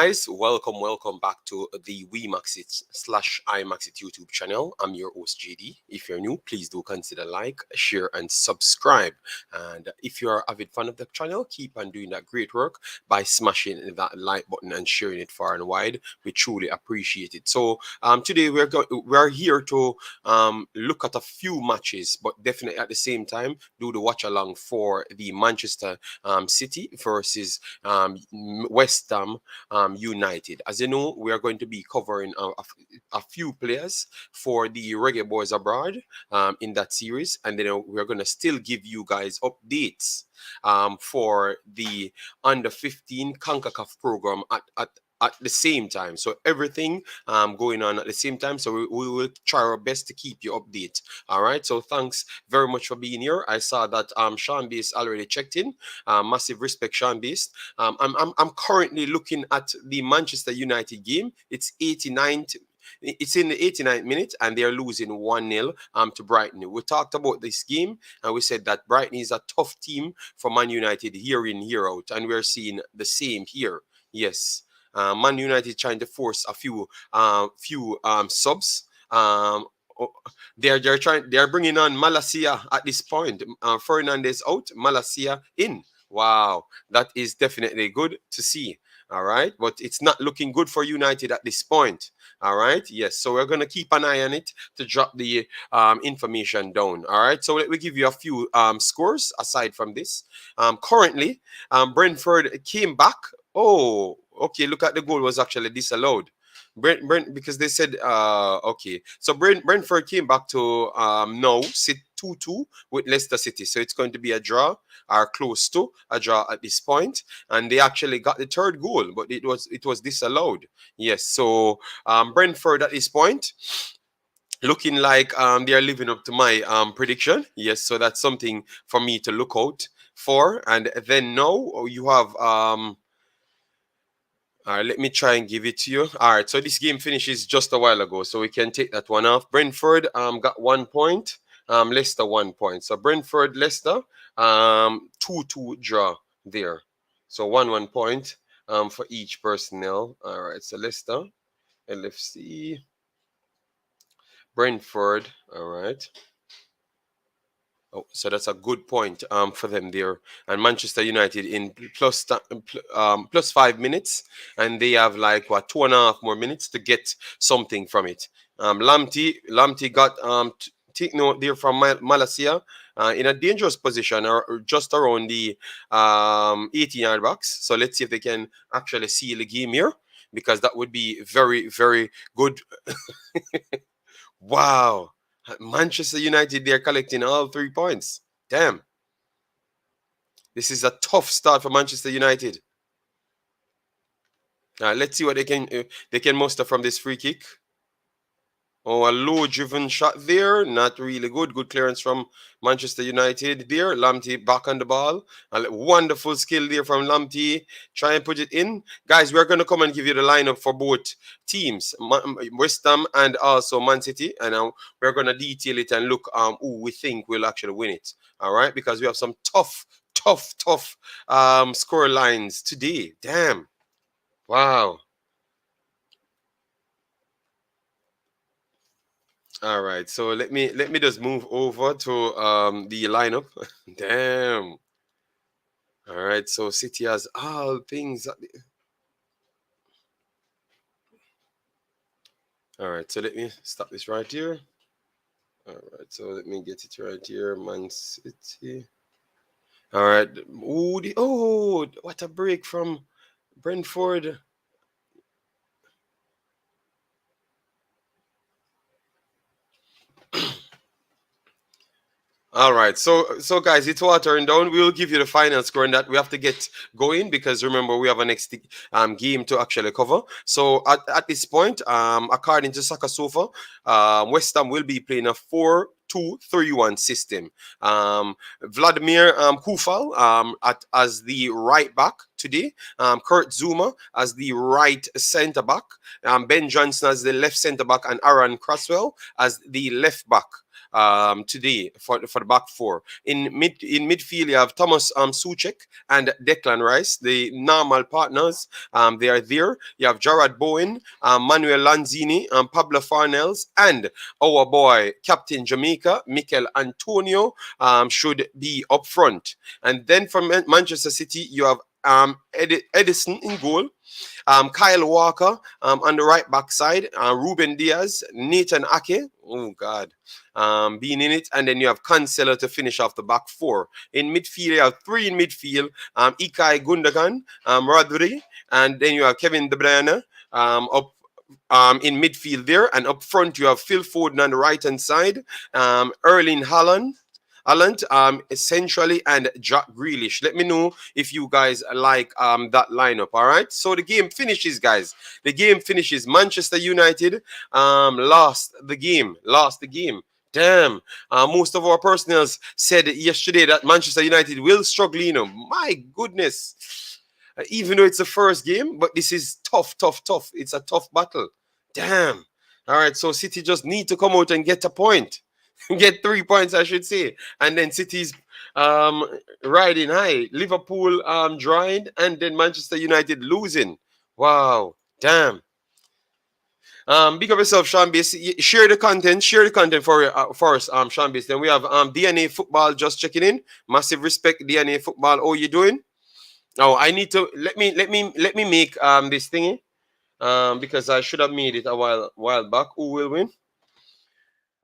guys, welcome back to the WeMaxit slash Imaxit YouTube channel. I'm your host JD. If you're new, please do consider like, share, and subscribe. And if you're a avid fan of the channel, keep on doing that great work by smashing that like button and sharing it far and wide. We truly appreciate it. So today we're here to look at a few matches, but definitely at the same time do the watch along for the Manchester City versus West Ham United. As you know, we are going to be covering a few players for the Reggae Boys abroad in that series, and then we're going to still give you guys updates for the under 15 Concacaf program at the same time. So everything going on at the same time. So we will try our best to keep you updated. All right. So thanks very much for being here. I saw that Sean Beast already checked in. Massive respect, Sean Beast. I'm currently looking at the Manchester United game. It's 89th. It's in the 89th minute, and they're losing 1-0 to Brighton. We talked about this game, and we said that Brighton is a tough team for Man United year in, year out, and we're seeing the same here. Yes. Man United trying to force a few subs. They're bringing on Malacia at this point. Fernandez out, Malacia in. Wow, that is definitely good to see. All right, but it's not looking good for United at this point. All right, yes, so we're going to keep an eye on it to drop the information down. All right, so let me give you a few scores aside from this. Currently, Brentford came back. Oh, okay, look at the goal was actually disallowed. Brent, because they said, okay. So Brentford came back to now sit 2-2 with Leicester City. So it's going to be a draw or close to a draw at this point. And they actually got the third goal, but it was disallowed. Yes, so Brentford at this point, looking like they are living up to my prediction. Yes, so that's something for me to look out for. And then now you have... all right, let me try and give it to you. All right, so this game finishes just a while ago, so we can take that one off. Brentford got 1 point, Leicester 1 point. So Brentford, Leicester, 2-2 draw there. So 1 point for each personnel. All right, so Leicester, LFC, Brentford, all right. Oh, so that's a good point for them there. And Manchester United in plus 5 minutes, and they have like 2.5 more minutes to get something from it. Lamptey got take note there from Malacia in a dangerous position or just around the 18-yard box. So let's see if they can actually seal the game here, because that would be very, very good. Wow. Manchester United, they're collecting all 3 points. Damn. This is a tough start for Manchester United. Let's see what they can muster from this free kick. Oh, a low-driven shot there. Not really good. Good clearance from Manchester United there. Lamptey back on the ball. A wonderful skill there from Lamptey. Try and put it in. Guys, we're going to come and give you the lineup for both teams, West Ham and also Man City. And we're going to detail it and look who we think will actually win it. All right? Because we have some tough score lines today. Damn. Wow. All right, so let me just move over to the lineup. Damn. All right, so City has all things. All right, so let me stop this right here. All right, so let me get it right here. Man City. All right. Oh, what a break from Brentford. All right, so guys, it's watering down. We will give you the final score, and that we have to get going because remember we have a next game to actually cover. So at this point, according to Saka Sofa, West Ham will be playing a 4-2-3-1 system. Vladimir Kufal as the right back today. Kurt Zuma as the right centre back. Ben Johnson as the left centre back, and Aaron Cresswell as the left back. today for the back four. In midfield, you have Thomas Suchek and Declan Rice, the normal partners. They are there. You have Gerard Bowen, Manuel Lanzini, Pablo Farnells, and our boy, Captain Jamaica, Mikel Antonio, should be up front. And then from Manchester City, you have Edison in goal. Kyle Walker on the right back side, Ruben Diaz, Nathan Ake, oh God, being in it, and then you have Cancelo to finish off the back four. In midfield, you have three in midfield, Ilkay Gundogan, Rodri, and then you have Kevin De Bruyne up in midfield there, and up front you have Phil Foden on the right hand side, Erling Haaland, essentially, and Jack Grealish. Let me know if you guys like that lineup. All right. So the game finishes, guys. The game finishes. Manchester United lost the game. Damn. Most of our personnel said yesterday that Manchester United will struggle. You know, my goodness. Even though it's the first game, but this is tough. It's a tough battle. Damn. All right. So City just need to come out and get a point. Get 3 points, I should say. And then City's riding high. Liverpool drawing, and then Manchester United losing. Wow. Damn. Big up yourself, Sean Base. Share the content for us, Sean Base. Then we have DNA Football just checking in. Massive respect, DNA Football. How you doing? Oh, I need to let me make this thingy. Because I should have made it a while back. Who will win?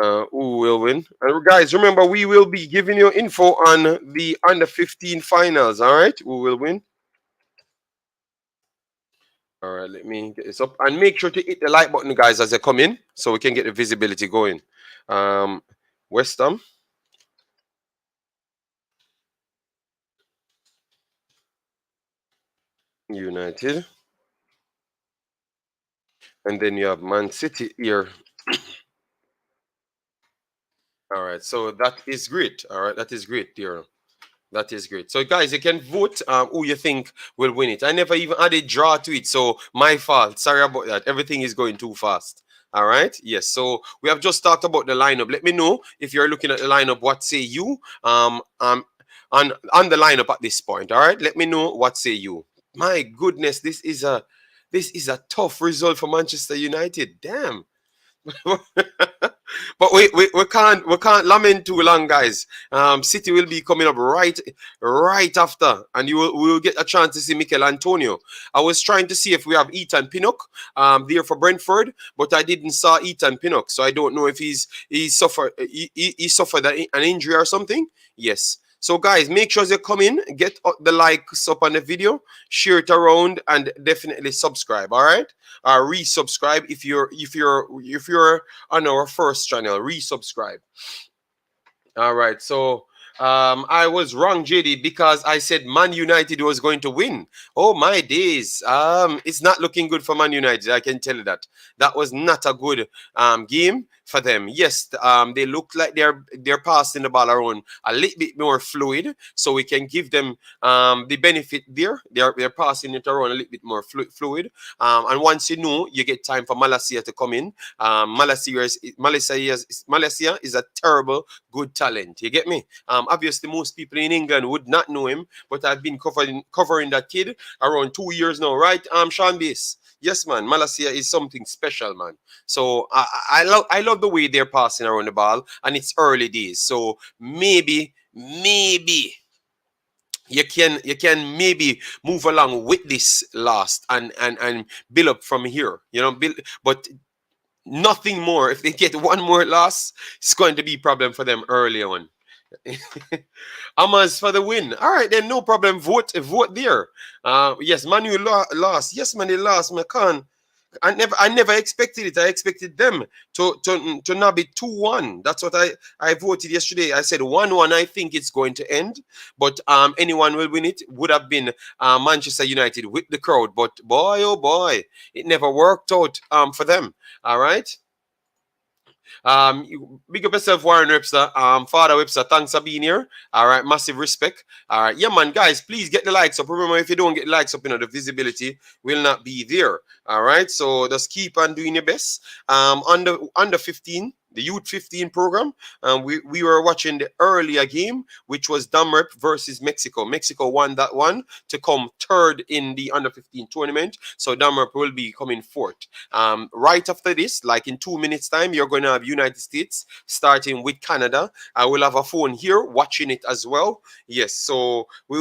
Who will win? And guys, remember, we will be giving you info on the under 15 finals. All right, who will win? All right, let me get this up and make sure to hit the like button, guys, as they come in, so we can get the visibility going. West Ham, United, and then you have Man City here. All right, so that is great. All right, that is great, dear. That is great. So, guys, you can vote who you think will win it. I never even added draw to it, so my fault. Sorry about that. Everything is going too fast. All right. Yes. So we have just talked about the lineup. Let me know if you're looking at the lineup. What say you? On the lineup at this point. All right. Let me know what say you. My goodness, this is a tough result for Manchester United. Damn. But we can't lament too long, guys. City will be coming up right after, and we will get a chance to see Mikel Antonio. I was trying to see if we have Ethan Pinnock there for Brentford, but I didn't saw Ethan Pinnock, so I don't know if he suffered an injury or something. Yes. So, guys, make sure you come in, get the likes up on the video, share it around, and definitely subscribe. All right, resubscribe if you're on our first channel. Resubscribe. All right. So I was wrong, JD, because I said Man United was going to win. Oh my days. It's not looking good for Man United. I can tell you that. That was not a good game for them. Yes, they look like they're passing the ball around a little bit more fluid, so we can give them the benefit there. They're passing it around a little bit more fluid. And once you know, you get time for Malacia to come in. Malacia is a terrible good talent. You get me? Obviously, most people in England would not know him, but I've been covering that kid around 2 years now, right? Sean Base. Yes, man. Malacia is something special, man. So I love the way they're passing around the ball, and it's early days. So maybe you can maybe move along with this last and build up from here. You know, but nothing more. If they get one more loss, it's going to be a problem for them early on. Amas for the win. All right, then no problem. Vote there. Yes, Manu lost. Yes, man, they lost. I never expected it. I expected them to not be 2-1. That's what I voted yesterday. I said 1-1. I think it's going to end, but anyone will win it. Would have been Manchester United with the crowd, but boy, oh boy, it never worked out for them. All right. Big up yourself, Warren Webster. Father Webster, thanks for being here. All right, massive respect. All right, yeah, man, guys, please get the likes up. Remember, if you don't get likes up, the visibility will not be there. All right, so just keep on doing your best. Under 15, the Youth 15 program, we were watching the earlier game, which was Damrep versus Mexico. Mexico won that one to come third in the under 15 tournament. So Damrep will be coming fourth. Right after this, like in 2 minutes time, you're going to have United States starting with Canada. I will have a phone here watching it as well. Yes, so we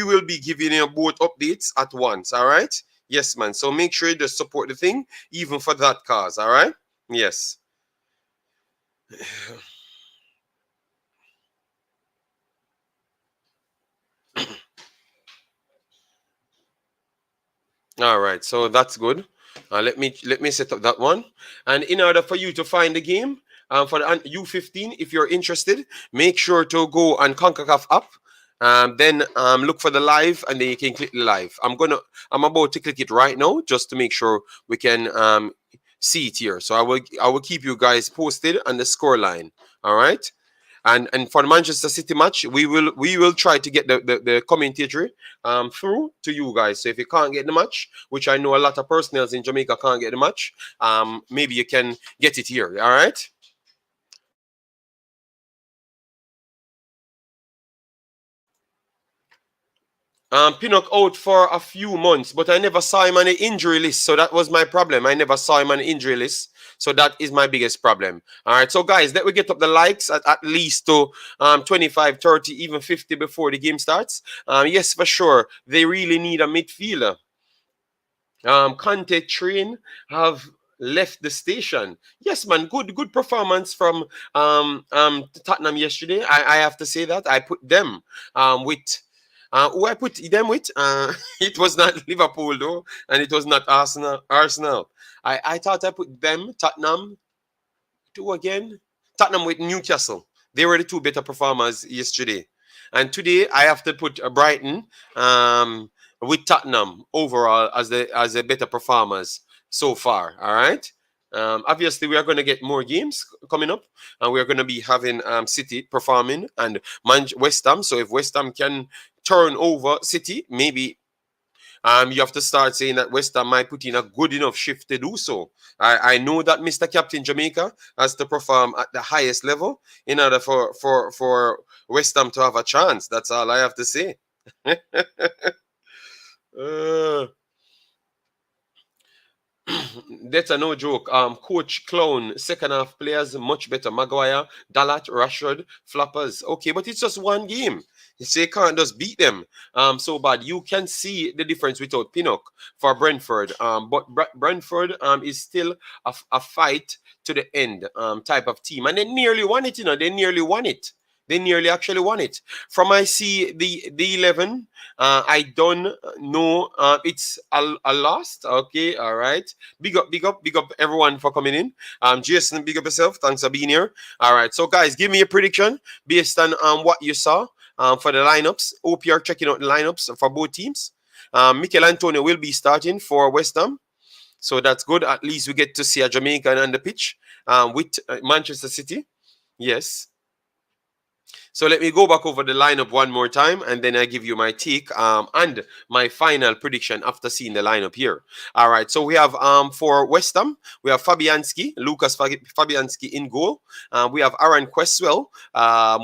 will be giving you both updates at once. All right. Yes, man. So make sure you just support the thing, even for that cause. All right. Yes. All right, so that's good. Let me set up that one. And in order for you to find the game for the U15, if you're interested, make sure to go on Concacaf app. Then look for the live, and then you can click the live. I'm about to click it right now just to make sure we can see it here. So I will keep you guys posted on the score line. All right. And for the Manchester City match, we will try to get the commentatory through to you guys. So if you can't get the match, which I know a lot of personnels in Jamaica can't get the match, maybe you can get it here. All right. Pinnock out for a few months, but I never saw him on the injury list. So that was my problem. I never saw him on the injury list. So that is my biggest problem. All right. So, guys, let me get up the likes at least to 25, 30, even 50 before the game starts. Yes, for sure. They really need a midfielder. Conte Train have left the station. Yes, man. Good performance from Tottenham yesterday. I have to say that. I put them with who I put them with, it was not Liverpool though, and it was not Arsenal. I thought I put them, Tottenham, two again. Tottenham with Newcastle. They were the two better performers yesterday. And today I have to put Brighton with Tottenham overall as the better performers so far. All right. Obviously, we are going to get more games coming up, and we are going to be having City performing and West Ham. So if West Ham can turn over City, maybe you have to start saying that West Ham might put in a good enough shift to do so. I know that Mr. Captain Jamaica has to perform at the highest level in order for West Ham to have a chance. That's all I have to say. That's a no joke. Coach Clown, second half players much better. Maguire, Dalat, Rashford, Flappers. Okay, but it's just one game. You say you can't just beat them so bad. You can see the difference without Pinnock for Brentford. But Brentford is still a fight to the end type of team. And they nearly won it, They nearly won it. They nearly actually won it. From I see the 11, I don't know. It's a loss. Okay, all right. Big up everyone for coming in. Jason, big up yourself. Thanks for being here. All right. So guys, give me a prediction based on what you saw for the lineups. Hope you're checking out the lineups for both teams. Mikel Antonio will be starting for West Ham. So that's good. At least we get to see a Jamaican on the pitch with Manchester City. Yes. So let me go back over the lineup one more time, and then I give you my take and my final prediction after seeing the lineup here. All right, so we have for West Ham, we have Fabianski, Lucas Fabianski in goal. We have Aaron Questwell.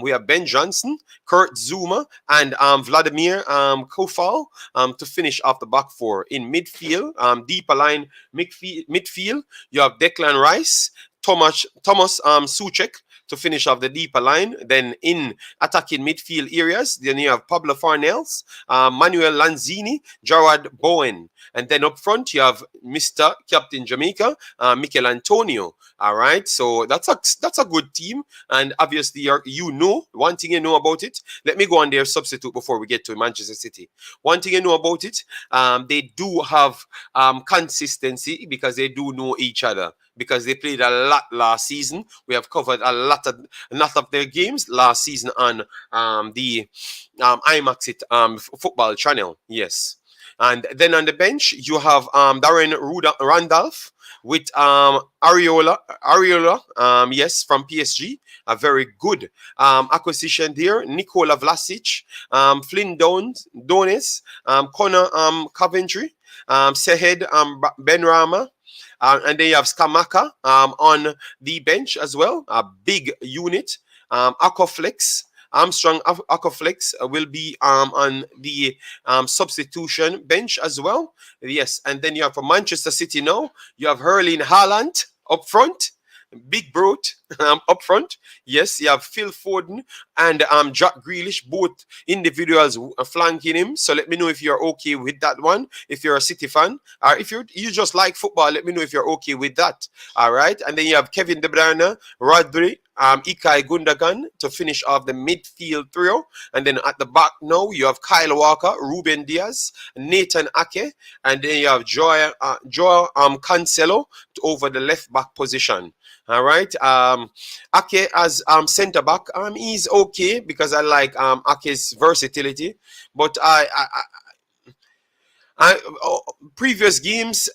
We have Ben Johnson, Kurt Zuma, and Vladimir Kofal to finish off the back four. In midfield, deeper line midfield, you have Declan Rice, Thomas Suchek to finish off the deeper line. Then in attacking midfield areas, then you have Pablo Farnells, Manuel Lanzini, Gerard Bowen. And then up front, you have Mr. Captain Jamaica, Mikel Antonio. All right, so that's a good team. And obviously, one thing you know about it. Let me go on their substitute before we get to Manchester City. One thing you know about it, they do have consistency because they do know each other. Because they played a lot last season. We have covered a lot of their games last season on the Imaxit football channel. Yes. And then on the bench, you have Darren Randolph with Ariola, yes, from PSG. A very good acquisition there. Nikola Vlasic, Flynn Dones, Connor Coventry, Sehed Ben Rama. And then you have Skamaka on the bench as well, a big unit. Akoflex, Armstrong Akoflex will be on the substitution bench as well. Yes, and then you have for Manchester City now, you have Haaland up front. Big brute up front. Yes, you have Phil Foden and Jack Grealish, both individuals flanking him. So let me know if you're okay with that one. If you're a City fan, or if you just like football, let me know if you're okay with that. All right, and then you have Kevin De Bruyne, Rodri, Ilkay Gundogan to finish off the midfield trio. And then at the back now, you have Kyle Walker, Ruben Diaz, Nathan Ake, and then you have Joao Cancelo over the left back position. All right. Ake as centre back, he's okay because I like Ake's versatility. But previous games,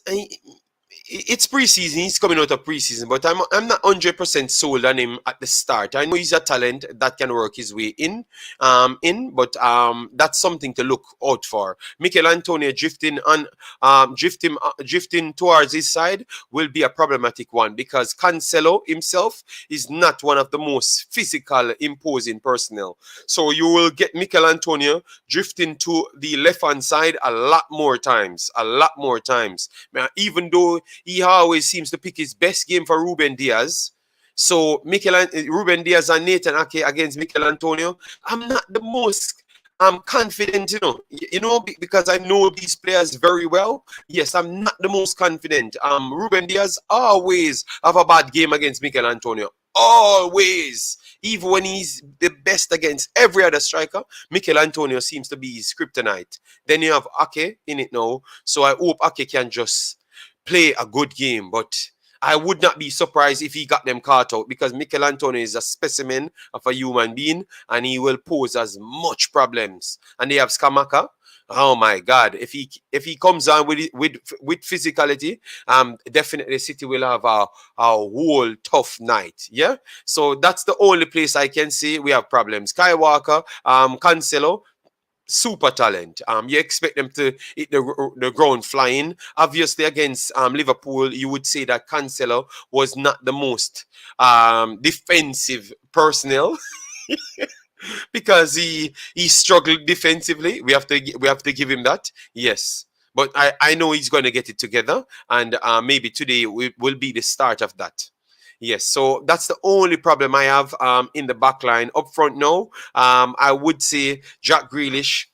it's preseason. He's coming out of preseason, but I'm not 100% sold on him at the start. I know he's a talent that can work his way in, but that's something to look out for. Mikel Antonio drifting towards his side will be a problematic one because Cancelo himself is not one of the most physical, imposing personnel. So you will get Mikel Antonio drifting to the left-hand side a lot more times. Even though he always seems to pick his best game for Ruben Diaz. So Ruben Diaz and Nathan Ake against Mikel Antonio, I'm not the most confident, because I know these players very well. Yes, I'm not the most confident. Ruben Diaz always have a bad game against Mikel Antonio. Always. Even when he's the best against every other striker, Mikel Antonio seems to be his kryptonite. Then you have Ake in it now. So I hope Ake can just play a good game, but I would not be surprised if he got them caught out because Mikel Antonio is a specimen of a human being and he will pose as much problems. And they have Skamaka. Oh my God! If he comes on with physicality, definitely City will have a whole tough night. Yeah. So that's the only place I can see we have problems. Kyle Walker, Cancelo. Super talent. You expect them to hit the ground flying. Obviously, against Liverpool, you would say that Cancelo was not the most defensive personnel because he struggled defensively. We have to give him that. Yes. But I know he's going to get it together, and maybe today will be the start of that. Yes, so that's the only problem I have in the back line. Up front now, I would say Jack Grealish.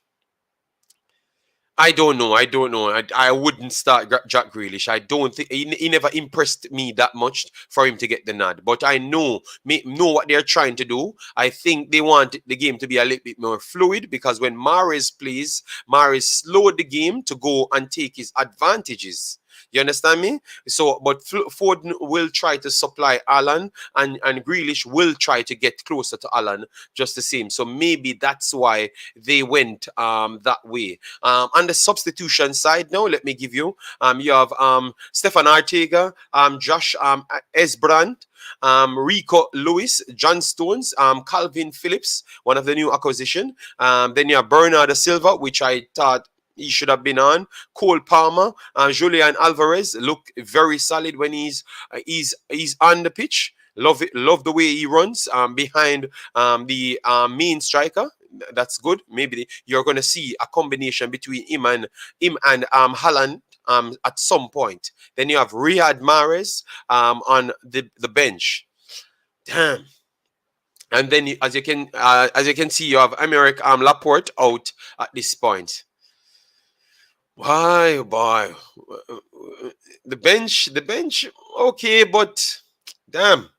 I don't know. I wouldn't start Jack Grealish. I don't think he never impressed me that much for him to get the nod. But I know what they're trying to do. I think they want the game to be a little bit more fluid because when Mahrez plays, Mahrez slowed the game to go and take his advantages. You understand me? So, but Foden will try to supply Haaland and Grealish will try to get closer to Haaland just the same. So maybe that's why they went that way. On the substitution side now, let me give you, you have Stefan Artega, Josh Esbrand, Rico Lewis, John Stones, Calvin Phillips, one of the new acquisition. Then you have Bernardo Silva, which I thought he should have been on. Cole Palmer, Julian Alvarez look very solid when he's on the pitch. Love the way he runs behind the main striker. That's good. Maybe you're going to see a combination between him and Haaland at some point. Then you have Riyad Mahrez on the bench. Damn. And then as you can see, you have Aymeric Laporte out at this point. Why, boy? The bench, okay, but damn.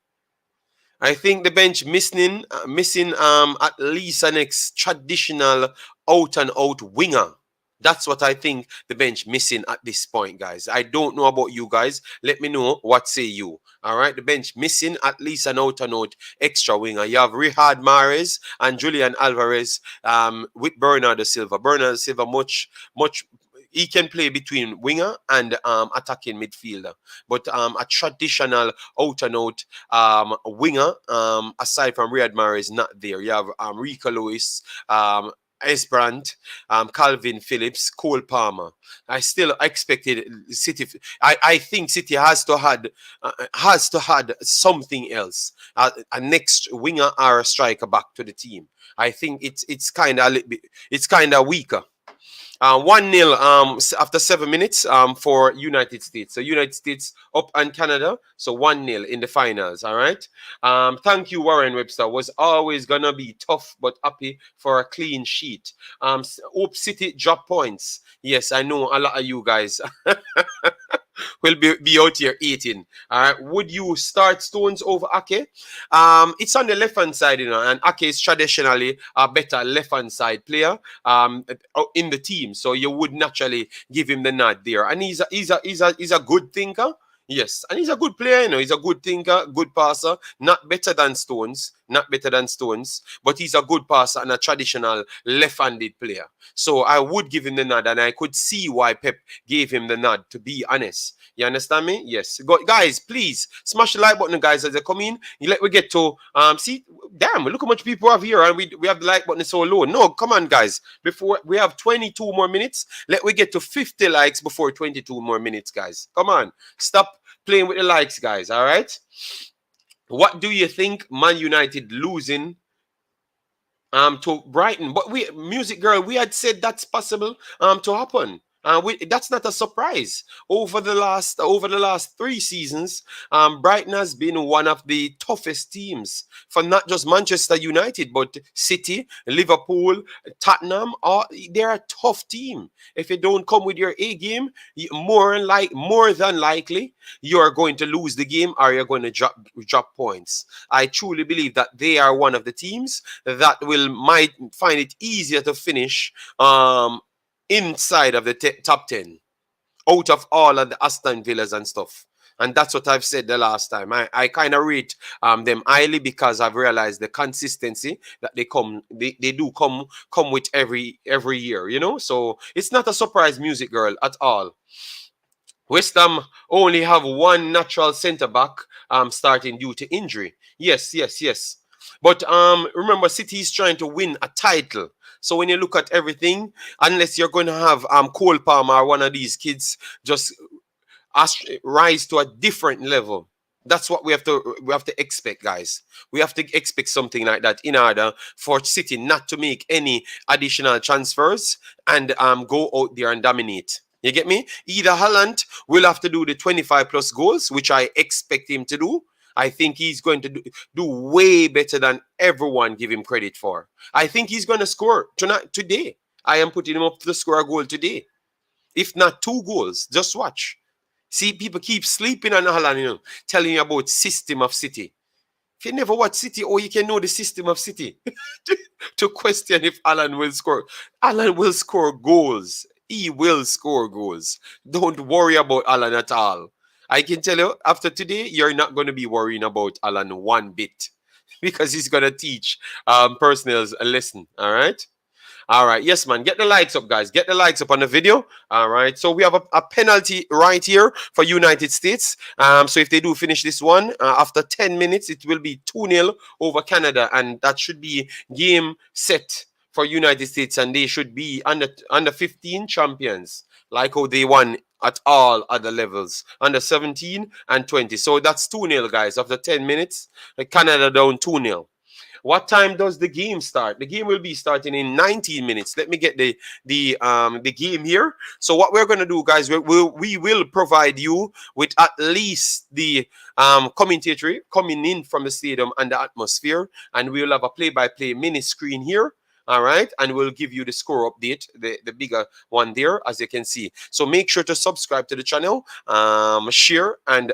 I think the bench missing at least an traditional out and out winger. That's what I think the bench missing at this point, guys. I don't know about you guys. Let me know what say you. All right, the bench missing at least an out and out extra winger. You have Riyad Mahrez and Julian Alvarez with Bernardo Silva. Bernardo Silva much. He can play between winger and attacking midfielder. But a traditional out-and-out winger, aside from Riyad Mahrez, is not there. You have Rico Lewis, Esbrand, Calvin Phillips, Cole Palmer. I still expected City. I think City has to had something else. A next winger or a striker back to the team. I think it's kind of a little bit. It's kind of weaker. 1-0 after 7 minutes for United States. So United States up and Canada. So 1-0 in the finals. All right. Thank you, Warren Webster. Was always gonna be tough but happy for a clean sheet. Hope City drop points. Yes, I know a lot of you guys will be out here eating. All right. Would you start Stones over Ake? It's on the left hand side, and Ake is traditionally a better left hand side player in the team. So you would naturally give him the nod there. And he's a good thinker. Yes, and he's a good player, he's a good thinker, good passer, not better than Stones, but he's a good passer and a traditional left-handed player. So I would give him the nod, and I could see why Pep gave him the nod, to be honest. You understand me? Yes. Guys, please smash the like button, guys, as they come in. Let we get to see. Damn, look how much people have here, and we have the like button so low. No, come on, guys. Before we have 22 more minutes, let we get to 50 likes before 22 more minutes, guys. Come on, stop playing with the likes, guys. All right. What do you think Man United losing to Brighton? But Music Girl, we had said that's possible to happen. That's not a surprise. Over the last 3 seasons, Brighton has been one of the toughest teams for not just Manchester United, but City, Liverpool, Tottenham. They're a tough team. If you don't come with your A game, more than likely you're going to lose the game, or you're going to drop points. I truly believe that they are one of the teams that might find it easier to finish inside of the top 10 out of all of the Aston Villas and stuff. And that's what I've said the last time. I kind of rate them highly because I've realized the consistency that they do come with every year, So it's not a surprise, Music Girl, at all. West Ham only have one natural centre back starting due to injury. Yes. But remember, City is trying to win a title. So when you look at everything, unless you're going to have Cole Palmer or one of these kids just rise to a different level, that's what we have to expect, guys. We have to expect something like that in order for City not to make any additional transfers and go out there and dominate. You get me? Either Haaland will have to do the 25 plus goals, which I expect him to do. I think he's going to do way better than everyone give him credit for. I think he's going to score today. I am putting him up to score a goal today. If not 2 goals, just watch. See, people keep sleeping on Haaland, telling you about system of City. If you never watch City, you can know the system of City to question if Haaland will score. Haaland will score goals. He will score goals. Don't worry about Haaland at all. I can tell you, after today, you're not going to be worrying about Haaland one bit because he's going to teach personals a lesson. All right? All right. Yes, man. Get the likes up, guys. Get the likes up on the video. All right. So we have a penalty right here for United States. So if they do finish this one, after 10 minutes, it will be 2-0 over Canada. And that should be game set for United States. And they should be under 15 champions, like how they won at all other levels, under 17 and 20. So that's 2-0, guys. After 10 minutes, Canada down 2-0. What time does the game start? The game will be starting in 19 minutes. Let me get the game here. So what we're going to do, guys, we will provide you with at least the commentary coming in from the stadium and the atmosphere, and we'll have a play-by-play mini screen here. All right, and we'll give you the score update, the bigger one there, as you can see. So make sure to subscribe to the channel, share and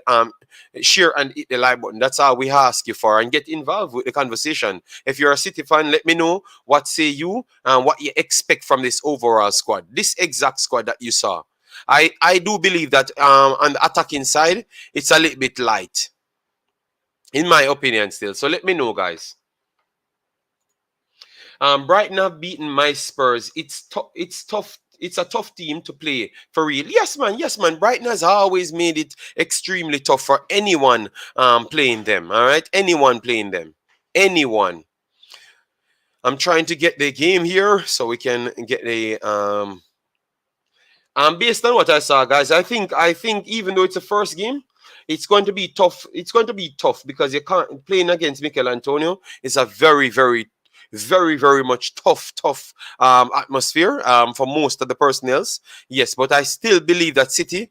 hit the like button. That's all we ask you for, and get involved with the conversation. If you're a City fan, let me know what say you and what you expect from this overall squad, this exact squad that you saw. I do believe that on the attacking side, it's a little bit light, in my opinion, still. So let me know, guys. Brighton have beaten my Spurs. It's tough. It's a tough team to play for real. Yes, man. Brighton has always made it extremely tough for anyone playing them. All right, anyone playing them. Anyone. I'm trying to get the game here so we can get the based on what I saw, guys, I think even though it's a first game, it's going to be tough. It's going to be tough because you can't playing against Mikel Antonio. It's a very, very, very, very much tough atmosphere for most of the personnel. Yes, but I still believe that City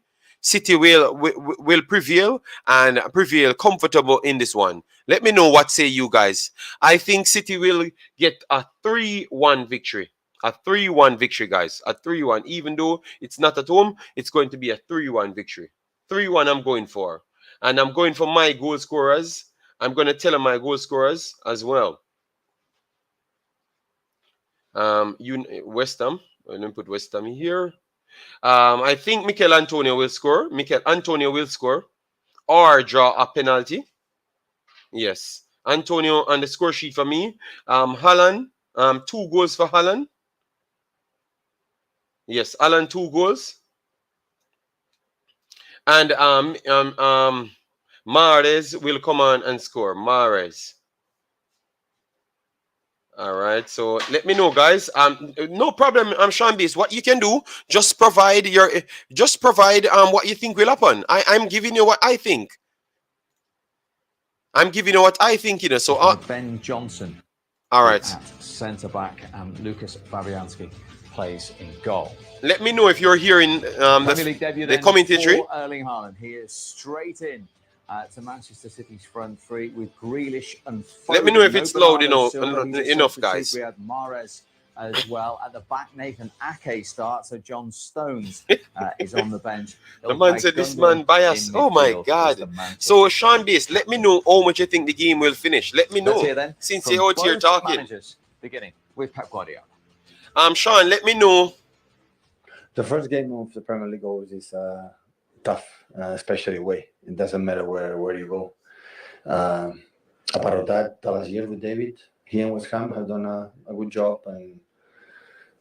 will prevail and prevail comfortable in this one. Let me know what say you guys. I think City will get a 3-1 victory. A 3-1 victory, guys. A 3-1. Even though it's not at home, it's going to be a 3-1 victory. 3-1 I'm going for. And I'm going for my goal scorers. I'm going to tell them my goal scorers as well. West Ham. Let me put West Ham here. I think Mikel Antonio will score. Mikel Antonio will score or draw a penalty. Yes. Antonio on the score sheet for me. Haaland, 2 goals for Haaland. Yes, Haaland 2 goals. And Mahrez will come on and score. Mahrez. All right, so let me know, guys. No problem. I'm Sean Base. What you can do, just provide what you think will happen. I'm giving you what I think. I'm giving you what I think, you know. So Ben Johnson. All right. At centre back, and Lucas Fabianski plays in goal. Let me know if you're hearing the commentary. Erling Haaland. He is straight in to Manchester City's front three with Grealish and Foden. Let me know if it's loud enough, guys. We had Mahrez as well at the back. Nathan Ake starts, so John Stones is on the bench. The man said this man biased. Oh my God! So Sean Base, let me know how much you think the game will finish. Let me know since you're out here talking. Beginning with Pep Guardiola. Sean, let me know. The first game of the Premier League always is tough, especially away. It doesn't matter where you go. Apart of that, the last year with David, he and West Ham have done a good job, and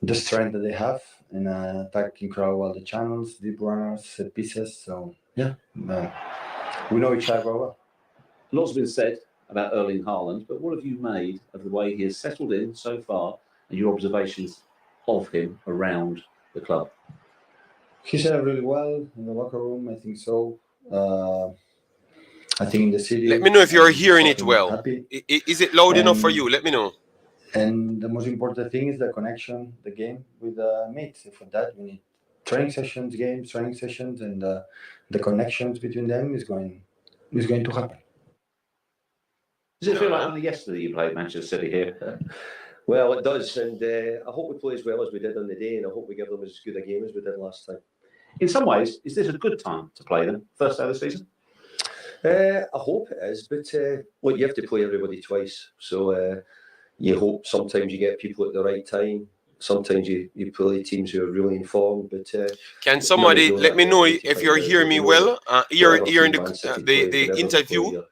the strength that they have in attacking crowd all the channels, deep runners, set pieces. So yeah, we know each other well. Lots has been said about Erling Haaland, but what have you made of the way he has settled in so far and your observations of him around the club? He said really well in the locker room. I think so. I think in the city. Let me know if you're hearing it well. Is it loud enough for you? Let me know. And the most important thing is the connection, the game with the mates. For that, we need training sessions, and the connections between them is going to happen. Does it feel like only yesterday you played Manchester City here? Well, it does, and I hope we play as well as we did on the day, and I hope we give them as good a game as we did last time. In some ways, is this a good time to play them? First day of the season? I hope it is, but look, you have to play everybody twice, so you hope sometimes you get people at the right time. Sometimes you play teams who are really informed, but can somebody let me know if you're hearing me well? You're in the interview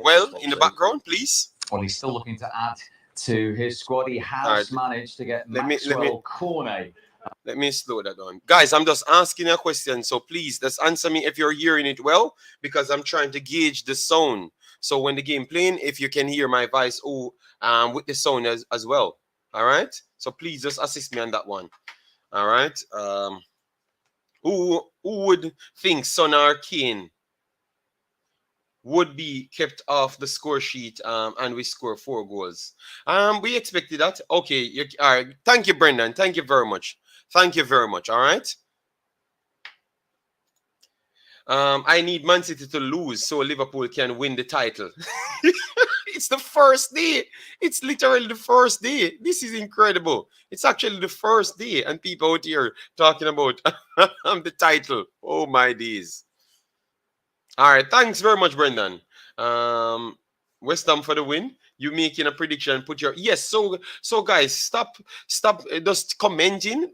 well in the background, please. Well, he's still looking to add to his squad. He has managed to get Maxwell Cornet. Let me slow that down. Guys, I'm just asking a question, so please just answer me if you're hearing it well, because I'm trying to gauge the sound. So when the game playing, if you can hear my voice with the sound as well. All right? So please just assist me on that one. All right? Who would think Son or Kane would be kept off the score sheet and we score 4 goals? We expected that. Okay. All right. Thank you, Brendan. Thank you very much. Thank you very much. All right. I need Man City to lose so Liverpool can win the title. It's the first day. It's literally the first day. This is incredible. It's actually the first day, and people out here talking about the title. Oh my days. All right. Thanks very much, Brendan. West Ham for the win. You making a prediction? Put your yes. So guys, stop just commenting.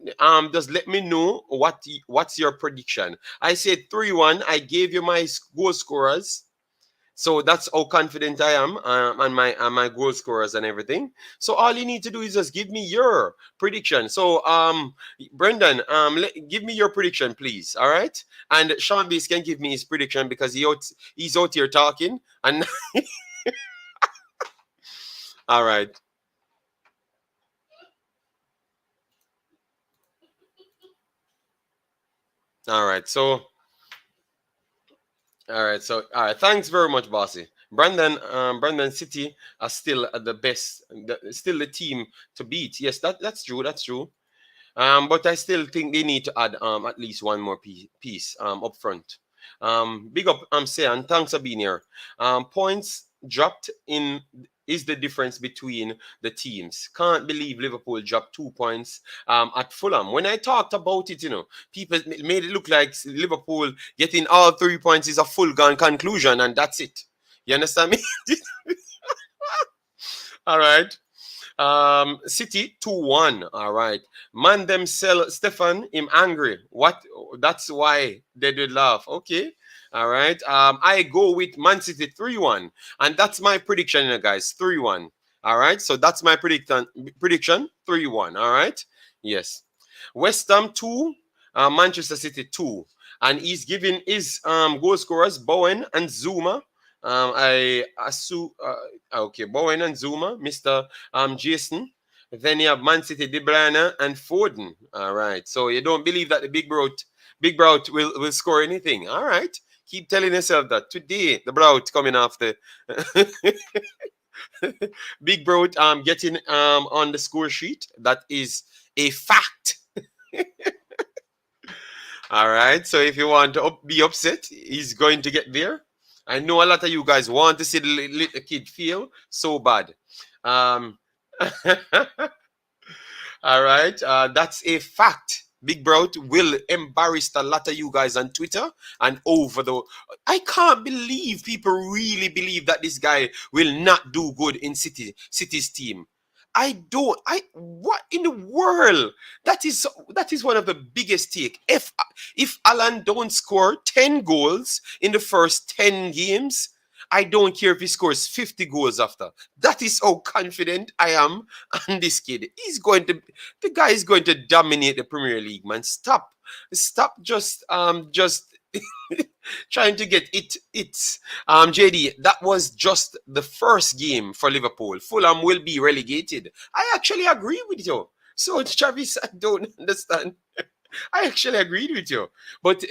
Just let me know what's your prediction. I said 3-1. I gave you my goal scorers. So that's how confident I am on my goal scorers and everything. So all you need to do is just give me your prediction. So Brendan, give me your prediction, please. All right. And Sean Base can give me his prediction because he's out here talking. And all right. All right. So all right. Thanks very much, Bossy. Brandon City are still the best, still the team to beat. Yes, that's true. That's true. But I still think they need to add at least one more piece up front. Big up, saying thanks for being here. Points dropped in is the difference between the teams. Can't believe Liverpool dropped 2 points at Fulham. When I talked about it, people made it look like Liverpool getting all 3 points is a full gun conclusion, and that's it. You understand me? All right. City 2-1. All right. Man them sell Stefan him angry. What? That's why they did laugh. Okay. All right. I go with Man City 3-1. And that's my prediction, guys. 3-1. All right. So that's my prediction 3-1. All right. Yes. West Ham 2, Manchester City 2. And he's giving his goal scorers Bowen and Zuma. I assume okay, Bowen and Zuma, Mr. Jason. Then you have Man City, De Bruyne and Foden. All right. So you don't believe that the big Brout will score anything. All right. Keep telling yourself that today the Brout coming after Big Brout getting on the score sheet. That is a fact. All right. So if you want to be upset, he's going to get there. I know a lot of you guys want to see the little kid feel so bad. All right. That's a fact. Big Brout will embarrass a lot of you guys on Twitter and over the. I can't believe people really believe that this guy will not do good in City's team. What in the world? That is one of the biggest take. If Haaland don't score 10 goals in the first 10 games, I don't care if he scores 50 goals after. That is how confident I am on this kid. The guy is going to dominate the Premier League, man. Stop just trying to get it. JD, that was just the first game for Liverpool. Fulham will be relegated. I actually agree with you. So, Travis, I don't understand. I actually agreed with you. But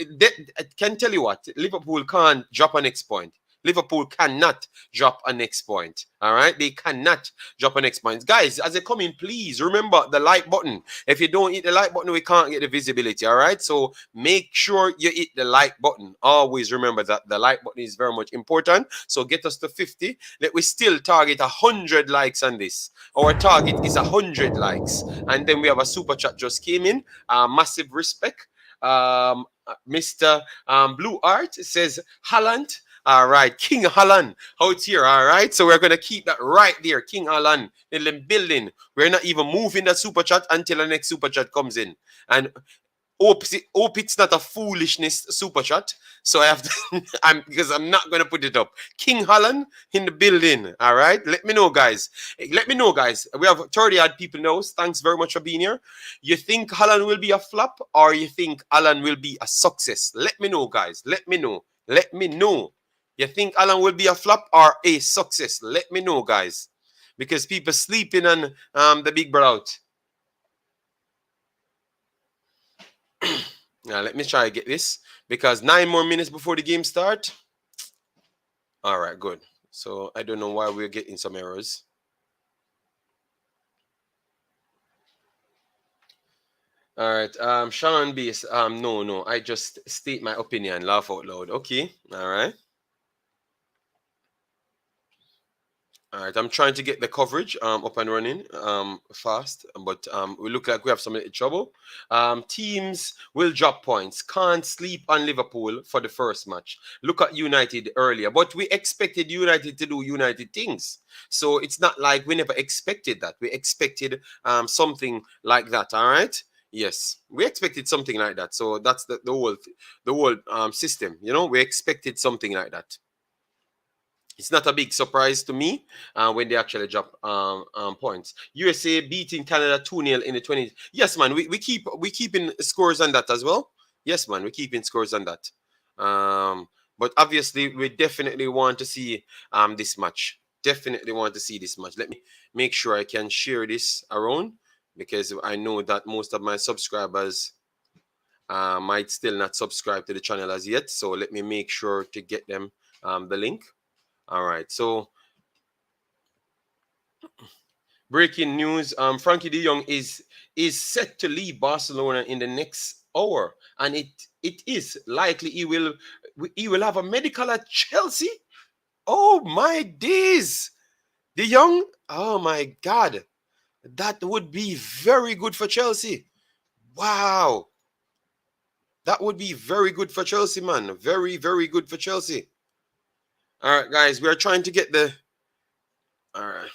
I can tell you what, Liverpool can't drop a next point. Liverpool cannot drop a next point. All right? They cannot drop a next point. Guys, as they come in, please remember the like button. If you don't hit the like button, we can't get the visibility. All right? So make sure you hit the like button. Always remember that the like button is very much important. So get us to 50. Let we still target 100 likes on this. Our target is 100 likes. And then we have a super chat just came in. Massive respect. Mr. Blue Art says, Haaland. All right, King Haaland out here. All right, so we're going to keep that right there. King Haaland in the building. We're not even moving that super chat until the next super chat comes in. And hope it's not a foolishness super chat. So I have to, because I'm not going to put it up. King Haaland in the building. All right, let me know, guys. Let me know, guys. We have 30 odd people now. Thanks very much for being here. You think Haaland will be a flop or you think Haaland will be a success? Let me know, guys. Let me know. Let me know. You think Haaland will be a flop or a success? Let me know, guys. Because people sleeping on the big Brout. Now, let me try to get this. Because 9 more minutes before the game start. All right, good. So, I don't know why we're getting some errors. All right. Sean B. No. I just state my opinion. Laugh out loud. Okay. All right. All right, I'm trying to get the coverage up and running fast, but we look like we have some trouble. Teams will drop points. Can't sleep on Liverpool for the first match. Look at United earlier, but we expected United to do United things. So it's not like we never expected that. We expected something like that, all right? Yes, we expected something like that. So that's the whole system, we expected something like that. It's not a big surprise to me when they actually drop points. USA beating Canada 2-0 in the 20s. Yes, man, we keeping scores on that as well. Yes, man, we're keeping scores on that. But obviously, we definitely want to see this match. Definitely want to see this match. Let me make sure I can share this around because I know that most of my subscribers might still not subscribe to the channel as yet. So let me make sure to get them the link. All right. So breaking news: Frankie De Jong is set to leave Barcelona in the next hour, and it is likely he will have a medical at Chelsea. Oh my days, De Jong! Oh my God, that would be very good for Chelsea. Wow, that would be very good for Chelsea, man. Very, very good for Chelsea. All right, guys, we are trying to get the. All right.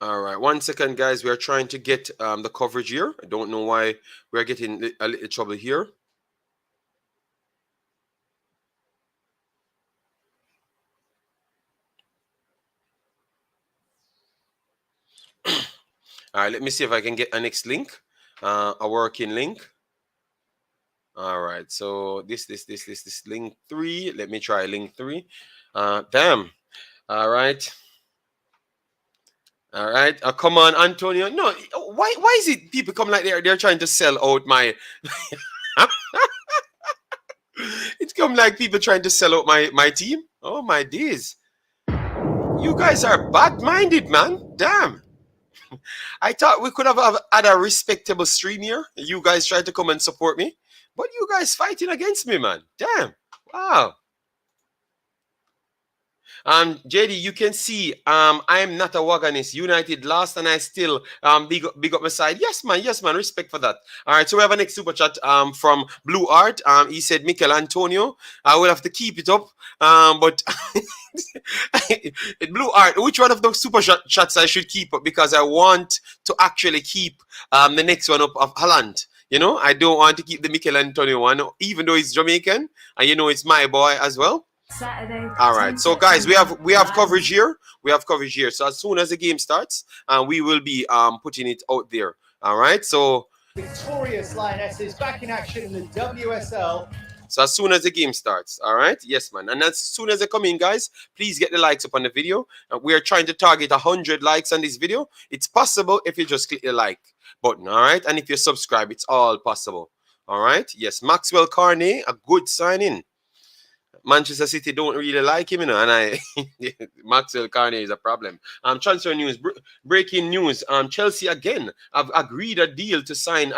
All right, 1 second, guys. We are trying to get the coverage here. I don't know why we are getting a little trouble here. All right, let me see if I can get a next link, a working link. All right, so this link 3. Let me try link 3. Damn. All right. All right. Come on, Antonio. No, why is it people come like they're trying to sell out my it's come like people trying to sell out my team. Oh my days. You guys are bad-minded, man. Damn. I thought we could have had a respectable stream here. You guys tried to come and support me. But you guys fighting against me, man. Damn. Wow. JD, you can see I am not a Wagonist. United lost and I still big up my side. Yes, man. Respect for that. All right, so we have a next super chat from Blue Art. He said, Mikel Antonio, I will have to keep it up. But Blue Art, which one of those super chats I should keep up? Because I want to actually keep the next one up of Haaland. You know, I don't want to keep the Mikel Antonio one, even though he's Jamaican, and you know it's my boy as well. Saturday. All right, so guys, we have coverage here. We have coverage here. So as soon as the game starts, we will be putting it out there. All right, so Victorious Lionesses back in action in the WSL. So as soon as the game starts, all right? Yes, man. And as soon as they come in, guys, please get the likes up on the video. We are trying to target 100 likes on this video. It's possible if you just click the like button, all right? And if you subscribe, it's all possible, all right? Yes, Maxwell Carney, a good sign-in. Manchester City don't really like him, you know, and Maxwell Carney is a problem. Transfer news, breaking news. Chelsea again have agreed a deal to sign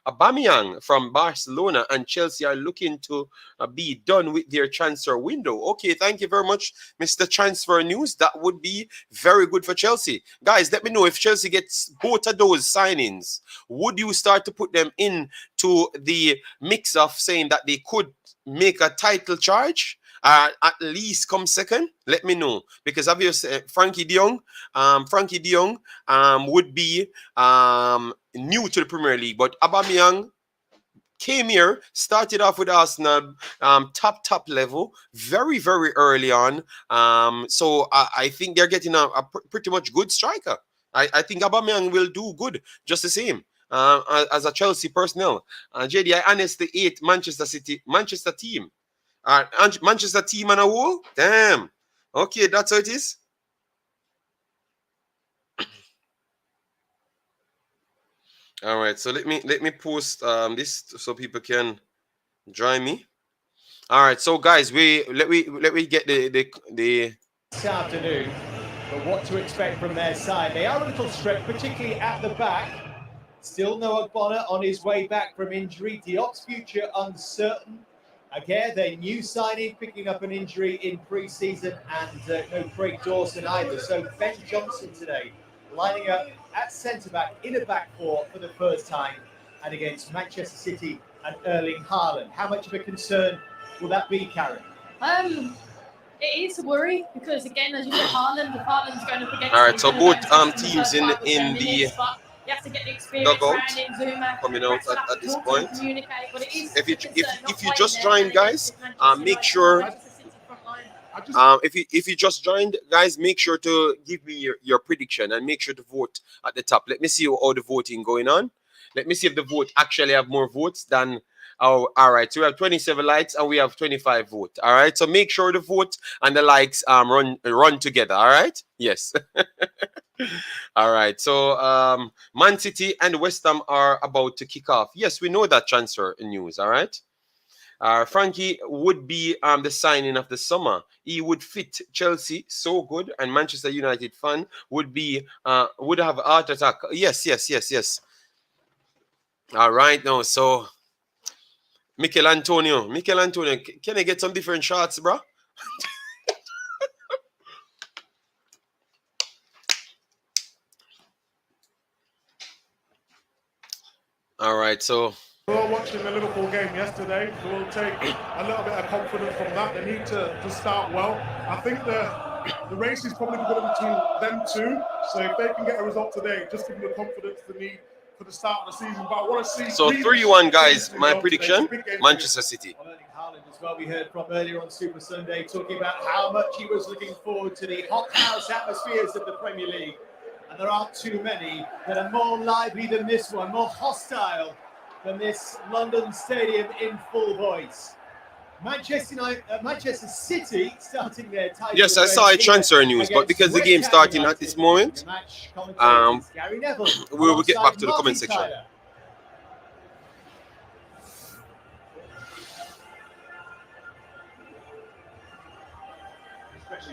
Aubameyang from Barcelona, and Chelsea are looking to be done with their transfer window. Okay, thank you very much, Mr. Transfer News. That would be very good for Chelsea. Guys, let me know if Chelsea gets both of those signings. Would you start to put them into the mix of saying that they could make a title charge? At least come second, let me know, because obviously Frankie De Jong would be new to the Premier League, but Aubameyang came here, started off with Arsenal, top level, very early on. So I think they're getting a pretty much good striker. I think Aubameyang will do good, just the same. As a Chelsea personnel, JD, I honestly hate Manchester team. Manchester team and a whole? Damn. Okay, that's how it is. All right, so let me post this so people can join me. All right, so guys, let me get the This afternoon, but what to expect from their side? They are a little stretched, particularly at the back. Still no Ogbonna on his way back from injury. Diop's future uncertain. Again, their new signing picking up an injury in pre-season, and no Craig Dawson either. So Ben Johnson today lining up at centre-back in a back four for the first time, and against Manchester City and Erling Haaland. How much of a concern will that be, Karen? It is a worry because, again, as you said, Haaland's going up against. All right, so both teams in the you have to get the experience dugout Zuma coming out at this point. But it is If you just joined, guys, make sure. If you just joined, guys, make sure to give me your prediction and make sure to vote at the top. Let me see how the voting going on. Let me see if the vote actually have more votes than. Oh, all right. So we have 27 likes and we have 25 votes. All right. So make sure the vote and the likes run together. All right. Yes. All right. So Man City and West Ham are about to kick off. Yes, we know that transfer news. All right. Frankie would be the signing of the summer. He would fit Chelsea so good, and Manchester United fan would be would have a heart attack. Yes, yes, yes, yes. All right, now so Mikel Antonio, can I get some different shots, bro? All right, so We were watching the Liverpool game yesterday, so we'll take a little bit of confidence from that. They need to start well. I think the race is probably going to be between them two, so if they can get a result today, just give them the confidence they need for the start of the season. But I want to see. So 3-1, guys. My prediction: Manchester City. Haaland as well, we heard from earlier on Super Sunday, talking about how much he was looking forward to the hothouse atmospheres of the Premier League. And there aren't too many that are more lively than this one, more hostile than this London Stadium in full voice. Manchester City starting their title. Yes, I saw a transfer news, but because the game's starting at this moment, we will get back to the comment section.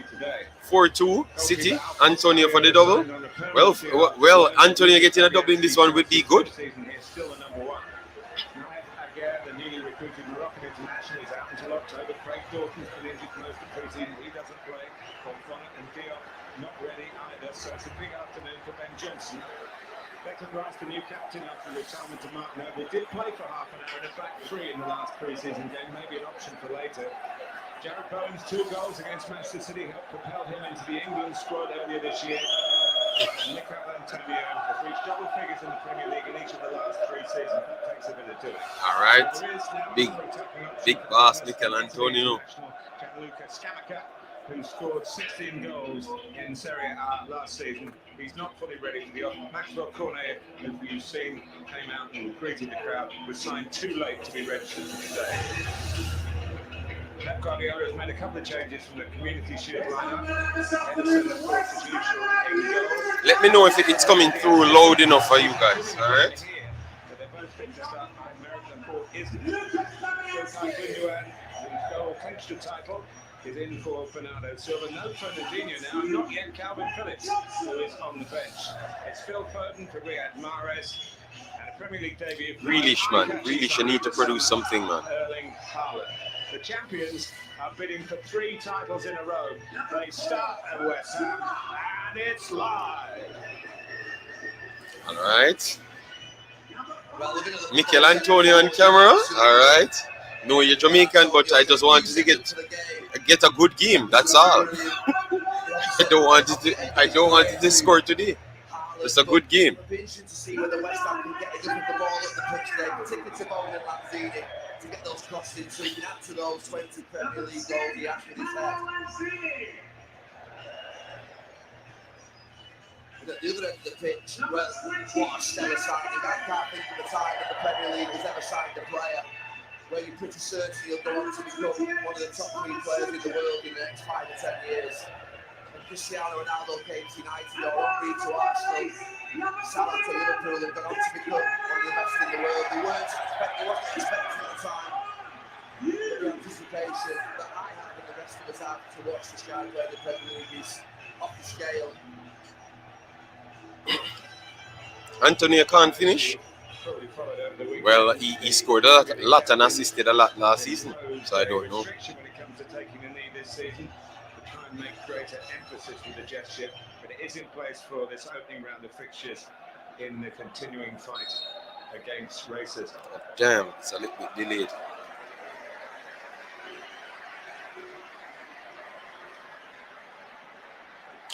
Today. 4-2 City. Antonio for the double. Well, Antonio getting a double in this one would be good. The newly recruited Moroccan international is out until October. Craig Dawson's been injured most of the preseason. He doesn't play. Bonfont and Diop not ready either. So it's a big afternoon for Ben Johnson. Declan Rice, the new captain after retirement to Mark Noble, did play for half an hour in a back three in the last preseason game. Maybe an option for later. Jared Bowen's 2 goals against Manchester City helped propel him into the England squad earlier this year. And Mikel Antonio has reached double figures in the Premier League in each of the last 3 seasons. That takes a bit of doing. All right. Big boss, Mikel Antonio. Gianluca Scamacca, who scored 16 goals in Serie A last season. He's not fully ready for the offer. Maxwell Cornet, who you've seen, came out and greeted the crowd, was signed too late to be registered today. Pep Guardiola has made a couple of changes from the Community Shield lineup. Henderson, of course, as usual, in goal. Let me know if it's coming through loud enough for you guys. All right. But they're both fit to start. American Port isn't. Showtime Gundogan, whose goal clinched the title, is in for Bernardo Silva. No Fernandinho now, not yet Calvin Phillips, who is on the bench. It's Phil Foden for Riyad Mahrez. And a Premier League debut. Grealish, man. Grealish, you need to produce something, man. Erling Haaland. The champions are bidding for 3 titles in a row. They start at West Ham, and it's live. All right. Mikel Antonio on camera. All right. No, you're Jamaican, but I just wanted to get a good game. That's all. I don't want it to score today. It's a good game. To see whether West Ham can get the ball at the pitch there, particularly to Bowen and Lanzini, to get those crosses in, so he can add to those 20 Premier League goals he has with his head. But at the other end of the pitch, well, what a stellar signing. I can't think of a time that the Premier League has ever signed a player where you're pretty certain he'll go on to become one of the top 3 players in the world in the next 5 or 10 years. Cristiano Ronaldo came to United, or Henry to Arsenal, Salah to Liverpool, and gone on to become one of the best in the world. They wasn't expecting at the time. The anticipation that I have and the rest of us have to watch this guy play the Premier League is off the scale. Antonio can't finish. Well, he scored a lot and assisted a lot last season, so I don't know. Make greater emphasis with the gesture, but it is in place for this opening round of fixtures in the continuing fight against racism. Damn, it's a little bit delayed.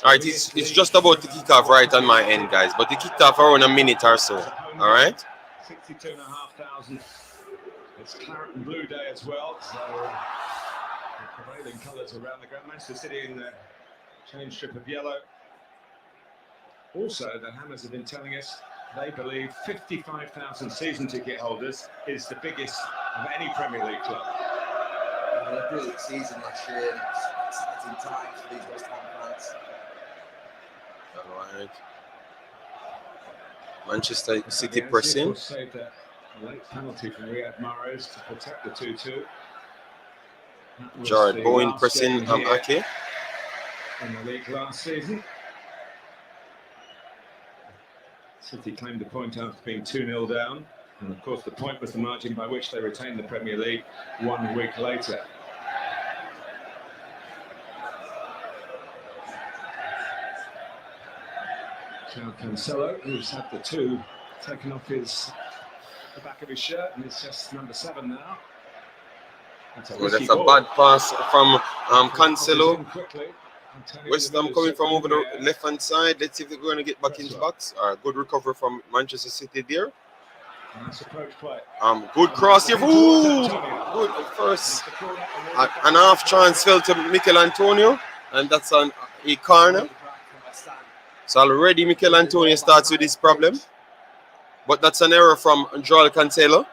All right, it's just about to kick off right on my end, guys, but it kicked off around a minute or so. All right. 62,500. It's claret and blue day as well, so. Prevailing colours around the ground. Manchester City in the change strip of yellow. Also, the Hammers have been telling us they believe 55,000 season ticket holders is the biggest of any Premier League club. They had a brilliant season last year. It's exciting times for these West Ham fans. All right. Manchester City Fabianski, of pressing. course, saved a late penalty from Riyad Mahrez to protect the 2-2. That was Jared the Bowen last pressing game here Ake. in the league last season. City claimed a point after being 2-0 down. And of course, the point was the margin by which they retained the Premier League 1 week later. João Cancelo, who's had the 2 taken off the back of his shirt, and it's just number 7 now. That's a, Well, that's a bad pass from Cancelo. West Ham coming from over the left hand side. Let's see if they're going to get back into the box. Good recovery from Manchester City there. Nice approach play. Good cross here. Ooh, good first. An half chance fell to Mikel Antonio, and that's a corner. So already Mikel Antonio starts with this problem, but that's an error from João Cancelo.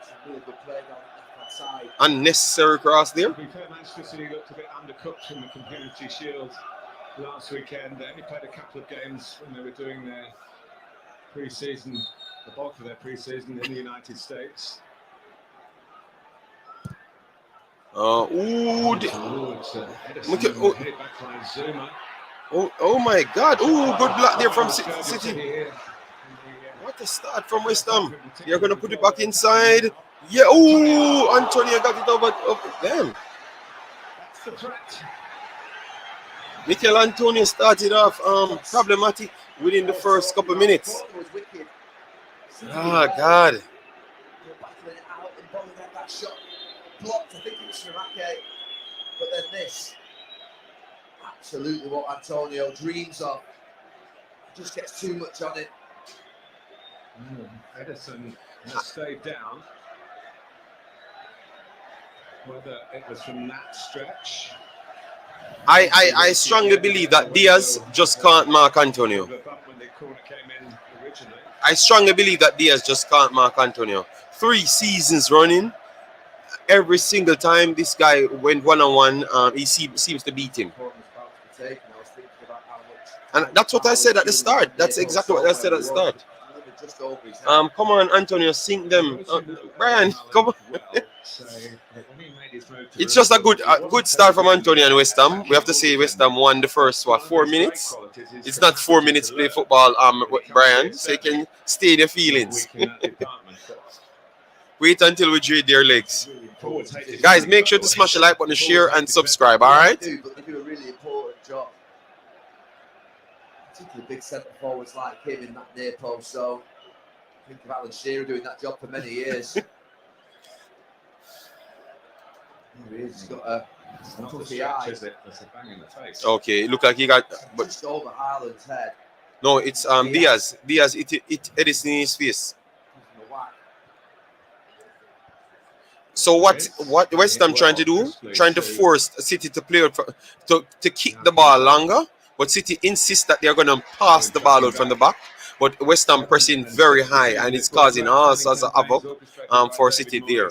Unnecessary cross there. To be fair, Manchester City looked a bit undercooked in the Community Shield last weekend. They only played a couple of games when they were doing their pre-season, the bulk of their pre-season in the United States. Oh my God! Oh, good block there from City. What a start from West Ham. You're gonna put it back inside. Yeah. Oh, Antonio got it over them. That's the threat. Mikel Antonio started off problematic within the first couple of minutes. Ah, God. Blocked, I think it was from Ake, but then this, absolutely what Antonio dreams of. Just gets too much on it. Edison has stayed down. Whether it was from that stretch. I strongly believe that Diaz just can't mark Antonio. I strongly believe that Diaz just can't mark Antonio. 3 seasons running. Every single time this guy went one-on-one, he seems to beat him. And that's what I said at the start. That's exactly what I said at the start. Come on, Antonio, sink them. Brian, come on. It's just a good start from Antonio and West Ham. We have to say West Ham won the first 4 minutes. It's not 4 minutes play football, Brian, so you can stay in your feelings. Wait until we trade their legs. Guys, make sure to smash the like button, share, and subscribe, alright? They do a really important job. Particularly big centre forwards like him in that near post zone. Think of Alan Shearer doing that job for many years. Here he is. He's got a puffy eye. Is it? That's a bang in the face. Okay, it looked like he got... But just over Haaland's head. no, it's Diaz. Diaz, it Edison in his face. So what West Ham trying to do? Trying to force City to play out to kick the ball longer, but City insists that they're going to pass the ball out from the back. But West Ham pressing very high, and it's causing all sorts of havoc for City there.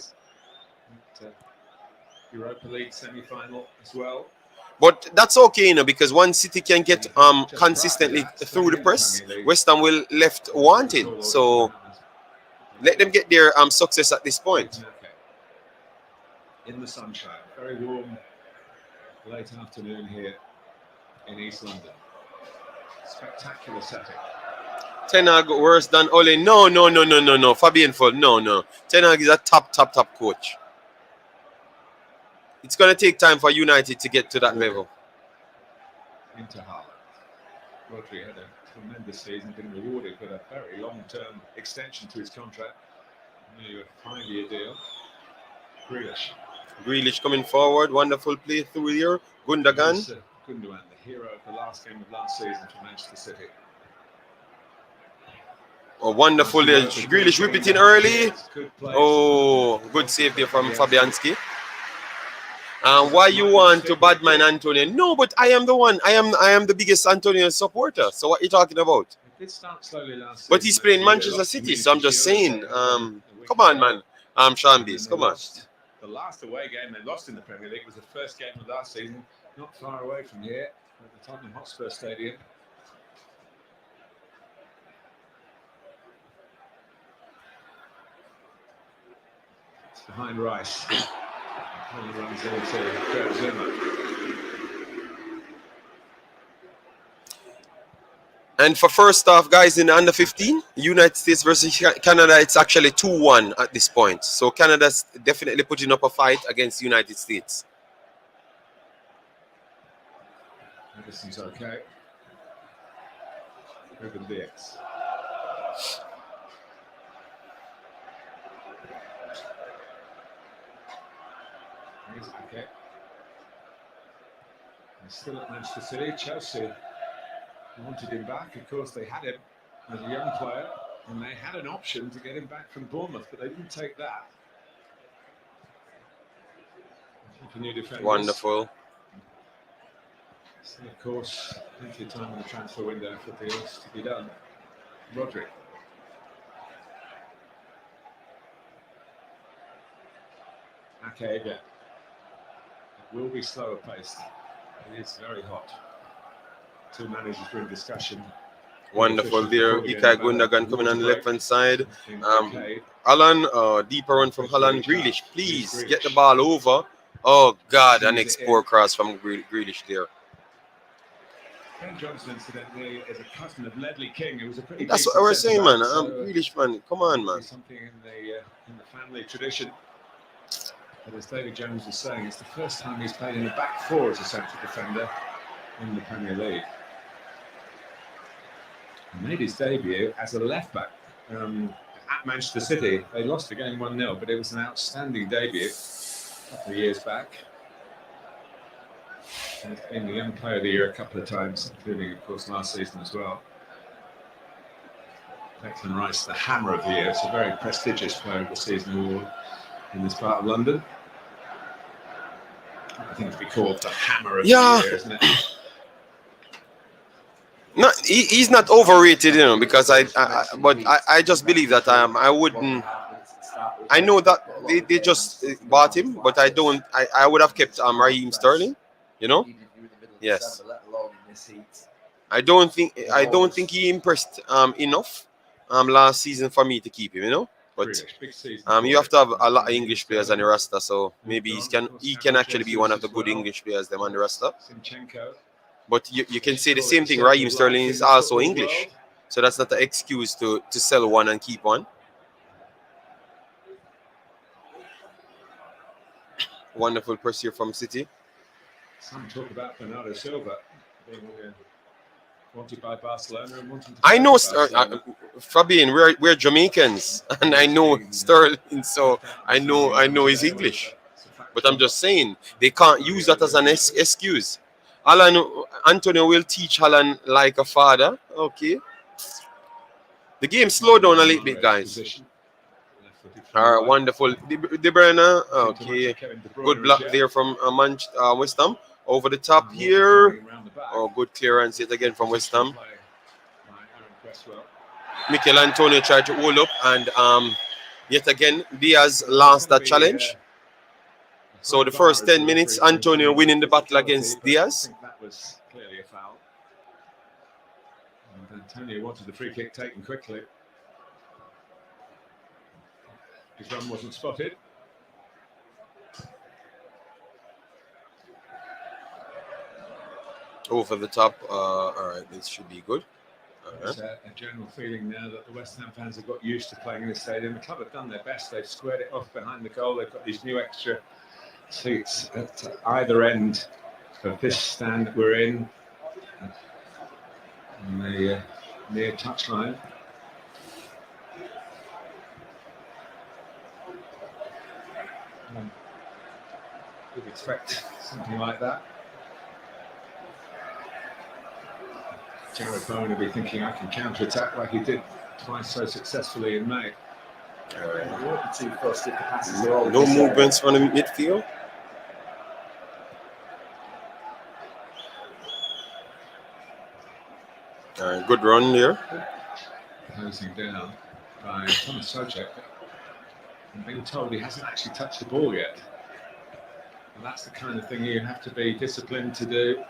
Europa League semi-final as well. But that's okay, because once City can get consistently through the press, West Ham will left wanting. So let them get their success at this point. In the sunshine, very warm late afternoon here in East London. Spectacular setting. Ten Hag worse than Ole. No. Fabian Fold, no. Ten Hag is a top coach. It's going to take time for United to get to that level. Into Haaland. Rodri had a tremendous season, been rewarded with a very long-term extension to his contract. Nearly a 5-year deal. Grealish coming forward. Wonderful play through here. Gundogan. Gundogan, the hero of the last game of last season for Manchester City. Oh, wonderful there. Grealish whip it in early. Oh, good save there from Fabianski. Why you want to badman Antonio? No, but I am the one. I am the biggest Antonio supporter. So what are you talking about? But he's playing Manchester City, so I'm just saying. Come on, man. Shambis, come on. The last away game they lost in the Premier League was the first game of last season, not far away from here, at the Tottenham Hotspur Stadium. behind Rice. And runs into Zuma. And for first half, guys, in the under 15, United States versus Canada, it's actually 2-1 at this point. So Canada's definitely putting up a fight against the United States. Madison's okay. Ruben Diaz. He's okay. He's still at Manchester City. Chelsea wanted him back. Of course, they had him as a young player, and they had an option to get him back from Bournemouth, but they didn't take that. New defenders. Wonderful. Still, of course, plenty of time in the transfer window for deals to be done. Roderick. Okay, again. It will be slower paced. It is very hot. Two managers are in discussion. Wonderful there. Ilkay Gundogan coming on the left hand side. Haaland, deeper run from Haaland. Grealish, please get the ball over. Oh God, an export cross from Grealish there. Ben Johnson, incidentally, is a cousin of Ledley King, who was a pretty. That's what we're saying, man. Grealish, man. Come on, man. Something in the family tradition. But as David Jones was saying, it's the first time he's played in the back four as a central defender in the Premier League. He made his debut as a left back at Manchester City. They lost the game 1-0, but it was an outstanding debut a couple of years back. And he's been the Young Player of the Year a couple of times, including, of course, last season as well. Declan Rice, the Hammer of the Year. It's a very prestigious Player of the Season award in this part of London. I think it'd be called the Hammer of the Year, isn't it? No, he's not overrated, you know, because I just believe that I wouldn't. I know that they just bought him, but I would have kept Raheem Sterling, you know. Yes. I don't think he impressed enough last season for me to keep him, you know. But you have to have a lot of English players on the roster, so maybe he can actually be one of the good English players them on the roster. But you can say the same thing. Raheem Sterling is also English, so that's not an excuse to sell one and keep one. Wonderful press here from City. Some talk about Bernardo Silva being wanted by Barcelona and wanting to. I know, Fabian. We're Jamaicans, and I know Sterling, so I know he's English. But I'm just saying they can't use that as an excuse. Antonio will teach Haaland like a father. Okay. The game slowed down a little bit, guys. All right, wonderful. De Bruyne. Okay. Good block there from West Ham. Over the top here. Oh, good clearance yet again from West Ham. Mikel Antonio tried to hold up, and yet again Diaz lost that challenge. So the first 10 minutes, Antonio winning the battle against Diaz. I think that was clearly a foul. And Antonio wanted the free kick taken quickly. His run wasn't spotted. Over the top. All right, this should be good. There's a general feeling now that the West Ham fans have got used to playing in the stadium. The club have done their best. They've squared it off behind the goal. They've got these new extra seats at either end of this stand that we're in, on the near touchline. We'd expect something like that. Jared Bowen will be thinking, I can counter-attack like he did twice so successfully in May. No movements from the midfield. All right, good run there. Closing down by Thomas Sojek. I'm being told he hasn't actually touched the ball yet. And that's the kind of thing you have to be disciplined to do.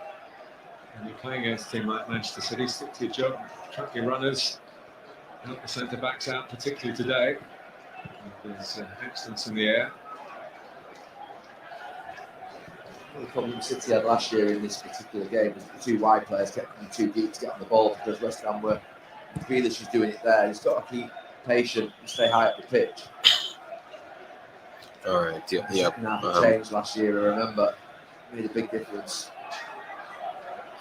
When you're playing against a team like Manchester City, stick to your job, track your runners, help the centre-backs out, particularly today. There's excellence in the air. The problem City had last year in this particular game was the two wide players kept coming too deep to get on the ball because West Ham were. Grealish is doing it there. He's got to keep patient and stay high up the pitch. All right, yeah, The yeah. second half changed last year, I remember. Made a big difference.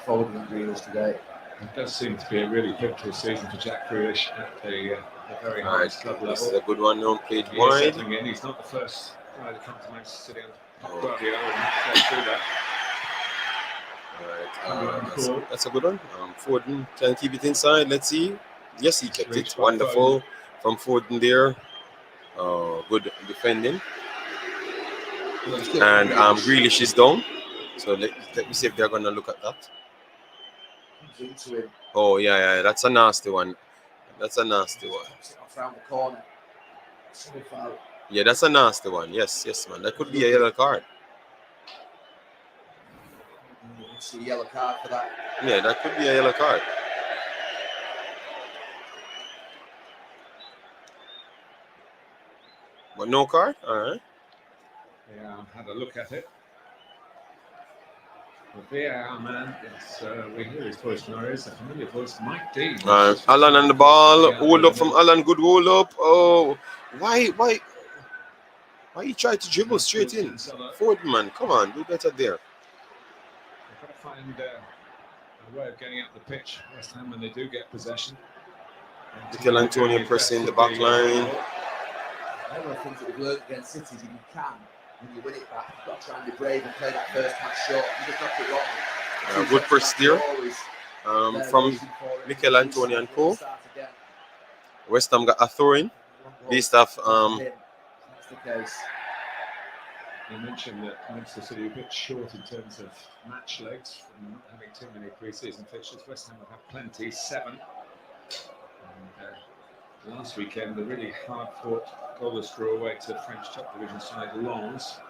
Foden and Grealish today. It does seem to be a really pivotal season for Jack Grealish at the very All right, highest club this level. is a good one. Now played He is wide. settling in. He's not the first guy to come to Manchester City and Oh. Guardiola and get through that. All right, that's a good one. Foden trying to keep it inside. Let's see. Yes, he kept it. Wonderful from Foden there. Good defending. And Grealish is down. So let me see if they're going to look at that. Into him. Oh, yeah. That's a nasty one. That's a nasty one. Off round the corner. So foul. Yeah, that's a nasty one. Yes, man. That could be a yellow card. See a yellow card for that. Yeah, that could be a yellow card. But no card? All right. Yeah, I had a look at it. The VAR man, we hear his voice now, is a familiar voice, Mike Dean. Alan on the ball. Hold up from Alan. Good hold up. Oh, why you try to dribble straight in? Foden, man. Come on, do better there. They've got to find a way of getting up the pitch, West Ham, when they do get possession. Mikel Antonio pressing the back line. One of the things that we've learned against City is if you can, when you win it back, you've got to try and be brave and play that first pass short. You just knock it wrong. Good press there from Mikel Antonio and co. West Ham got a throw in. Based off That's the case. You mentioned that Manchester City are a bit short in terms of match legs from not having too many pre-season fixtures. West Ham have had plenty, 7. And last weekend, the really hard-fought goalless draw away to French top division side Lens.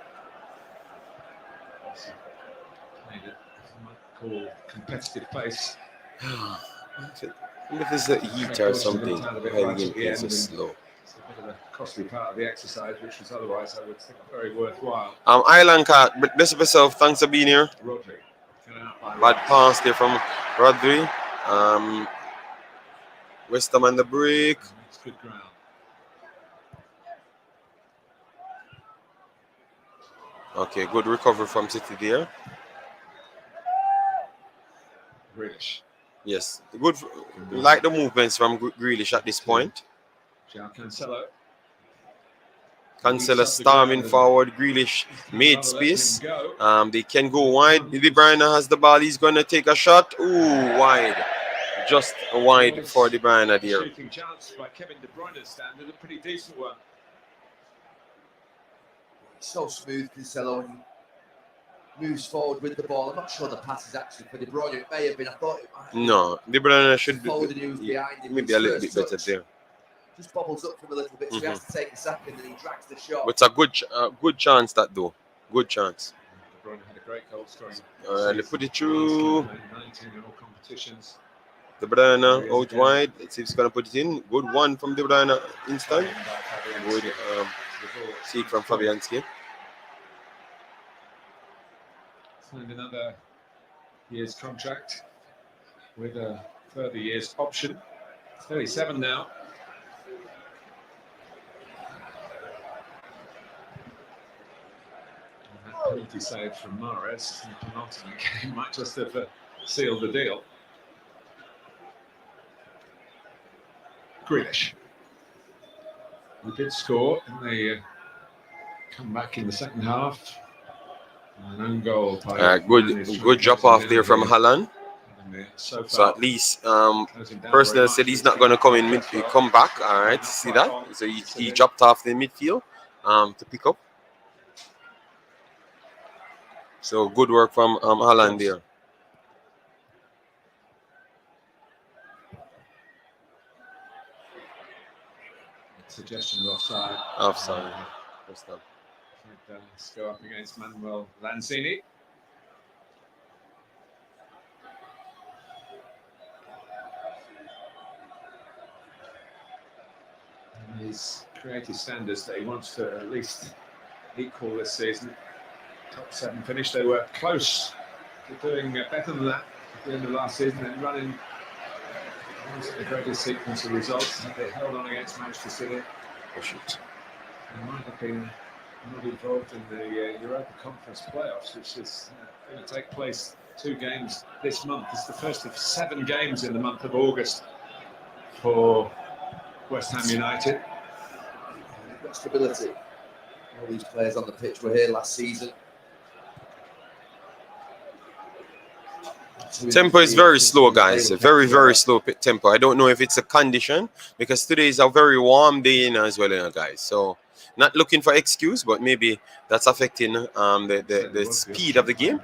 Played it, I might call competitive pace. If it's a heat or something, the game plays so slow. It's a bit of a costly part of the exercise, which was otherwise, I would think, very worthwhile. Island card, but bless yourself. Thanks for being here. Rodri. Bad pass there from Rodri. West Ham on the break. It's good ground. Okay, good recovery from City there. Grealish. Yes, good. Like the movements from Grealish at this point. Cancelo. Cancelo storming forward. Grealish made space. They can go wide. De Bruyne has the ball. He's going to take a shot. Ooh, wide. Just wide for De Bruyne there. Shooting chance by Kevin De Bruyne's standard, a pretty decent one. So smooth, Cancelo, and he moves forward with the ball. I'm not sure the pass is actually for De Bruyne. It may have been. I thought it might. No, De Bruyne should be behind him. maybe a little bit better there. Just bobbles up from a little bit, so he has to take a second, and he drags the shot. It's a good chance that though. Good chance. De Bruyne had a great goal scoring. They put it through. 19 in all competitions. De Bruyne out wide. Let's see if he's gonna put it in. Good one from De Bruyne instant. Good seek from Fabianski. Signed another year's contract with a further year's option. 37 now. And that penalty save from Mahrez in the penultimate game might just have sealed the deal. Grealish. We did score in the comeback in the second half. An own goal by good drop off there from Haaland. So at least Personal said he's not going to come in midfield, come back. All right, see that? So he dropped off the midfield to pick up. So good work from Haaland there. Suggestion of offside. Offside. Let's go up against Manuel Lanzini. And his creative standards that he wants to at least equal this season top 7 finish. They were close to doing better than that at the end of last season and running the greatest sequence of results. They held on against Manchester City. Oh, shoot. They might have been not involved in the Europa Conference playoffs, which is going to take place 2 games this month. It's the first of 7 games in the month of August for West Ham United. Got stability. All these players on the pitch were here last season. Tempo is very slow, guys. Very, very slow tempo. I don't know if it's a condition because today is a very warm day as well, guys. So not looking for excuse, but maybe that's affecting the speed of the game.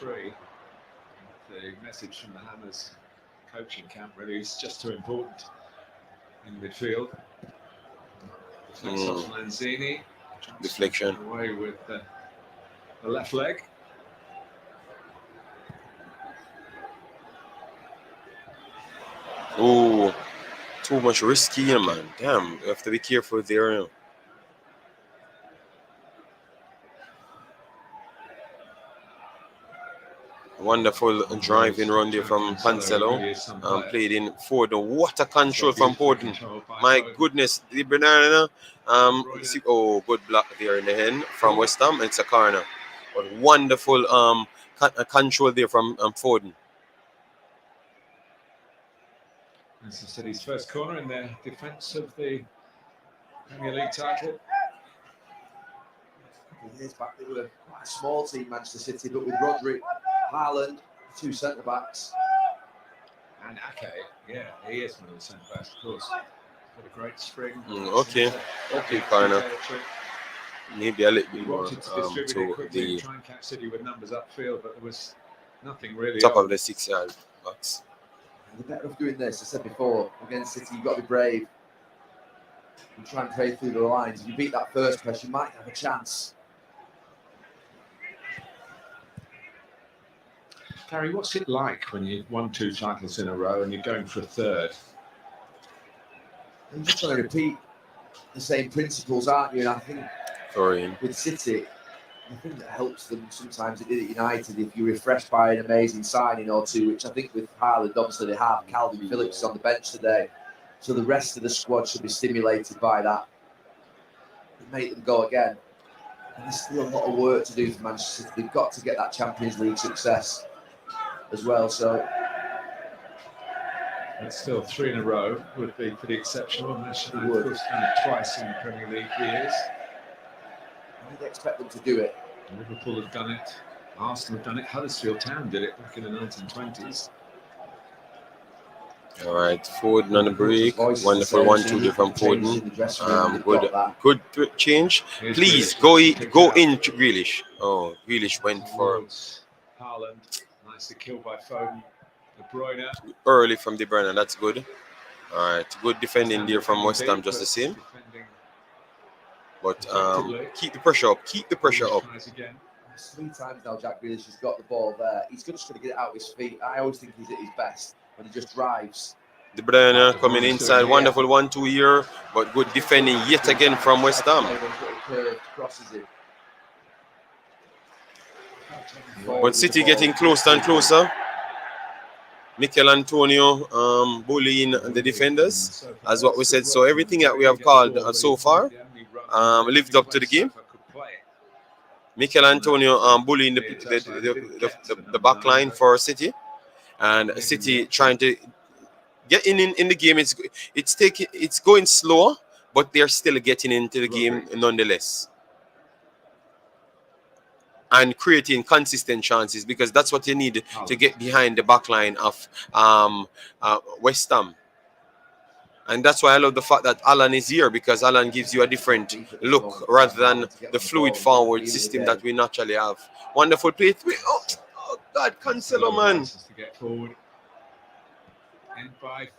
The message from the Hammers coaching camp really is just too important in midfield. Lanzini. Deflection. Away with the left leg. Oh, too much risky, man. Damn, you have to be careful there. You know. Wonderful driving run there from Cancelo. Played in Foden. What a control from Foden. My goodness. The banana. Oh, good block there in the hand from West Ham. It's a corner. But wonderful control there from Foden. This is City's first corner in their defence of the Premier League title. Years back, they were quite a small team, Manchester City, but with Rodri, Haaland, 2 centre backs, and Ake, yeah, he is one of the centre backs, of course. Got a great spring. Okay, corner. Maybe a little bit more Wanted to distribute it to quickly, the try and catch City with numbers upfield, but there was nothing really. top of the 6-yard box. They're better off doing this. I said before, against City, you've got to be brave and try and play through the lines. If you beat that first press, you might have a chance. Gary, what's it like when you've won 2 titles in a row and you're going for a 3rd? You're just trying to repeat the same principles, aren't you? And I think with City, the thing that helps them sometimes it did at United, if you're refreshed by an amazing signing or 2, which I think with Haaland, obviously they have. Calvin Phillips is on the bench today. So the rest of the squad should be stimulated by that. And make them go again. And there's still a lot of work to do for Manchester City. They've got to get that Champions League success as well. So it's still 3 in a row would be pretty exceptional. Manchester United, of course, done it twice in the Premier League years. You'd expect them to do it. Liverpool have done it. Arsenal have done it. Huddersfield Town did it back in the 1920s. All right, Foden on the break. Wonderful 1-2 there from Foden. Good change. Please go in to Grealish. Oh, Grealish went for Haaland. Nicely killed by Foden. De Bruyne. Early from De Bruyne. That's good. All right, good defending there from West Ham, just the same. But keep the pressure up. Keep the pressure up. 3 times now Jack Grealish has got the ball there. He's just going to get it out of his feet. I always think he's at his best when he just drives. De Bruyne coming inside. Wonderful 1-2 here. But good defending yet again from West Ham. But City getting closer and closer. Mikel Antonio bullying the defenders, as what we said. So everything that we have called so far lived up to the game. Mikel Antonio bullying the back line for City, and City trying to get in the game. It's going slow, but they're still getting into the game nonetheless. And creating consistent chances, because that's what you need to get behind the back line of West Ham. And that's why I love the fact that Haaland is here, because Haaland gives you a different look rather than the fluid forward system that we naturally have. Wonderful play. Oh God, Cancelo, man.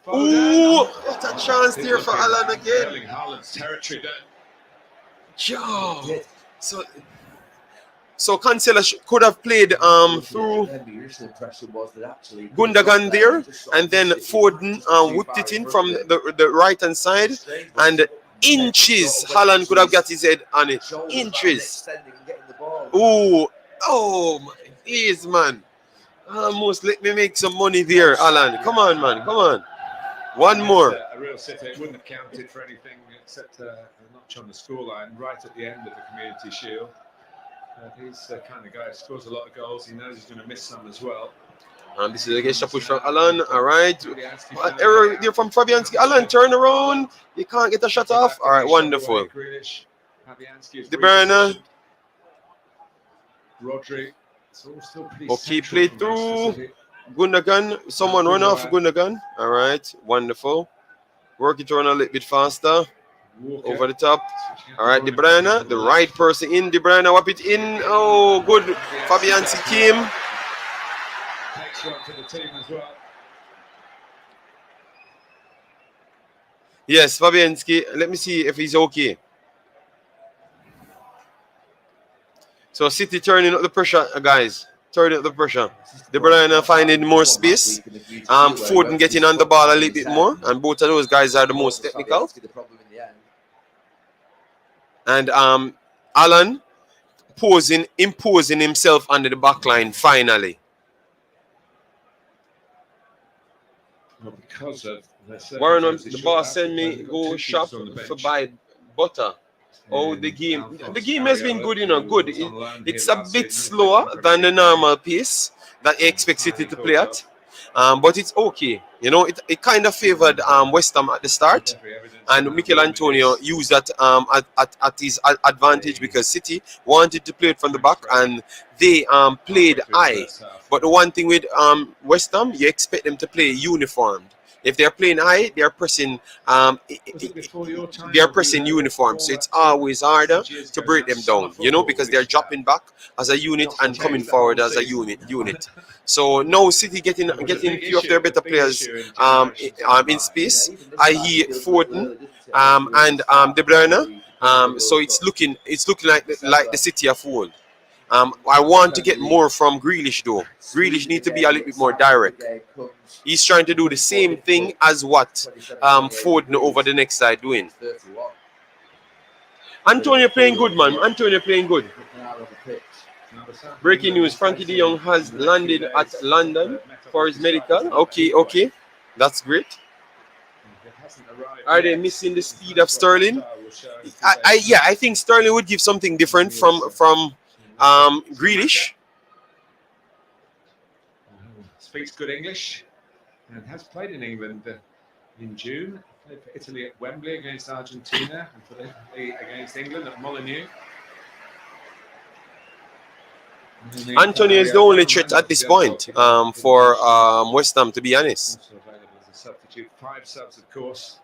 Oh, what a chance there for Haaland again. Haaland's territory there. So Cancelo could have played through Gundogan there, and then Foden whipped it in from the right hand side, and inches Haaland could have got his head on it. Inches. Oh, oh my days, man. Almost let me make some money there, Alan. Come on, man. Come on. One more. A real sitter. It wouldn't have counted for anything except a notch on the scoreline right at the end of the Community Shield. He's the kind of guy who scores a lot of goals. He knows he's going to miss some as well. And this is a extra push from Alan. All right. Error there from Fabianski. Alan, turn around. You can't get a shot off. All right, wonderful. De Bruyne. Rodri. Okay, play through. Gundogan. Someone run off Gundogan. All right, wonderful. Work it around a little bit faster. Over the top. All right, De Bruyne. The right person in. De Bruyne, whap it in. Oh, good. Fabianski came. Next one to the team as well. Yes, Fabianski. Let me see if he's okay. So City turning up the pressure, guys. Turning up the pressure. De Bruyne finding more space. Foden getting on the ball a little bit more. And both of those guys are the most technical. And Alan imposing himself under the back line finally. Well, because of Warren, the boss sent me go shop for buy butter. Oh, the game has been good, you know, good. It's a bit slower than the normal pace that you expect City to play at. But it's okay. You know, it kind of favored West Ham at the start. And Mikel Antonio used that at his advantage because City wanted to play it from the back and they played high. But the one thing with West Ham, you expect them to play uniformed. If they're playing high, they're pressing uniform. So it's always harder to break them down, you know, because they're dropping back as a unit and coming forward as a unit. So now City getting a few of their better players in space, i.e. Foden and De Bruyne. So it's looking like the City of old. I want to get more from Grealish though. Grealish needs to be a little bit more direct. He's trying to do the same thing as what Foden over the next side doing. Antonio playing good, man. Antonio playing good. Breaking news, Frankie de Jong has landed at London for his medical. Okay. That's great. Are they missing the speed of Sterling? I think Sterling would give something different from Grealish. Speaks good English and has played in England in June. Played for Italy at Wembley against Argentina and for Italy against England at Molineux. Antonio is the only threat at this point for West Ham, to be honest. Also available as a substitute. 5 subs, of course.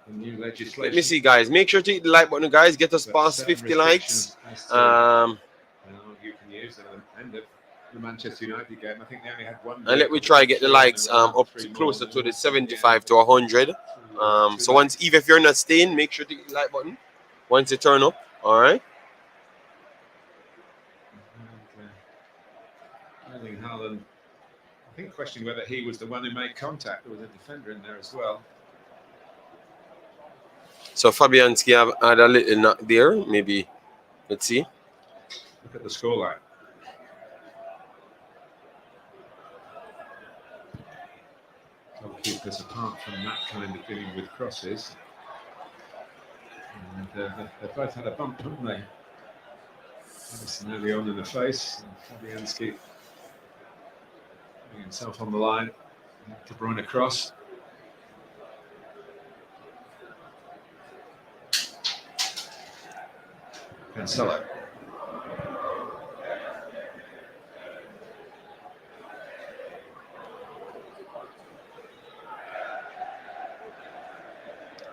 The new legislation. Let me see, guys. Make sure to hit the like button, guys. Get us past 50 likes. You can use at the end of the Manchester United game. I think they only had one. And let me try to get the likes up to closer to the 75 to 100. So once, even if you're not staying, make sure to hit the like button once you turn up. All right. Haaland, I think, questioning whether he was the one who made contact. There was a defender in there as well. So Fabianski had a little knock there. Maybe, let's see. Look at the scoreline. Goalkeepers, apart from that kind of dealing with crosses, and they both had a bump, haven't they? Madison early on in the face, and Fabianski putting himself on the line. De Bruyne across. Cancelo.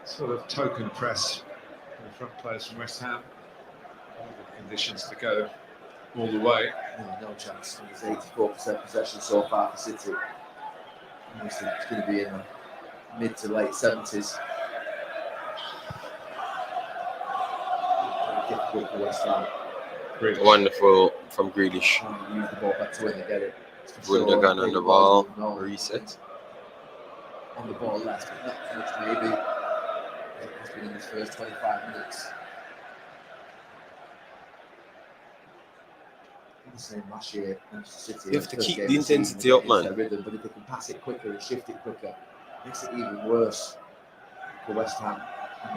Sort of token press for the front players from West Ham. Conditions to go all the way. No chance. It's 84% possession so far for City. It's going to be in the mid to late 70s. Difficult for West Ham. Wonderful from Grealish. Use the ball back to win and get it. Gundogan on the ball. Reset. On the ball left, but not as much maybe. It's been in his first 25 minutes. The same last year, Manchester City. You have to first keep game the of season, intensity they up, get into man. their rhythm, but if they can pass it quicker and shift it quicker, it makes it even worse for West Ham.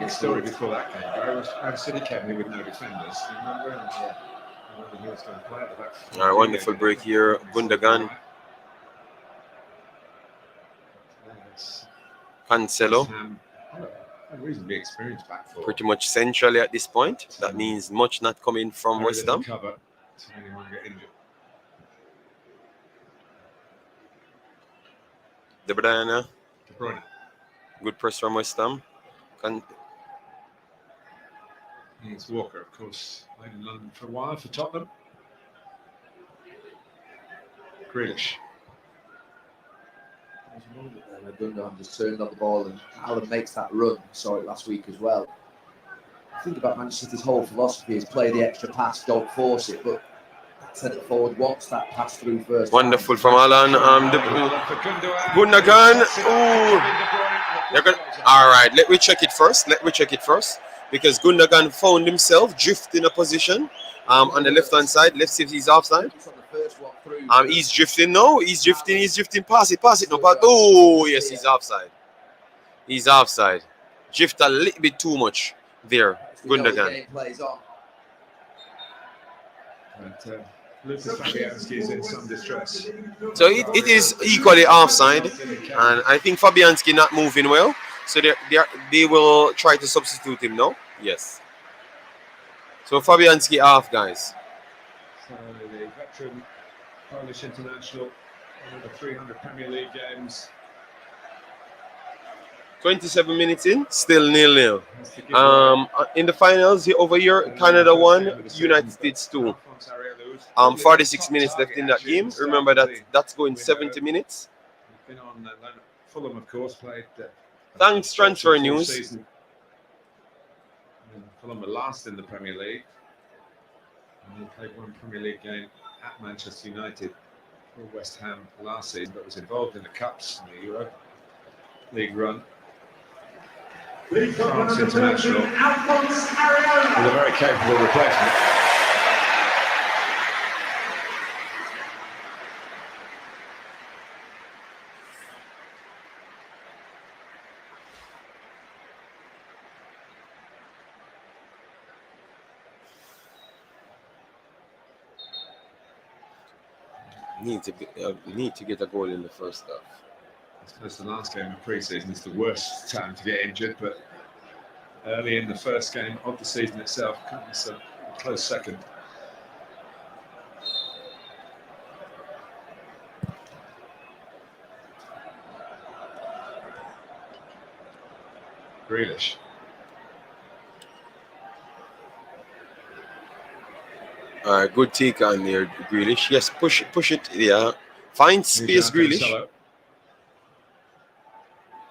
The story before that game, Barrow City came in with no defenders. You remember? And, he was going to play at the back. All right, wonderful break here. Gundogan, Cancelo, A reasonably experienced back four. pretty much centrally at this point. That means much not coming from Very West little Ham. cover to anyone get injured. De Bruyne, De Bruyne. good press from West Ham. Here's Walker, of course, played in London for a while for Tottenham. Grealish. Gundogan just turned on the ball and Haaland makes that run. Saw it last week as well. I think about Manchester City's whole philosophy is play the extra pass, don't force it, but centre forward wants that pass through first. Wonderful from Haaland. Gundogan. Ooh. All right, let me check it first. Because Gundogan found himself drifting a position on the left-hand side. Let's see if he's offside. He's drifting now. He's drifting. Pass it. No, pass. Oh, yes, he's offside. Drift a little bit too much there, Gundogan. Lucas Fabianski is in some distress. So it is equally offside, and I think Fabianski not moving well. So they will try to substitute him now. Yes. So Fabianski off, guys. So the veteran Polish international, over 300 Premier League games. 27 minutes in, still 0-0. In the finals over here, Canada won, United States 2. 46 minutes left in that game. Remember that's going 70 minutes. Been on Fulham, of course, played. Thanks, transfer news. Fulham were last in the Premier League. And they played one Premier League game at Manchester United for West Ham last season, but was involved in the Cups and the Euro League run. France international with a very capable replacement. Need to get a goal in the first half. I suppose the last game of pre-season is the worst time to get injured, but early in the first game of the season itself comes a close second. Grealish. Good take on there, Grealish. Yes, push it. Yeah, find space, Grealish.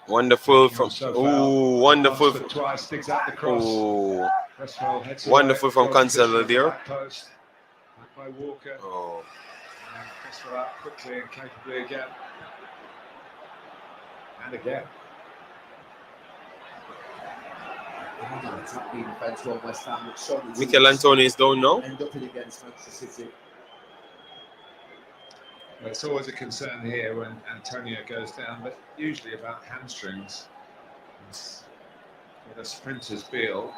Wonderful from. Oh, wonderful. Oh, wonderful from Cancelo there. By Walker. Oh. Cresswell out quickly and capably again. And again. Mikel Antonio is down now. End up against Manchester City. Well, it's always a concern here when Antonio goes down, but usually about hamstrings. It's with a sprinter's build.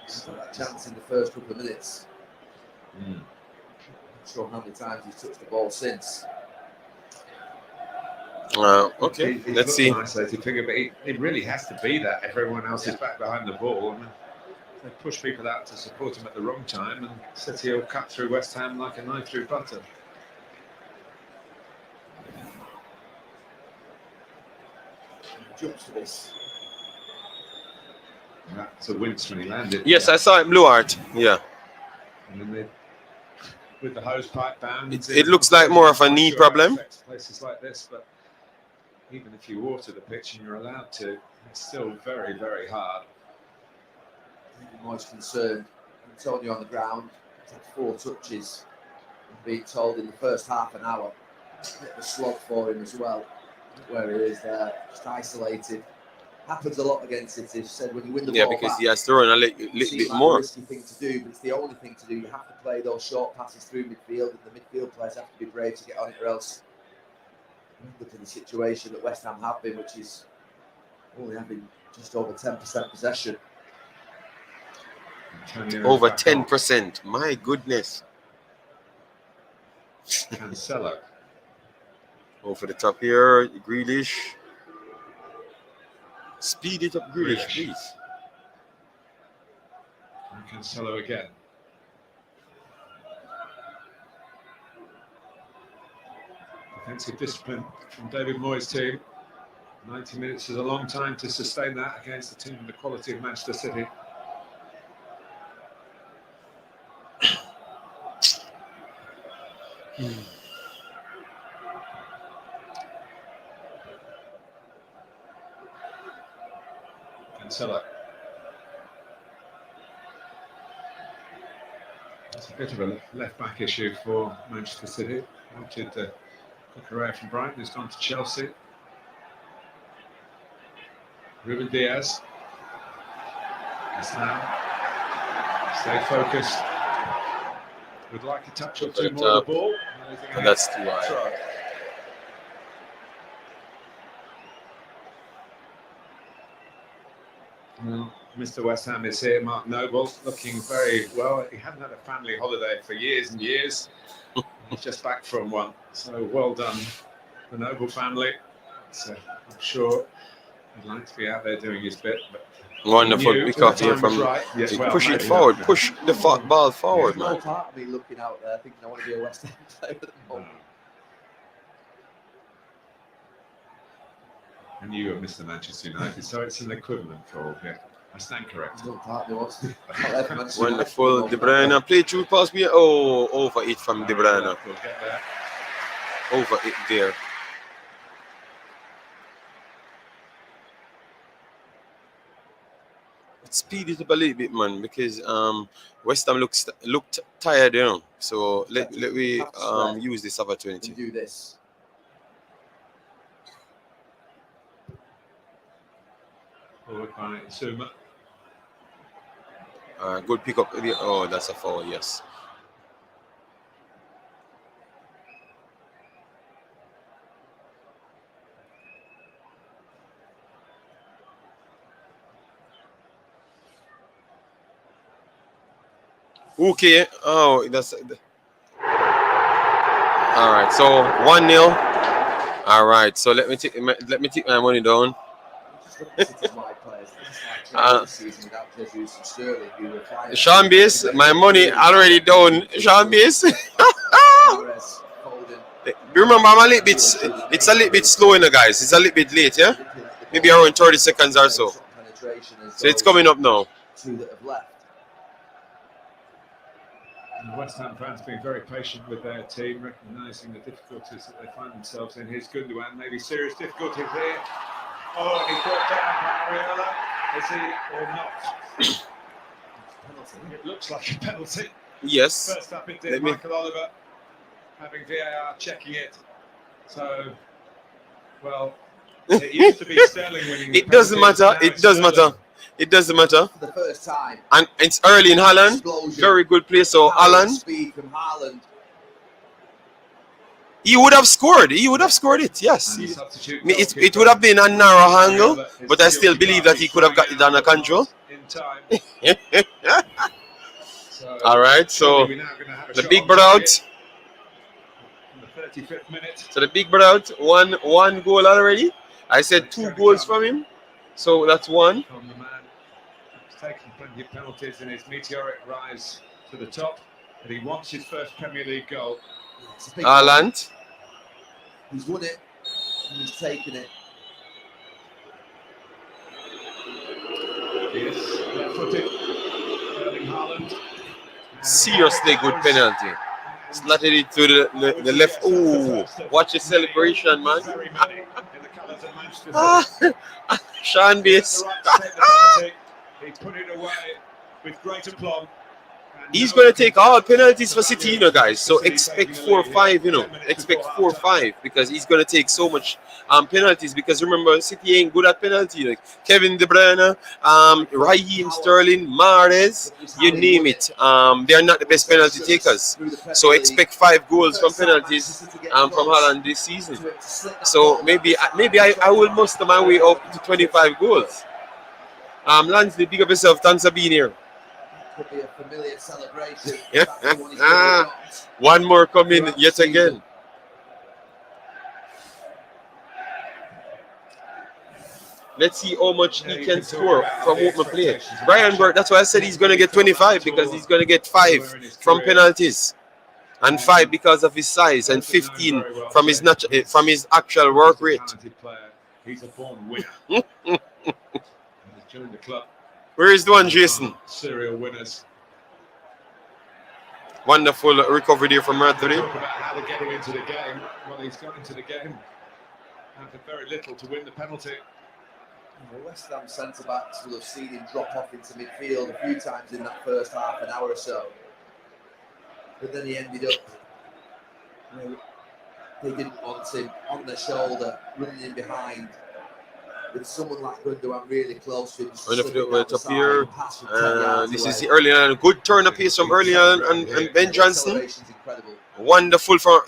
He's got that chance in the first couple of minutes. I'm not sure how many times he's touched the ball since. Okay, let's see. Isolated figure, but it really has to be that everyone else is back behind the ball. I mean, they push people out to support him at the wrong time, and City will cut through West Ham like a knife through butter. Jumps for this. That's a wince when he landed. Yes, I saw it, Blue Art. Yeah. And then with the hose pipe down, it looks like more of a knee problem. Places like this, but even if you water the pitch and you're allowed to, it's still very, very hard. I'm most concerned. Antonio on the ground, had 4 touches. I'm being told in the first half an hour, a bit of a slog for him as well. Where he is there, just isolated. Happens a lot against City. Said when you win the Yeah, ball because back, he has to run a little it bit seems like more. a risky thing to do, but it's the only thing to do. You have to play those short passes through midfield, and the midfield players have to be brave to get on it, or else look at the situation that West Ham have been, which is only having just over 10% possession. Over 10%. My goodness. Cancelo. Over the top here, Grealish. Speed it up, Grealish, please. And Cancelo again. Defensive discipline from David Moyes' team. 90 minutes is a long time to sustain that against a team of the quality of Manchester City. Cancelo. That's a bit of a left-back issue for Manchester City. Wanted Cucurella from Brighton, who's gone to Chelsea. Ruben Diaz. Stay focused. Would like a touch or two more of the ball. And that's too high. Well, Mr. West Ham is here, Mark Noble, looking very well. He hadn't had a family holiday for years and years. He's just back from one. So well done, the Noble family. So I'm sure he'd like to be out there doing his bit. But wonderful pick up here from push it forward, push the ball forward, man. No part of me looking out there thinking I want to be a West Ham player at the moment. And you are Mr. Manchester United, so it's an equivalent call here. I stand corrected. No part of me wants to be Wonderful, De Bruyne. Play through pass me. Oh, over it from De Bruyne. We'll get there. Over it there. Speed it up a little bit, man, because West Ham looked tired, you know. So let we use this opportunity. Do this. Forward by Suma. Good pick up. Oh, that's a foul, yes. Okay. Oh, that's all right. So 1-0. All right. So let me take my money down. Sean Bass, my money already down. Sean Bass. Remember, I'm a little bit. It's a little bit slow, you know, guys. It's a little bit late, yeah. Maybe around 30 seconds or so. So it's coming up now. Two that have left. And West Ham fans being very patient with their team, recognising the difficulties that they find themselves in. Here's Gundogan, maybe serious difficulties here. Oh, and he brought down Ariola. Is he or not? It looks like a penalty. Yes. First up it did. Michael Oliver having VAR checking it. So, well, it used to be Sterling winning. It doesn't matter. It doesn't matter. It doesn't matter. For the first time. And it's early in Haaland. Very good play. So Haaland. Speed from Haaland. He would have scored. He would have scored it. Yes. It would have been a narrow angle, but I still believe that he could have got it under control. All right. So the big bird out. So the big bird out. One goal already. I said 2 goals from him. So that's 1. From the man who's taken plenty of penalties in his meteoric rise to the top, but he wants his first Premier League goal. Haaland. He's won it and he's taken it. Yes, left-footed. Erling Haaland. Seriously good penalty. Slotted it to the left. Ooh, watch the celebration, man. Sean Bass. He put it away with great aplomb. He's going to take all penalties for City, you know, guys. So expect 4-5, you know. Expect 4-5 because he's going to take so much penalties. Because remember, City ain't good at penalty. Like Kevin De Bruyne, Raheem Sterling, Mahrez, you name it. They are not the best penalty takers. So expect 5 goals from penalties from Haaland this season. So maybe I will muster my way up to 25 goals. Lansley, big up yourself. Thanks for being here. Could be a familiar celebration. One more coming yet again. Let's see how much he can score from open play. Brian Burke, that's why I said he's going to get 25 because he's going to get 5 from penalties and 5 because of his size and 15 from his actual work rate. He's a born winner. He's joined the club. Where is the one, Jason? Serial winners. Wonderful recovery there from Radley. Talk about how they're getting into the game. Well, he's got into the game. Had very little to win the penalty. The West Ham centre-backs will have seen him drop off into midfield a few times in that first half an hour or so. But then he ended up, they didn't want him on their shoulder, running in behind. With someone like Gundogan really close to him. Up here. This is the early and good turn of pace from early and Ben Johnson. Wonderful from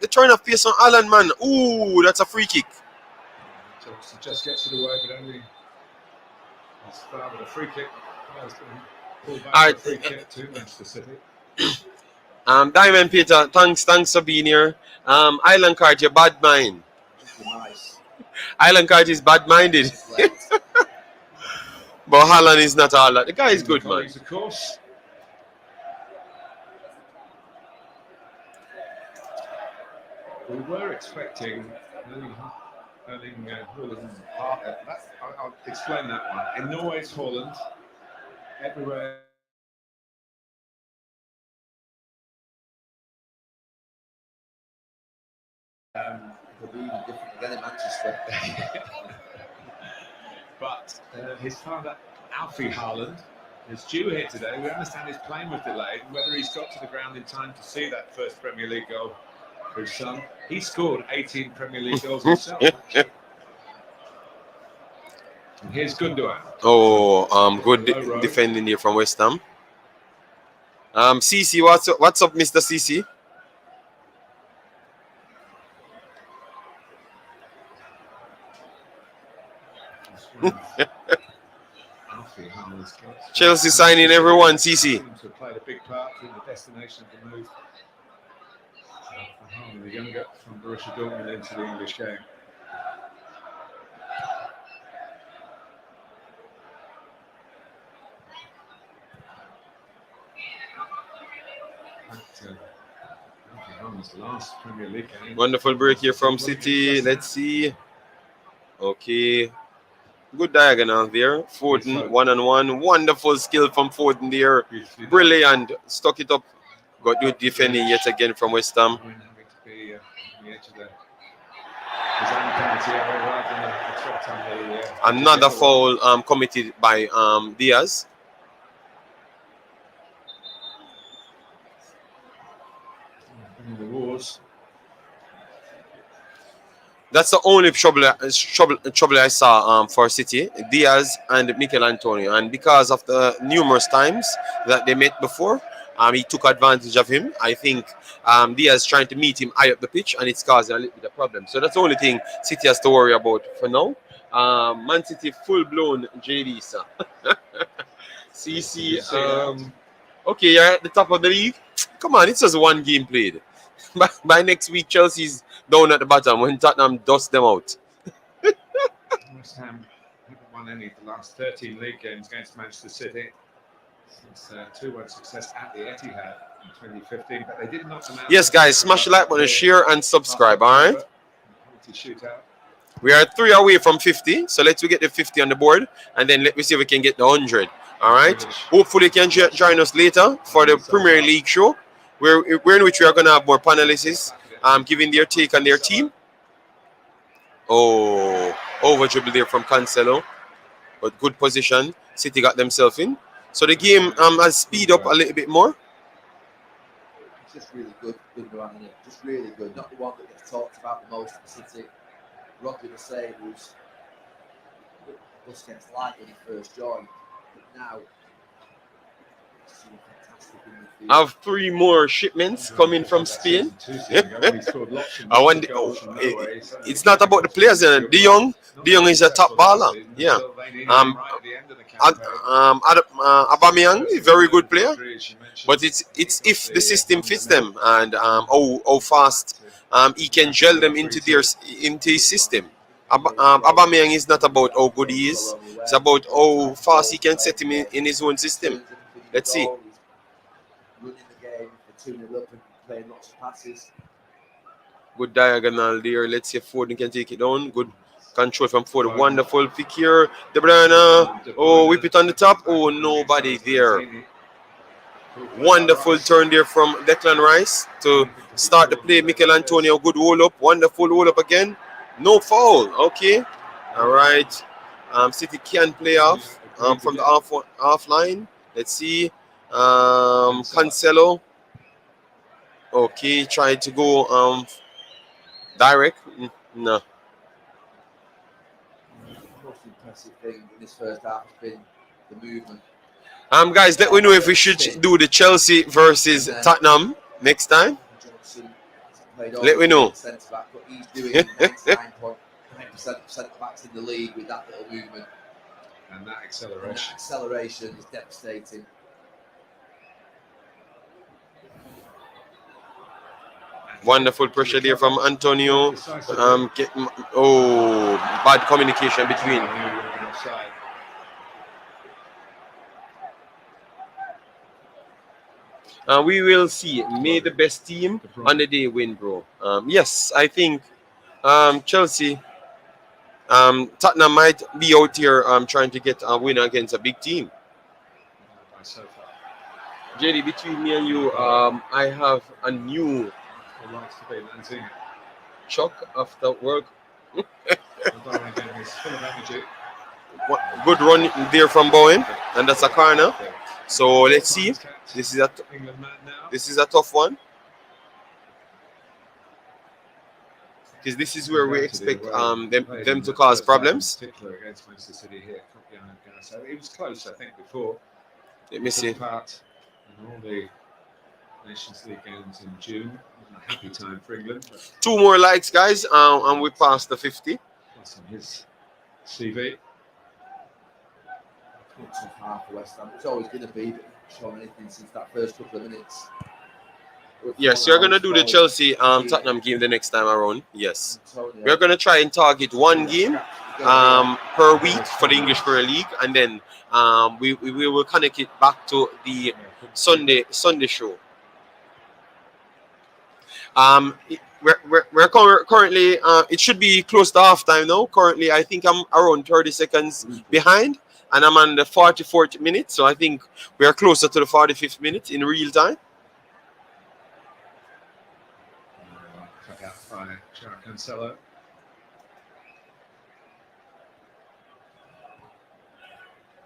the turn of pace from Haaland, man. Ooh, that's a free kick. Just gets it away, but only as far with a free kick. All right. Free kick to Manchester City. Diamond Peter, thanks for being here. Island Card, your bad mind. Nice. Island Card is bad-minded. But Haaland is not all that. The guy is good, man. Of course. We were expecting Haaland. I'll explain that one. In Norway, it's Haaland. Everywhere. It'll be even different again in Manchester. But his father, Alfie Haaland, is due here today. We understand his plane was delayed. Whether he's got to the ground in time to see that first Premier League goal for his son. He scored 18 Premier League goals himself. And here's Gundogan. Oh, good defending here from West Ham. CC, what's up, Mr. CC? Chelsea signing everyone, CC. Played a big part in the destination of the move. The younger from Borussia Dortmund into the English game. Last Premier League game. Wonderful break here from City. Let's see. Okay. Good diagonal there. Foden, 1-on-1. Wonderful skill from Foden there. Brilliant. Stuck it up. Got good defending yet again from West Ham. Another foul committed by Diaz. That's the only trouble I saw for City, Diaz and Mikel Antonio. And because of the numerous times that they met before, he took advantage of him. I think Diaz trying to meet him high up the pitch, and it's causing a little bit of problem. So that's the only thing City has to worry about for now. Man City full-blown JD, sir. CC, okay, you're at the top of the league. Come on, it's just one game played. By next week, Chelsea's down at the bottom when Tottenham dust them out. West Ham haven't won any of the last 13 league games against Manchester City since 2-1 success at the Etihad in 2015, but they did knock them out. Yes, guys, smash the like button, share, and subscribe, all right? We are 3 away from 50, so let's get the 50 on the board, and then let me see if we can get the 100, all right? Hopefully, you can join us later for the Premier League show. We're in which we are going to have more panelists giving their take on their team. Oh, over dribble there from Cancelo. But good position. City got themselves in. So the game has speed up a little bit more. It's just really good run, isn't it? Just really good. Not the one that gets talked about the most in the city. Rodri was saying was Busquets light when he first joined, but now it's fantastic in the I have 3 more shipments coming from Spain. I wonder. It's not about the players. De Jong is a top baller. Yeah. Aubameyang is a very good player, but it's if the system fits them and how fast he can gel them into his system. Aubameyang is not about how good he is. It's about how fast he can set him in his own system. Let's see. Running the game for 2-0 up and playing lots of passes. Good diagonal there. Let's see if Foden can take it down. Good control from Foden. Wonderful pick here. De Bruyne. Oh, whip it on the top. Oh, nobody there. Wonderful turn there from Declan Rice to start the play. Mikel Antonio, good hold up. Wonderful hold up again. No foul. Okay. All right. City can play off from the off line. Let's see. Cancelo. Okay, trying to go direct. No. The most impressive thing in this first half has been the movement. Guys, let me know if we should do the Chelsea versus Tottenham next time. Let me know. Centre-back, but he's doing 99.9% of centre-backs in the league with that little movement. And that acceleration. Acceleration is devastating. Wonderful pressure there from Antonio. Bad communication between. We will see. May the best team on the day win, bro. Yes, I think Chelsea, Tottenham might be out here trying to get a win against a big team. JD, between me and you, I have a new Chuck after work. Good run there from Bowen, and that's a corner. So let's see. This is a tough one, because this is where we expect them to cause problems. It was close, I think, before. Let me see. All the Nations League games in June. A happy time for England. 2 more likes, guys, and we passed the 50. Plus on his CV. Half for West Ham. It's always going to be, but showing anything since that first couple of minutes. Yes, you're going to do the Chelsea Tottenham game the next time around. Yes. We're going to try and target 1 game per week for the English Premier League, and then we will connect it back to the Sunday show. We're currently it should be close to half time now. Currently, I think I'm around 30 seconds behind, and I'm on the 44th minute, so I think we are closer to the 45th minute in real time. Cut out by Cancelo.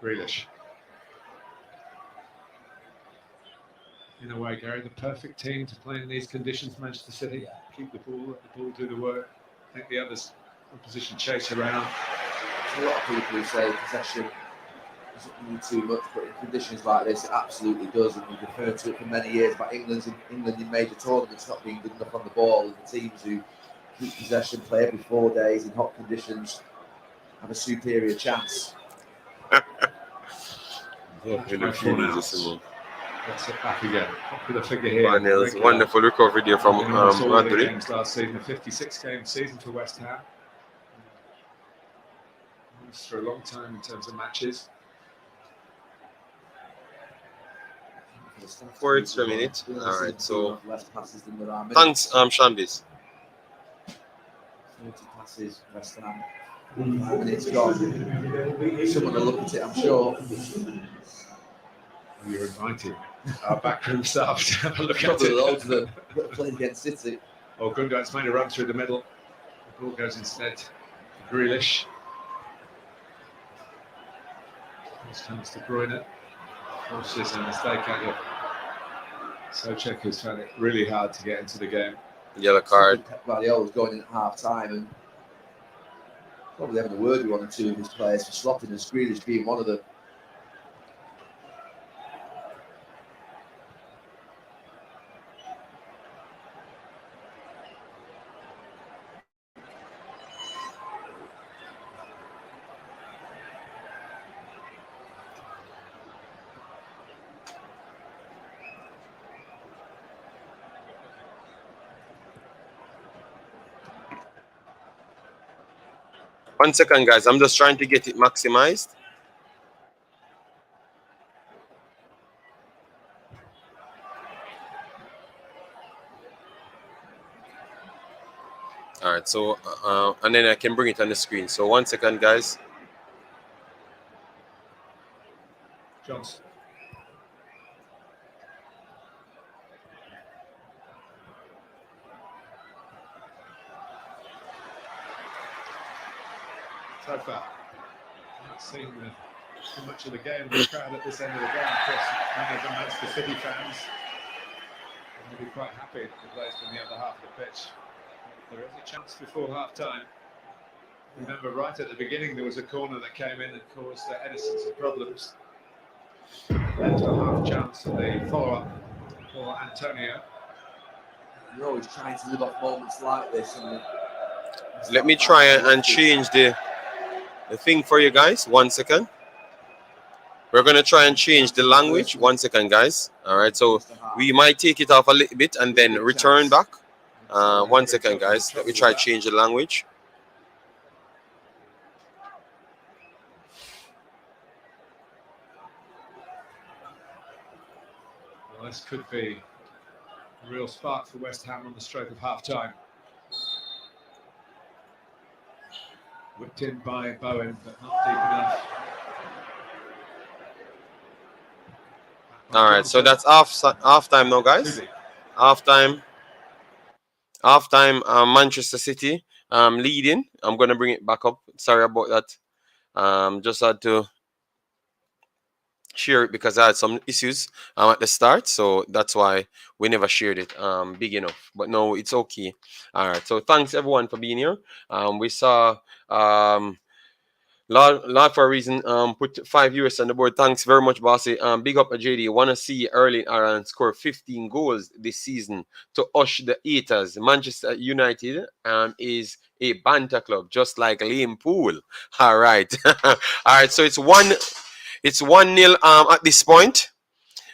Grealish. In a way, Gary, the perfect team to play in these conditions, Manchester City. Keep the ball, let the ball do the work. I think the others opposition chase around. There's a lot of people who say possession doesn't mean too much, but in conditions like this, it absolutely does. And we've referred to it for many years about England in major tournaments not being good enough on the ball, and the teams who keep possession, play every 4 days in hot conditions, have a superior chance. Let's sit back again. Popular figure here. Wonderful recovery there from Rodri. Games last season, a 56-game season for West Ham. For a long time in terms of matches. 4 extra minutes. All right, so thanks, Shambis. 30 passes, West Ham. 5 minutes gone. Someone will look at it, I'm sure. You're invited our backroom staff to have a look at Probably it. loads of them playing against City. Oh, Gundogan's made a run through the middle. The ball goes instead to Grealish. This comes to Bruyne. Forces a mistake out of Soucek, who's found it really hard to get into the game. Yellow card. Pep Guardiola was going in at half time and probably having a word with one or two of his players for sloppiness, Grealish being one of them. One second, guys. I'm just trying to get it maximized. All right, so and then I can bring it on the screen. So 1 second, guys. Johnson. So far, not seen too much of the game. The crowd at this end of the ground, of course, many of them Manchester City fans. They'll be quite happy to play from the other half of the pitch. There is a chance before half time. Remember, right at the beginning, there was a corner that came in and caused Edison some problems. Led to a half chance of the follow up for Antonio. You're always trying to live off moments like this. And Let me try and change the thing for you guys. 1 second. We're going to try and change the language. 1 second, guys. All right, so we might take it off a little bit and then return back. 1 second, guys. Let me try to change the language. Well, this could be a real spark for West Ham on the stroke of half time. Whipped in by Bowen, but not deep enough. All right, so that's half time now, guys. Half time. Manchester City leading. I'm gonna bring it back up. Sorry about that. Just had to share it because I had some issues at the start, so that's why we never shared it big enough. But no, it's okay. All right, so thanks everyone for being here. We saw lot for a reason. Put €5 on the board. Thanks very much, bossy. Big up JD. Want to see Erling Haaland score 15 goals this season to ush the haters. Manchester United is a banter club, just like Liverpool. All right, all right. So it's 1-0 at this point.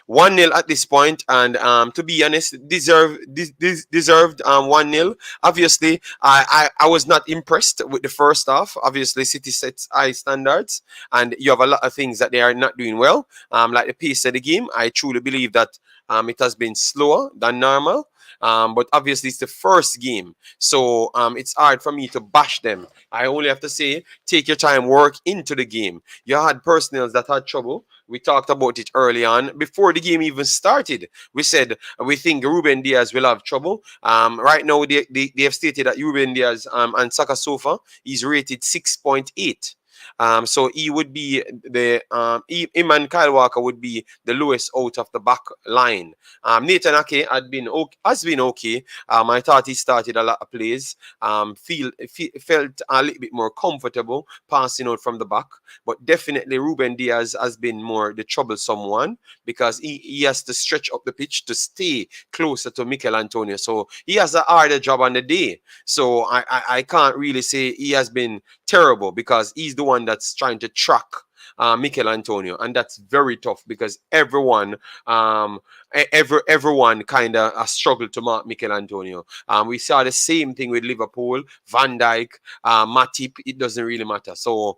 1-0 at this point, and to be honest, deserved 1-0. Obviously, I was not impressed with the first half. Obviously, City sets high standards, and you have a lot of things that they are not doing well. Like the pace of the game, I truly believe that it has been slower than normal. But obviously it's the first game, so it's hard for me to bash them. I only have to say, take your time, work into the game. You had personnel that had trouble. We talked about it early on before the game even started. We said we think Ruben Diaz will have trouble. Right now they have stated that Ruben Diaz and Saka Sofa is rated 6.8. So he would be the him and Kyle Walker would be the lowest out of the back line. Nathan Ake has been okay. I thought he started a lot of plays. Felt a little bit more comfortable passing out from the back, but definitely Ruben Diaz has been more the troublesome one because he has to stretch up the pitch to stay closer to Mikel Antonio. So he has a harder job on the day. So I can't really say he has been terrible because he's the one that's trying to track Mikel Antonio, and that's very tough because everyone kind of struggled to mark Mikel Antonio. We saw the same thing with Liverpool, Van Dijk, Matip. It doesn't really matter. So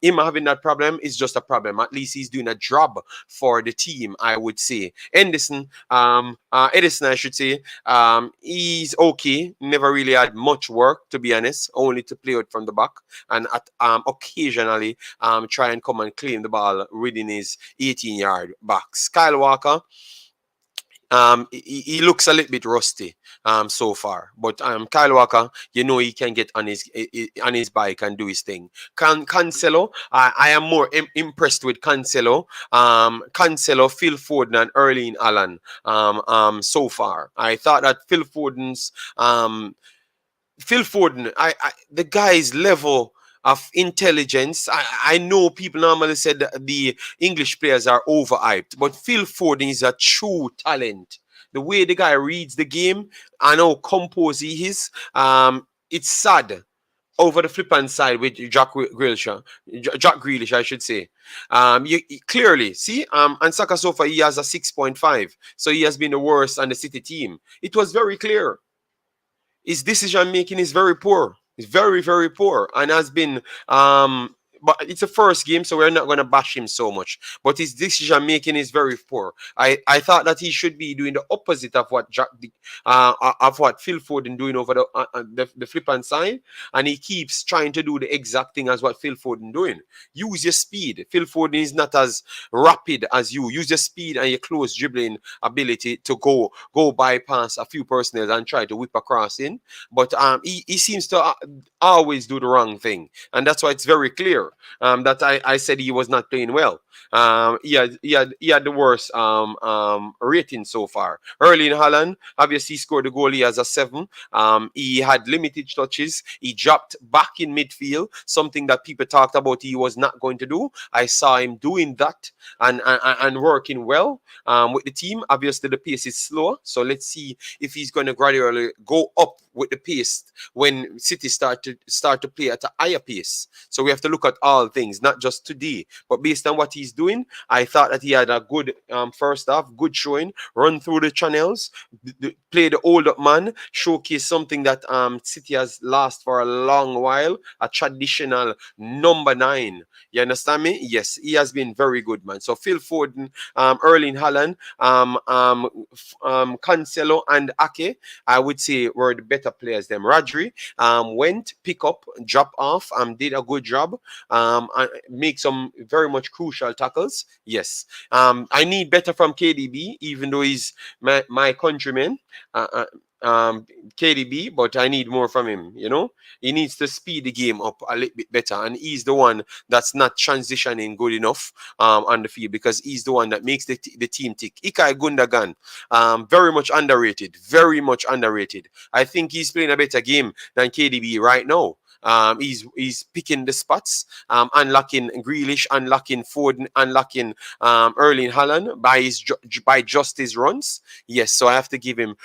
him having that problem is just a problem. At least he's doing a job for the team, I would say. Edison, I should say, he's okay. Never really had much work, to be honest, only to play out from the back and occasionally try and come and claim the ball within his 18-yard box. Kyle Walker, He looks a little bit rusty so far. But Kyle Walker, you know, he can get on his bike and do his thing. Cancelo, I am more impressed with Cancelo. Cancelo, Phil Foden, and Erling Haaland. So far, I thought that Phil Foden, the guy's level of intelligence. I know people normally said that the English players are overhyped, but Phil Foden is a true talent. The way the guy reads the game and how composed he is, it's sad over the flip hand side with Jack Grealish, I should say. You clearly see, and Saka so far he has a 6.5, so he has been the worst on the City team. It was very clear. His decision making is very poor. It's very, very poor, and has been but it's a first game, so we're not going to bash him so much. But his decision making is very poor. I thought that he should be doing the opposite of what Phil Foden doing over the flip hand side, and he keeps trying to do the exact thing as what Phil Foden doing. Use your speed. Phil Foden is not as rapid as you. Use your speed and your close dribbling ability to go bypass a few personnel and try to whip across in. But he seems to always do the wrong thing, and that's why it's very clear that I said he was not playing well. He had the worst rating so far. Erling Haaland, obviously scored the goal. He has a 7. He had limited touches. He dropped back in midfield, something that people talked about he was not going to do. I saw him doing that and working well with the team. Obviously, the pace is slower, so let's see if he's going to gradually go up with the pace when City start to play at a higher pace. So we have to look at all things, not just today, but based on what he's doing. I thought that he had a good first half, good showing, run through the channels, play the old up man, showcase something that City has lost for a long while, a traditional number 9. You understand me? Yes, he has been very good, man. So Phil Foden, Erling Haaland, Cancelo, and Ake, I would say were the better players. Them Rodri went, pick up, drop off, did a good job, and make some very much crucial tackles. Yes, I need better from KDB, even though he's my countryman. KDB, but I need more from him. You know, he needs to speed the game up a little bit better, and he's the one that's not transitioning good enough on the field, because he's the one that makes the team tick. Ilkay Gundogan, very much underrated. I think he's playing a better game than KDB right now. He's picking the spots, unlocking Grealish, unlocking Foden, unlocking Erling Haaland by just his runs. Yes, so I have to give him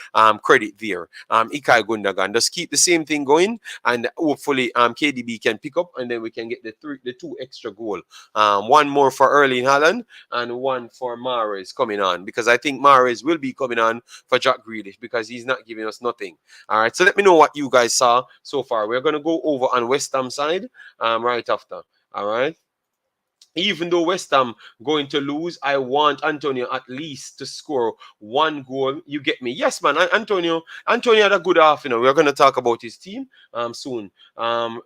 credit there. Ilkay Gundogan, just keep the same thing going, and hopefully KDB can pick up, and then we can get the 2 extra goal. One more for Erling Haaland and one for Mahrez coming on, because I think Mahrez will be coming on for Jack Grealish, because he's not giving us nothing. All right, so let me know what you guys saw so far. We're going to go over on West Ham side right after. All right. Even though West Ham going to lose, I want Antonio at least to score 1 goal. You get me? Yes, man. Antonio had a good half. You know, we're going to talk about his team soon.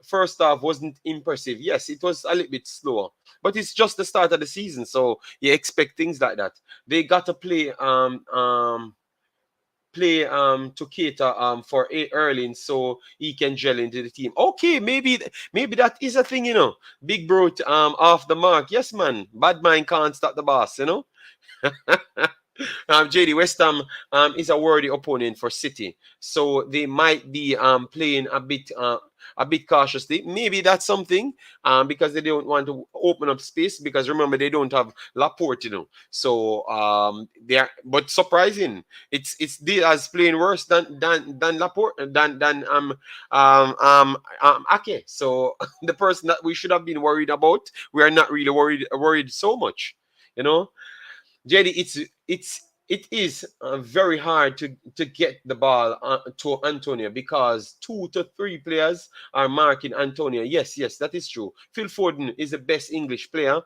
First half wasn't impressive. Yes, it was a little bit slower, but it's just the start of the season, so you expect things like that. They got to play to cater for Erling, so he can gel into the team. Okay, maybe that is a thing, you know. Big bro off the mark. Yes, man. Bad mind can't stop the boss, you know. JD, West Ham is a worthy opponent for City, so they might be playing a bit cautiously. Maybe that's something because they don't want to open up space, because remember they don't have Laporte, you know. So they are, but surprising, it's Diaz playing worse than Laporte than Ake. So the person that we should have been worried about, we are not really worried so much, you know. JD, it is very hard to get the ball to Antonio, because 2 to 3 players are marking Antonio. Yes, that is true. Phil Foden is the best English player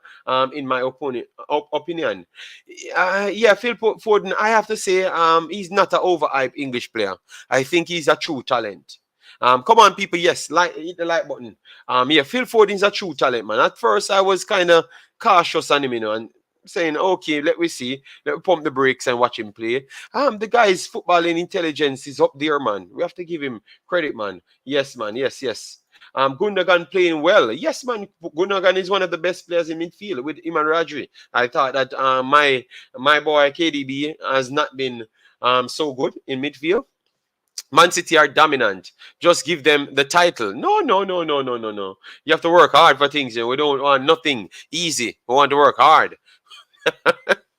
in my opinion. Yeah, Phil Foden, I have to say he's not an overhyped English player. I think he's a true talent. Come on, people. Yes, hit the like button. Yeah, Phil Foden is a true talent, man. At first, I was kind of cautious on him, you know, and saying, okay, let me see, let me pump the brakes and watch him play. The guy's footballing intelligence is up there, man. We have to give him credit, man. Yes, man. Yes, yes. Gundogan playing well. Yes, man. Gundogan is one of the best players in midfield with him and Rodri. I thought that my boy KDB has not been so good in midfield. Man City are dominant. Just give them the title. No, no, no, no, no, no, no. You have to work hard for things. We don't want nothing easy. We want to work hard.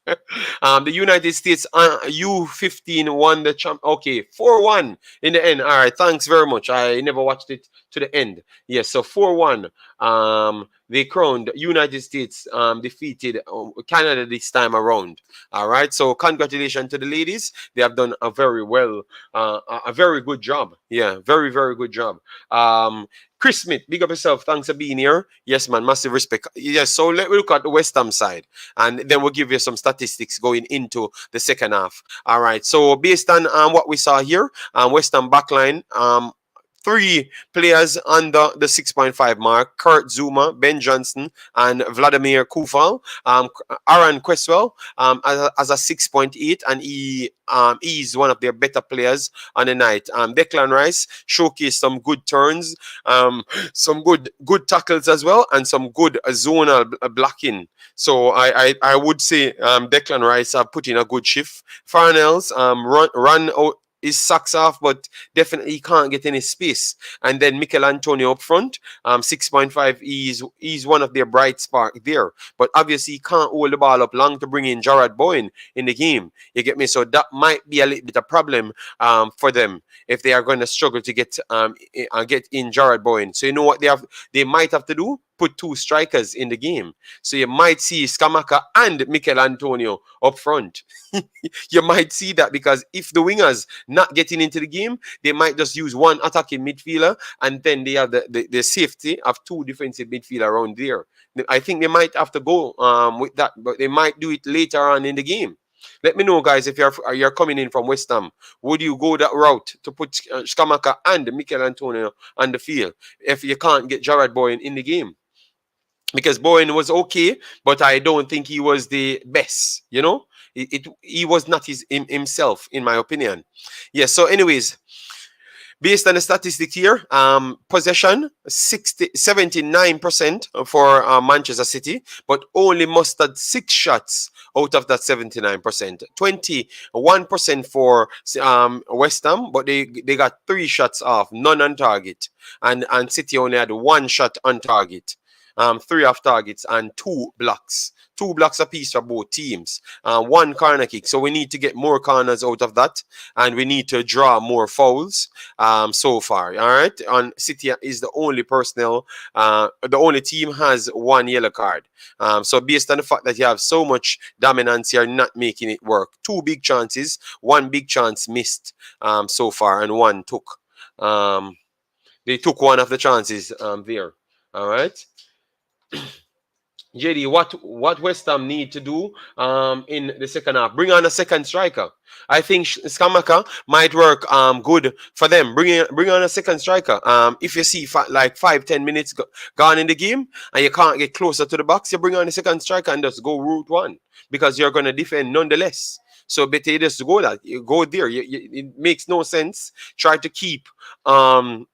The United States U15 won the champ. Okay, 4-1 in the end. All right, thanks very much. I never watched it to the end. Yes, so 4-1. They crowned United States defeated Canada this time around. All right, so congratulations to the ladies. They have done a very well, a very good job. Yeah, very, very good job. Chris Smith, big up yourself. Thanks for being here. Yes, man, massive respect. Yes, so let me look at the West Ham side, and then we'll give you some statistics going into the second half. All right, so based on what we saw here, West Ham backline, 3 players under the 6.5 mark: Kurt Zuma, Ben Johnson, and Vladimir Kufal. Aaron Cresswell as a 6.8, and he is one of their better players on the night. Declan Rice showcased some good turns, some good tackles as well, and some good zonal blocking. So I would say Declan Rice put in a good shift. Farnell's run out his socks off, but definitely can't get any space. And then Mikel Antonio up front, 6.5, he's one of their bright spark there. But obviously he can't hold the ball up long to bring in Jarrod Bowen in the game. You get me? So that might be a little bit of problem for them if they are going to struggle to get in Jarrod Bowen. So you know what they might have to do? Put 2 strikers in the game. So you might see Skamaka and Mikel Antonio up front. You might see that, because if the wingers not getting into the game, they might just use 1 attacking midfielder, and then they have the safety of 2 defensive midfielder around there. I think they might have to go with that, but they might do it later on in the game. Let me know, guys, if you're coming in from West Ham. Would you go that route to put Skamaka and Mikel Antonio on the field if you can't get Jarrod Bowen in the game? Because Bowen was okay, but I don't think he was the best, you know? He was not himself, in my opinion. Yes, so anyways, based on the statistics here, possession 79% for Manchester City, but only mustered 6 shots out of that 79%. 21% for West Ham, but they got 3 shots off, none on target. And City only had 1 shot on target. 3 off targets and 2 blocks. 2 blocks apiece for both teams. 1 corner kick. So we need to get more corners out of that, and we need to draw more fouls so far. All right. And City is the only the only team has 1 yellow card. So based on the fact that you have so much dominance, you're not making it work. 2 big chances, 1 big chance missed so far, and 1 took. They took 1 of the chances there. All right. JD, what West Ham need to do in the second half? Bring on a second striker. I think Skamaka might work good for them. Bring on a second striker. If you see like 5-10 minutes gone in the game and you can't get closer to the box, you bring on a second striker and just go route 1, because you're going to defend nonetheless. So better just go that. You go there. It makes no sense. Try to keep 2 wingers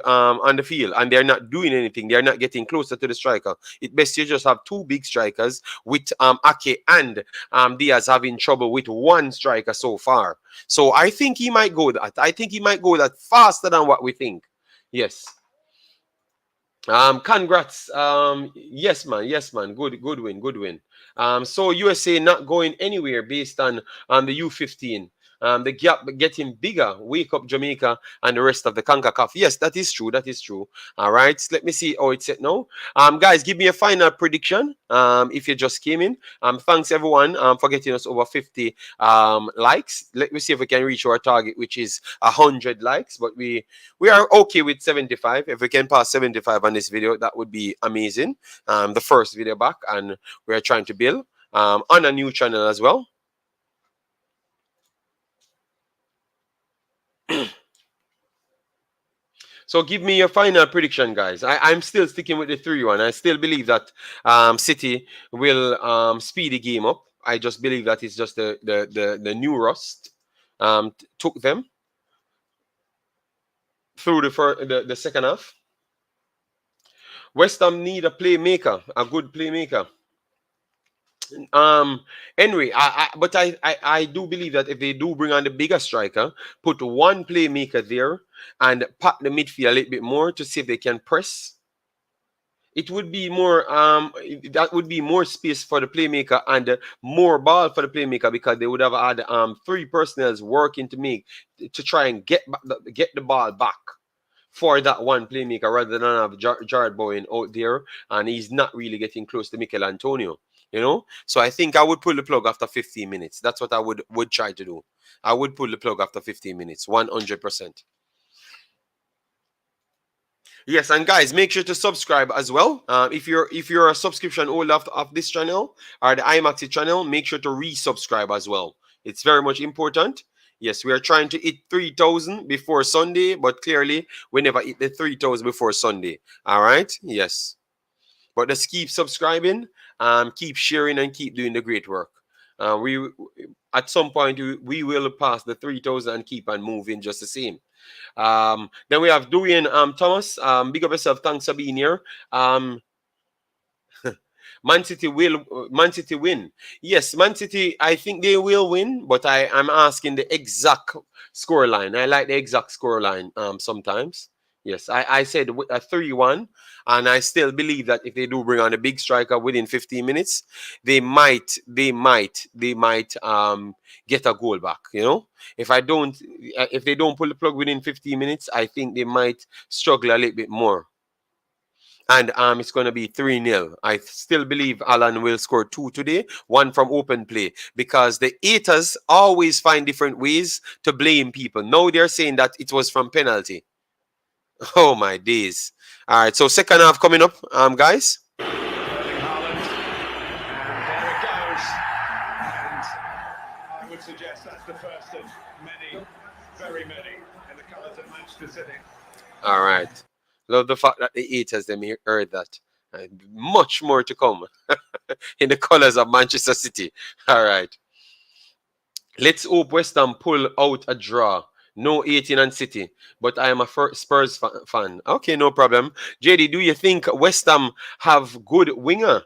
on the field, and they're not doing anything. They're not getting closer to the striker. It's best you just have 2 big strikers, with Ake and Diaz having trouble with 1 striker so far. So I think he might go that. I think he might go that faster than what we think. Yes. Congrats. Yes, man. Good win. So USA not going anywhere based on the U15. The gap getting bigger. Wake up Jamaica and the rest of the Concacaf. Yes, that is true. All right. Let me see how it's set now. Guys, give me a final prediction. If you just came in. Thanks everyone for getting us over 50 likes. Let me see if we can reach our target, which is 100 likes. But we are okay with 75. If we can pass 75 on this video, that would be amazing. The first video back, and we are trying to build on a new channel as well. So give me your final prediction, guys. I'm still sticking with the 3-1. I still believe that City will speed the game up. I just believe that it's just the new rust took them through the second half. West Ham need a playmaker, a good playmaker. Anyway, but I do believe that if they do bring on the bigger striker, put one playmaker there and pack the midfield a little bit more to see if they can press, it would be more that would be more space for the playmaker and more ball for the playmaker, because they would have had 3 personnel working to try and get the ball back for that one playmaker, rather than have Jared Bowen out there and he's not really getting close to Mikel Antonio. You know, so I think I would pull the plug after 15 minutes. That's what I would try to do. I would pull the plug after 15 minutes, 100%. Yes, and guys, make sure to subscribe as well. If you're a subscription holder of this channel or the Imaxit channel, make sure to resubscribe as well. It's very much important. Yes, we are trying to hit 3,000 before Sunday, but clearly we never hit the 3,000 before Sunday. All right, yes. But just keep subscribing, keep sharing, and keep doing the great work. We at some point we will pass the 3,000 and keep on moving just the same. Then we have Dwayne Thomas. Big up yourself. Thanks for being here. Man City win. Yes, Man City, I think they will win, but I'm asking the exact scoreline. I like the exact scoreline sometimes. Yes, I said a 3-1, and I still believe that if they do bring on a big striker within 15 minutes, they might get a goal back. You know, if they don't pull the plug within 15 minutes, I think they might struggle a little bit more. And it's going to be 3-0. I still believe Haaland will score 2 today, 1 from open play, because the haters always find different ways to blame people. Now they're saying that it was from penalty. Oh my days. All right, so second half coming up, guys. Haaland, and there it goes. And I would suggest that's the first of many, very many, in the colours of Manchester City. All right. Love the fact that the haters them heard that. Much more to come in the colours of Manchester City. All right. Let's hope West Ham pull out a draw. No 18 and City, but I am a Spurs fan. Okay, no problem. JD, do you think West Ham have good winger?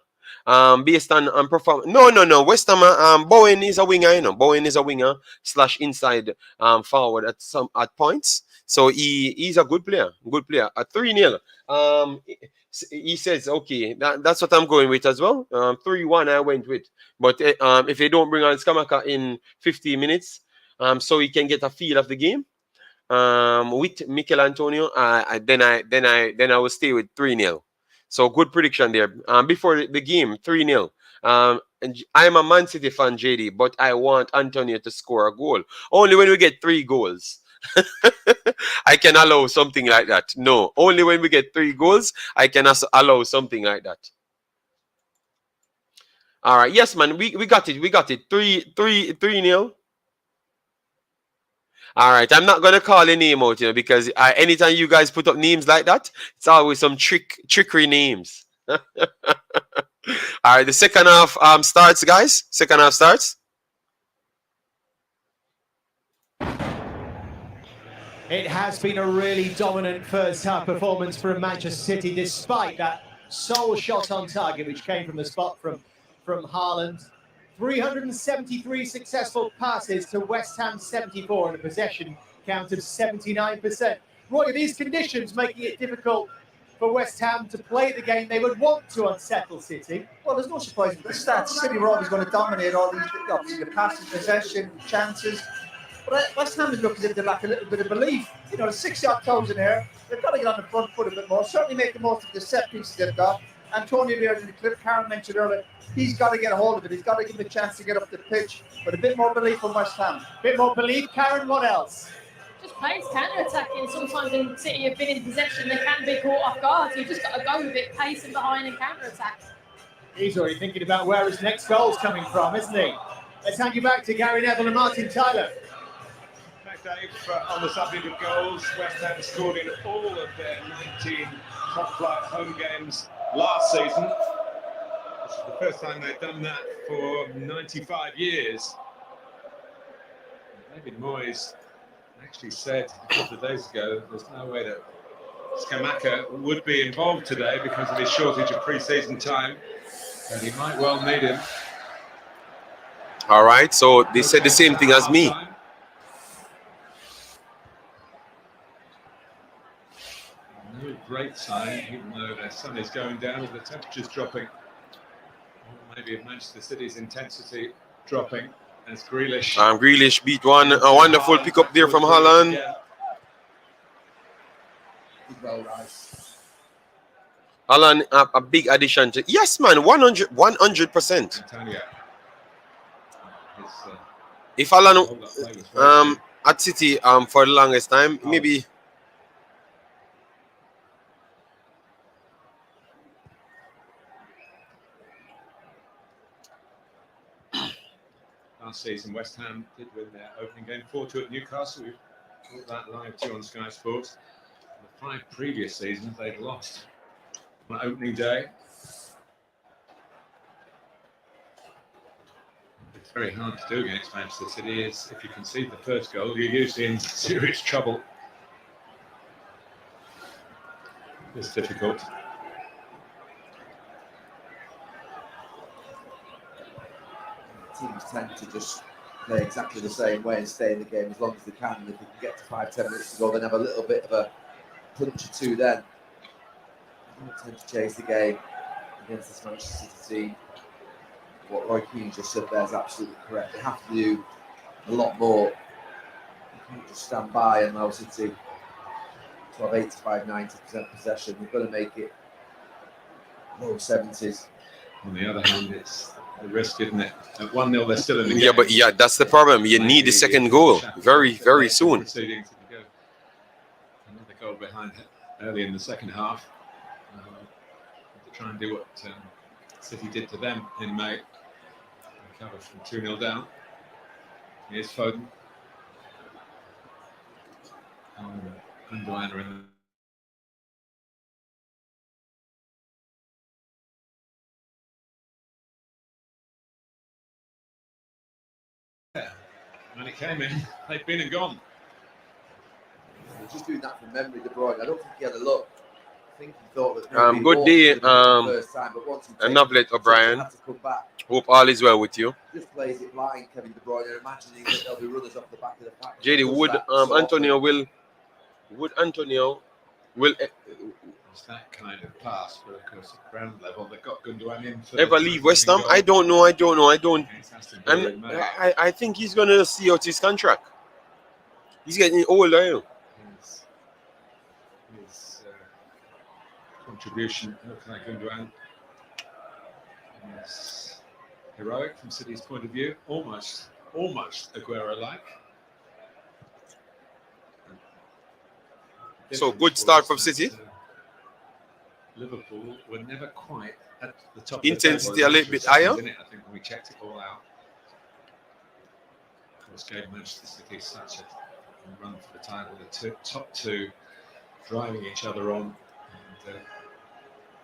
Based on performance? No. West Ham, Bowen is a winger, you know. Bowen is a winger / inside forward at points. So he's a good player. A 3-0. He says, okay, that's what I'm going with as well. 3-1 I went with. But if they don't bring on Skamaka in 15 minutes, so he can get a feel of the game with Mikel Antonio, then I will stay with 3-0. So good prediction there. Before the game, 3-0. And I'm a Man City fan, JD, but I want Antonio to score a goal. Only when we get 3 goals. I can allow something like that. No, only when we get 3 goals, I can allow something like that. All right, yes, man, we got it. 3-0. All right, I'm not gonna call a name out, you know, because anytime you guys put up names like that, it's always some trickery names. All right, the second half starts, guys. Second half starts. It has been a really dominant first half performance from Manchester City, despite that sole shot on target, which came from the spot from Haaland. 373 successful passes to West Ham 74 and a possession count of 79%. Roy, these conditions making it difficult for West Ham to play the game they would want to unsettle City. Well, there's no surprise with the stats. City were always going to dominate all these, obviously, the passes, possession, chances. But West Ham is looking as if they lack a little bit of belief. You know, the 6-yard toes in here, they've got to get on the front foot a bit more. Certainly make the most of the set pieces they've got. Antonio there in the clip, Karen mentioned earlier, he's got to get a hold of it. He's got to give him a chance to get up the pitch. But a bit more belief from West Ham. A bit more belief. Karen, what else? Just players counter-attacking. Sometimes when City have been in possession, they can be caught off guard. You've just got to go with it, pacing behind and counter-attack. He's already thinking about where his next goal's coming from, isn't he? Let's hand you back to Gary Neville and Martin Tyler. Dave, on the subject of goals, West Ham scored in all of their 19 top-flight home games last season. This is the first time they've done that for 95 years. David Moyes actually said a couple of days ago there's no way that Scamacca would be involved today because of his shortage of pre-season time, and he might well need him. All right, so they said the same thing as me. No great sign, even though the sun is going down and the temperature's dropping. Or maybe of Manchester City's intensity dropping as Grealish. Grealish beat one. A wonderful pick up there from Haaland. Well, Rice. Haaland, a big addition to. Yes, man, 100%. Antonio. If Haaland at City for the longest time, maybe. Last season, West Ham did win their opening game 4-2 at Newcastle. We brought that live to you on Sky Sports. The 5 previous seasons, they'd lost on opening day. It's very hard to do against Manchester City. Is if you concede the first goal, you're usually in serious trouble. It's difficult. Teams tend to just play exactly the same way and stay in the game as long as they can. And if they can get to 5-10 minutes to go, then have a little bit of a punch or two then. They don't tend to chase the game against this Manchester City team. What Roy Keane just said there is absolutely correct. They have to do a lot more. You can't just stand by and allow City to have 85-90% possession. We've got to make it low 70s. On the other hand, it's a risk, isn't it? At 1-0, they're still in the game. Yeah, but yeah, that's the problem. You need the second goal very, very soon. Another goal behind early in the second half. To try and do what City did to them in May. Recovered from 2-0 down. Here's Foden. Gundogan in when it came in, they've been and gone. Just doing that from memory, De Bruyne. I don't think he had a look. I think he thought that. Good day, first time, but once he Noblet O'Brien. Hope all is well with you. Just plays it blind, Kevin De Bruyne, imagining that there'll be runners off the back of the pack. JD, would Antonio will It's that kind of pass, but of course at ground level they've got Gundogan in. ever leave West Ham? I don't know. I think he's gonna see out his contract. He's getting older. His contribution, looks like Gundogan, is heroic from City's point of view, almost Aguero-like. So good start from City. Liverpool were never quite at the top. Intensity a little bit higher. I think when we checked it all out. Of course, gave Manchester City such a run for the title. The top two driving each other on. And it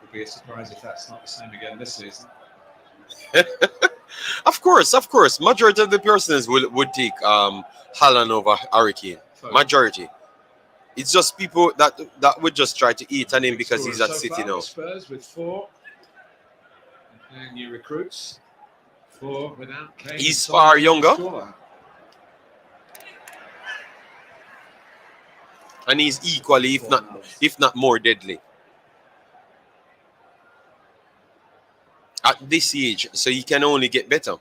would be a surprise if that's not the same again this season. Of course. Majority of the persons would take Haaland over Hurricane. Majority. It's just people that would just try to eat on him because he's at City now. Spurs with 4 and new recruits. 4 without Kane. He's far younger. And he's equally, if not more deadly. At this age, so he can only get better.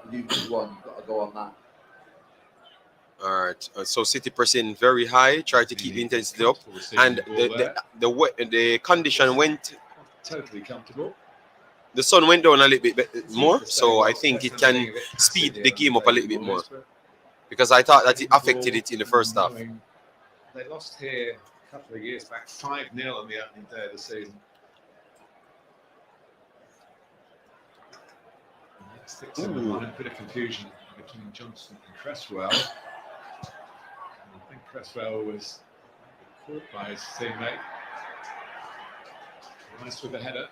You've got to go on that. All right, so City pressing very high, try to keep the intensity up, and the condition went totally comfortable. The sun went down a little bit more, so I think it can speed the game up a little bit more. Because I thought that it affected it in the first half. They lost here a couple of years back, 5-0 on the opening day of the season. Sticks in the line, a bit of confusion between Johnson and Cresswell. And I think Cresswell was caught by his teammate. Rice with the header.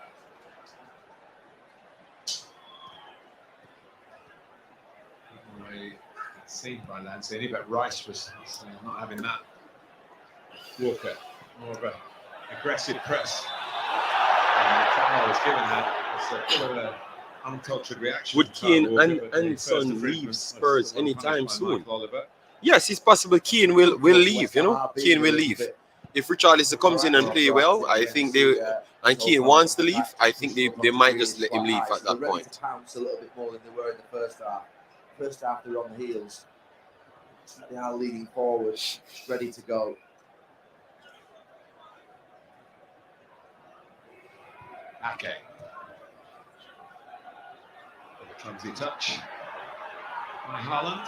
Seen by Lanzini, but Rice was not having that. Walker, more of an aggressive press. And the foul was given that. It's a bit of an uncultured reaction. Would Keane and Son leave Spurs anytime soon? Yes, it's possible Keane will leave, you know. Keane will leave. If Richarlison comes in and play well, I think they, and Keane wants to leave, I think they might just let him leave at that point. Pounce a little bit more than they were in the first half. First half, they're on the heels. They are leaning forward, ready to go. Ake. With a clumsy touch by Haaland.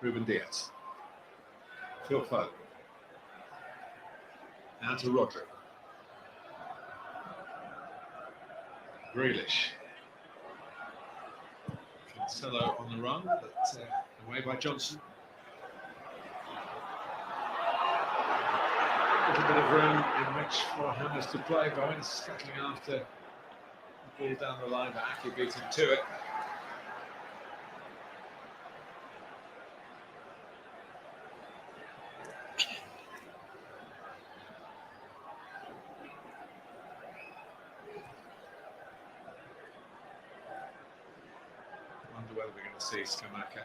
Ruben Diaz. Phil Foden. Now to Rodri. Grealish. Cancelo on the run, but away by Johnson. A little bit of room in which for Hammers to play. Bowen scuttling after the ball down the line, but Ake beats him to it. Wonder whether we're going to see Scamacca.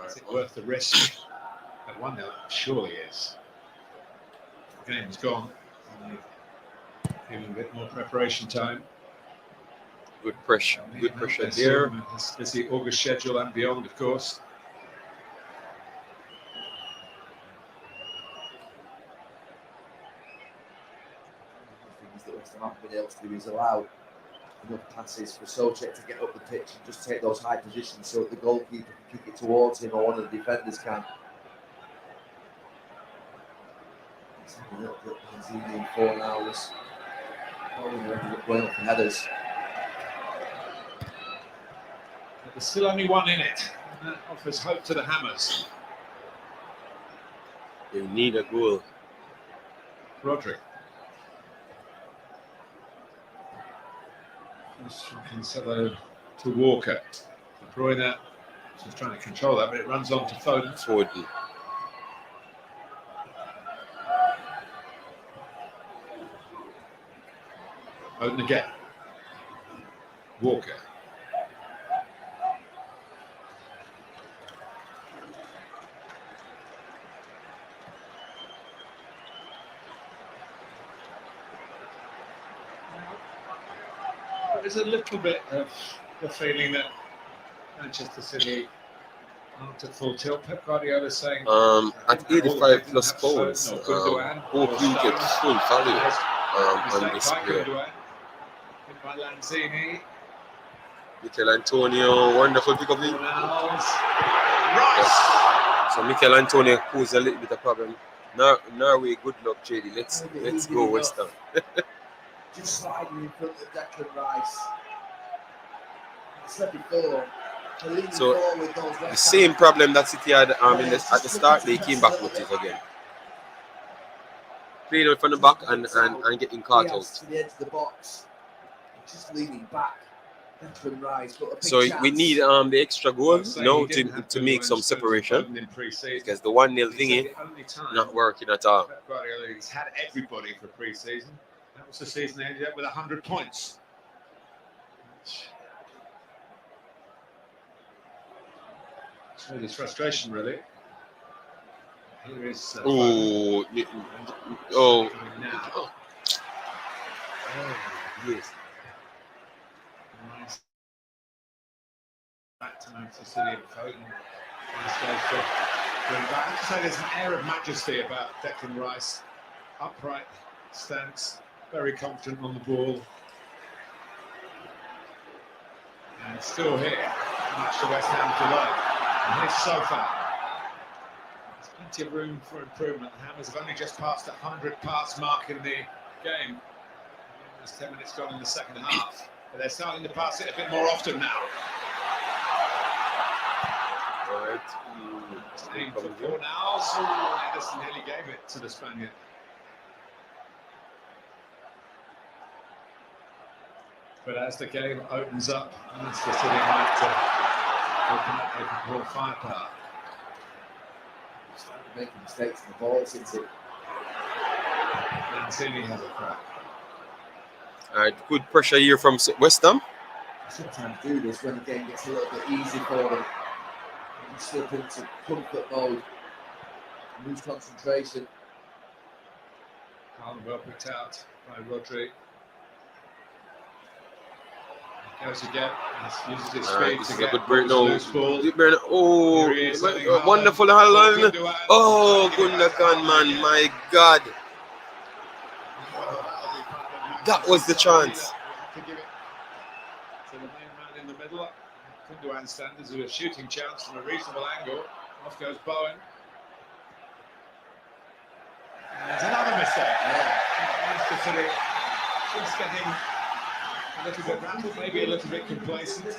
Is it worth the risk? At 1-0, surely is. The game's gone. Even a bit more preparation time. Good pressure there. His busy August schedule and beyond, of course. Things that West Ham haven't been able to do is allow enough passes for Soucek to get up the pitch and just take those high positions so that the goalkeeper can kick it towards him or one of the defenders can. A little bit Lanzini in 4 hours. Going up for headers. But there's still only one in it, and that offers hope to the Hammers. They need a goal. Rodri. From Cancelo to Walker. De Bruyne is trying to control that, but it runs on to Foden. Foden again. Walker. There's a little bit of the feeling that Manchester City aren't at full tilt. Pep Guardiola saying at 85 plus pounds, hope you get full value on this player. By Lanzini. Mikel Antonio, wonderful pick up. Rice. Yes. So Mikel Antonio poses a little bit of problem. Norway, good luck, JD. Let's go West Ham. Just sliding in front of Declan Rice. I said before, so the same problem that City had at the start, they came back with it again. Playing out from the back and getting caught out. To the edge of the box, just leaning back. Declan Rice. So we need the extra goal now to make some separation, because the 1-0 thingy not working at all. He's had everybody for pre-season. That was the season they ended up with 100 points. Showed his frustration, really. Here is. Yes. Nice. Back to Manchester City and Foden. Nice goes to bring back. I have to say there's an air of majesty about Declan Rice. Upright stance, very confident on the ball. And still here, much to West Ham's delight. And here's Sofa. He's Plenty of room for improvement. The Hammers have only just passed the 100 pass mark in the game. There's 10 minutes gone in the second half, but they're starting to pass it a bit more often now. Aim for Fornals. Anderson nearly gave it to the Spaniard. But as the game opens up, Manchester City might open up with more firepower. Started making mistakes in the ball since it. Mancini has a crack. All right, good pressure here from West Ham. Sometimes do this when the game gets a little bit easy for them. You slip into comfort mode, lose concentration. Haaland well picked out by Rodri. Goes again, uses his speed this to is a get good break now. loose ball. Oh, Here he is, Haaland. wonderful Haaland. Oh, Gundogan, man, my God. That was the chance. To give it to the main man in the middle. Gundogan standards with a shooting chance from a reasonable angle. Off goes Bowen. And there's another mistake. Manchester City just getting a little bit rattled, maybe a little bit complacent.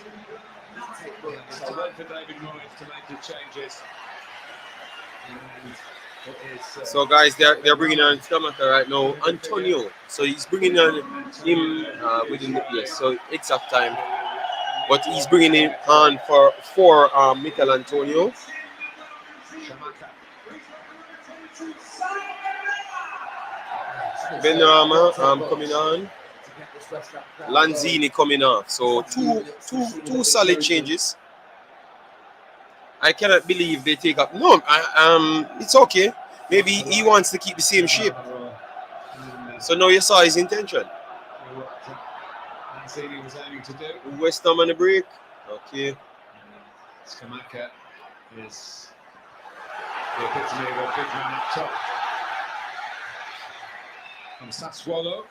So wait for David Moyes to make his changes. So guys, they're bringing on Scamacca right now, Antonio. So he's bringing on him within the yes. So exact time, but he's bringing him on for Mikel Antonio. Benrahma coming on. Lanzini coming off. So two solid changes. I cannot believe they take up. No, it's okay. Maybe he wants to keep the same shape. So now you saw his intention. Lanzini was aiming to do. West Ham on the break. Okay. Scamacca is the epitome of a big man up top. From Sassuolo.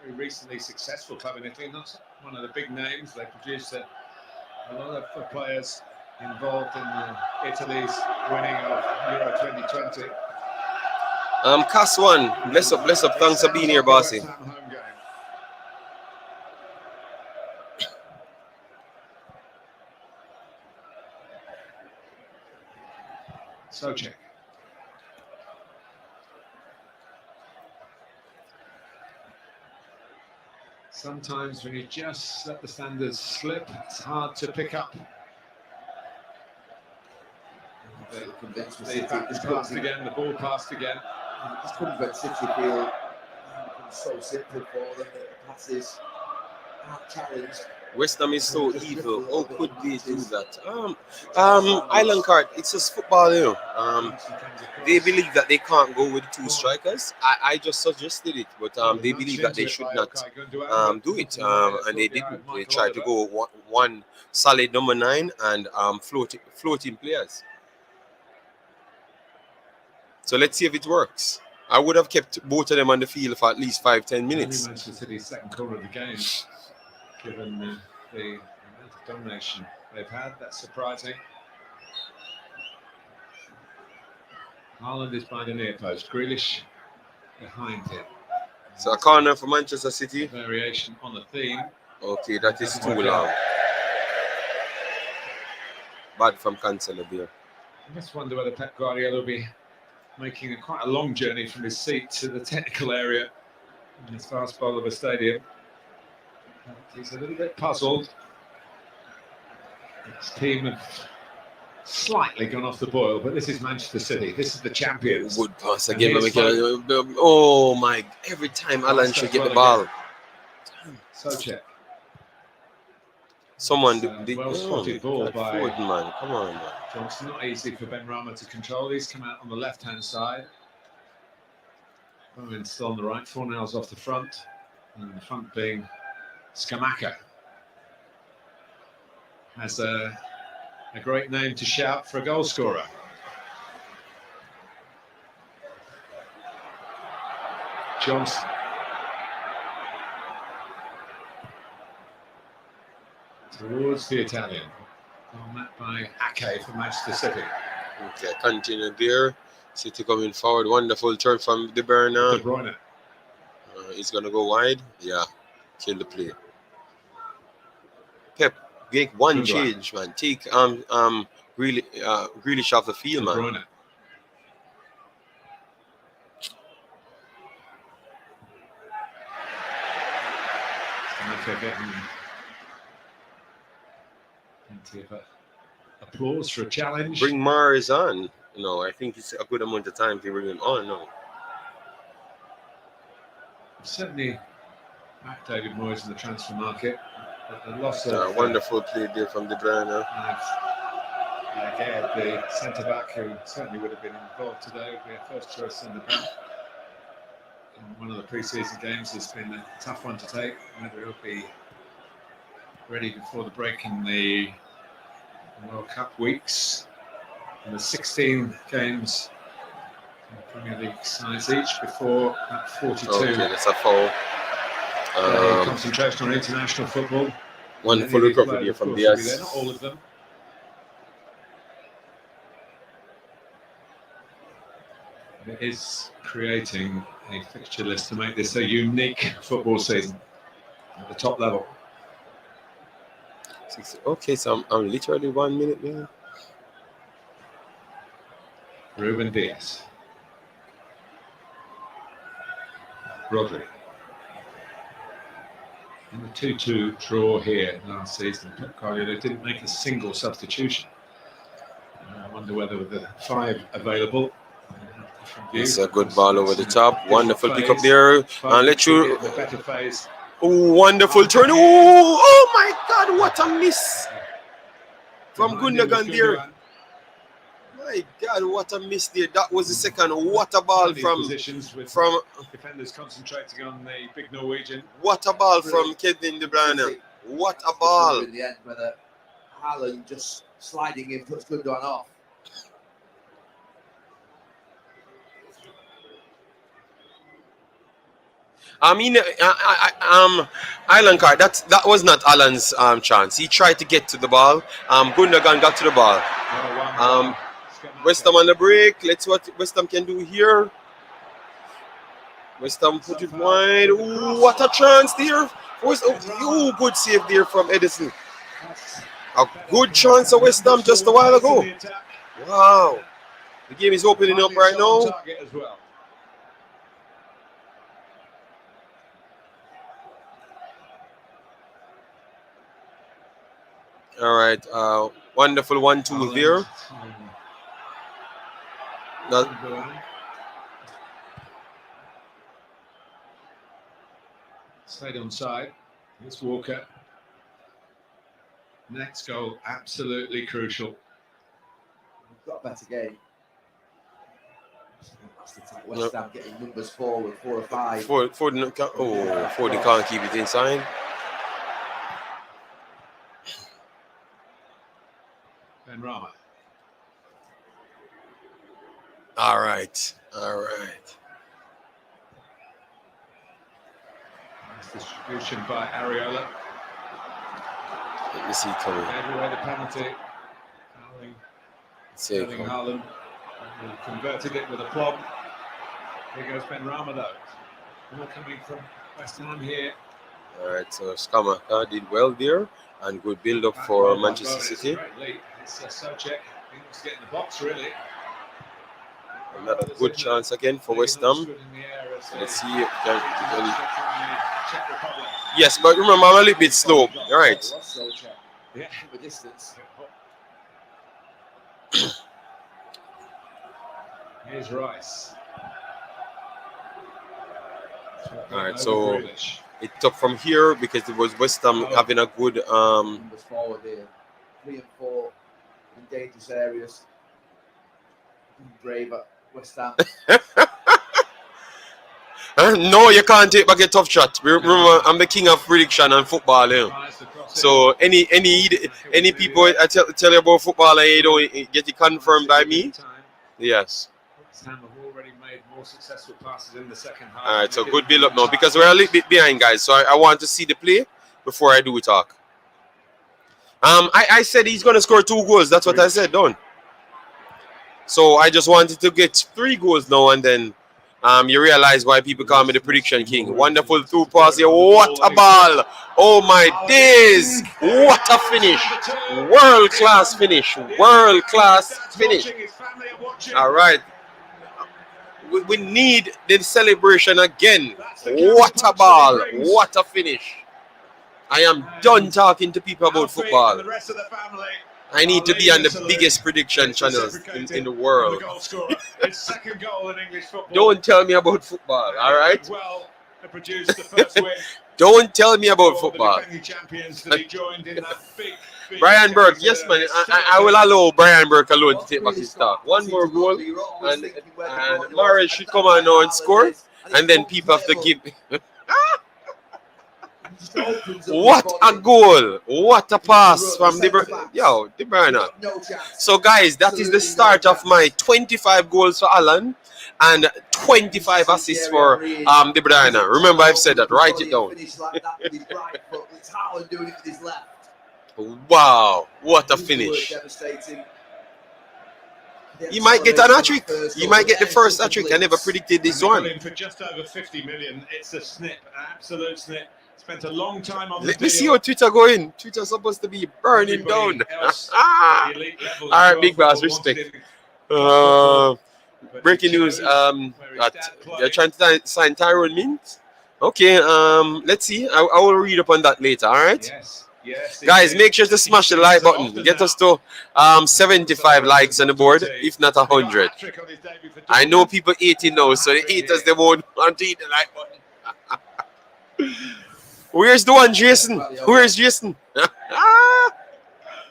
Very recently successful club in Italy, not one of the big names. They produced a lot of players involved in Italy's winning of Euro 2020. Cass one, bless up. Thanks for being here, bossy. Socek. Sometimes when you just let the standards slip, it's hard to pick up. The ball passed again. Just couldn't let City feel so simple for them that the passes aren't challenged. West Ham is so evil. How could they do that? Island card, it's just football, you know. They believe that they can't go with two strikers. I just suggested it, but they believe that they should not do it. And they didn't. They tried to go one solid number 9 and floating players. So let's see if it works. I would have kept both of them on the field for at least 5-10 minutes. Manchester City's second corner of the game, given the amount of domination they've had. That's surprising. Haaland is by the near post. Grealish behind him. So a corner for Manchester City. Variation on the theme. Okay, that is too long. Bad from Cancelo there. I just wonder whether Pep Guardiola will be making quite a long journey from his seat to the technical area in this vast bowl of a stadium. He's a little bit puzzled. His team have slightly gone off the boil, but this is Manchester City. This is the champions. Good pass again. Oh my! Every time Alan should get the ball. Socek. Someone well spotted ball by Ford, man. Come on, man. Johnson. Not easy for Benrahma to control. He's come out on the left-hand side. Bowen still on the right. Fornals off the front, and the front being Scamacca. Has a great name to shout for a goal scorer. Johnson. Towards the Italian. Well met by Ake from Manchester City. Okay, continue there. City coming forward. Wonderful turn from De Bruyne. De Bruyne. He's gonna go wide. Yeah, kill the play. Pep, make one Good luck. change, man. Take really Grealish off the field, De man. Bruyne. Jamaica getting plenty of applause for a challenge. Bring Mars on. No, I think it's a good amount of time to bring him on. No. Certainly back David Moyes in the transfer market. But the loss of Wonderful play there from De Bruyne. Again, the centre back who certainly would have been involved today would be a first choice centre back. In one of the pre-season games, it's been a tough one to take. Whether he'll be ready before the break in the World Cup weeks. And the 16 games in the Premier League sides each before that 42. Okay, that's a foul. Concentration on international football. Wonderful recovery here from Diaz. Not all of them. It is creating a fixture list to make this a unique football season at the top level. Okay, so I'm literally 1 minute, man. Ruben Diaz. Rodri. In the 2-2 draw here last season, Pep Guardiola didn't make a single substitution. I wonder whether with the 5 available. It's a good ball over the top. Wonderful pick up there. And let you. Better phase. Wonderful turn. Oh my God, what a miss from Gundogan there. My God, what a miss there. That was the second. What a ball from defenders concentrating on the big Norwegian. What a ball from Kevin De Bruyne. What a ball. In the end, whether Haaland just sliding in puts Gundogan off. I mean, Island card. That was not Alan's chance. He tried to get to the ball. Gundogan got to the ball. West Ham on the break. Let's see what West Ham can do here. West Ham put it wide. Ooh, what a chance there. Good save there from Edison. A good chance of West Ham just a while ago. Wow. The game is opening up right now. All right, wonderful 1-2 there. Stayed on side. It's Walker. Next goal, absolutely crucial. We've got a better game. That's the type. West Ham getting numbers forward, 4 or 5. Foden can't keep it inside. Ben Rama. All right. Nice distribution by Areola. Let me see coming. Gave away the penalty. Erling Haaland converted it with a plum. Here goes Ben Rama though. More coming from West Ham here. All right, so Skamaka did well there, and good build up for Manchester City. It's Socek. He wants to get in the box really. Another good chance again for West Ham. Let's see if yes, but remember I'm a little bit slow. All right. Yeah, the distance. Here's Rice. All right, so it took from here because it was West Ham having a good Numbers forward here. 3 and 4 in dangerous areas. Braver, West Ham. No, you can't take back a tough shot. Remember, I'm the king of prediction and football. So any people I tell you about football and you don't get it confirmed by me. Yes. West Ham have already made more successful passes in the second half. All right, so good build up now because we're a little bit behind, guys. So I want to see the play before I do talk. I said he's going to score 2 goals. That's what I said, don't. So I just wanted to get 3 goals now, and then you realize why people call me the prediction king. Wonderful through pass here. What a ball! Oh my days! What a finish! World class finish! World class finish! All right. We need the celebration again. What a ball! What a finish! I am done talking to people about football. I need to be on the biggest prediction channels in the world. Don't tell me about football, all right? Don't tell me about football. Brian Burke, yes, man. I will allow Brian Burke alone to take back his talk. One more goal, and Mahrez should come on now and score, and then people have to give. What a goal! What a pass from De Bruyne. So guys, that is the start of my 25 goals for Haaland and 25 assists for De Bruyne. Remember, I've said that. Write it down. Wow, what a finish! He might get an hat-trick. He might get the first hat-trick. I never predicted this one. For just over 50 million, it's a snip, an absolute snip. Spent a long time on Let me see how Twitter going. Twitter's supposed to be burning down. All right, big boss, respect. Breaking news. They're trying to sign Tyrone Mings. Okay. Let's see. I will read up on that later. All right. Yes, guys, make sure to smash the like button. Get us to 75 likes on the board, if not 100. I know people 80 now, so the haters they won't want to hit the like button. Where's the one, Jason? Where's Jason?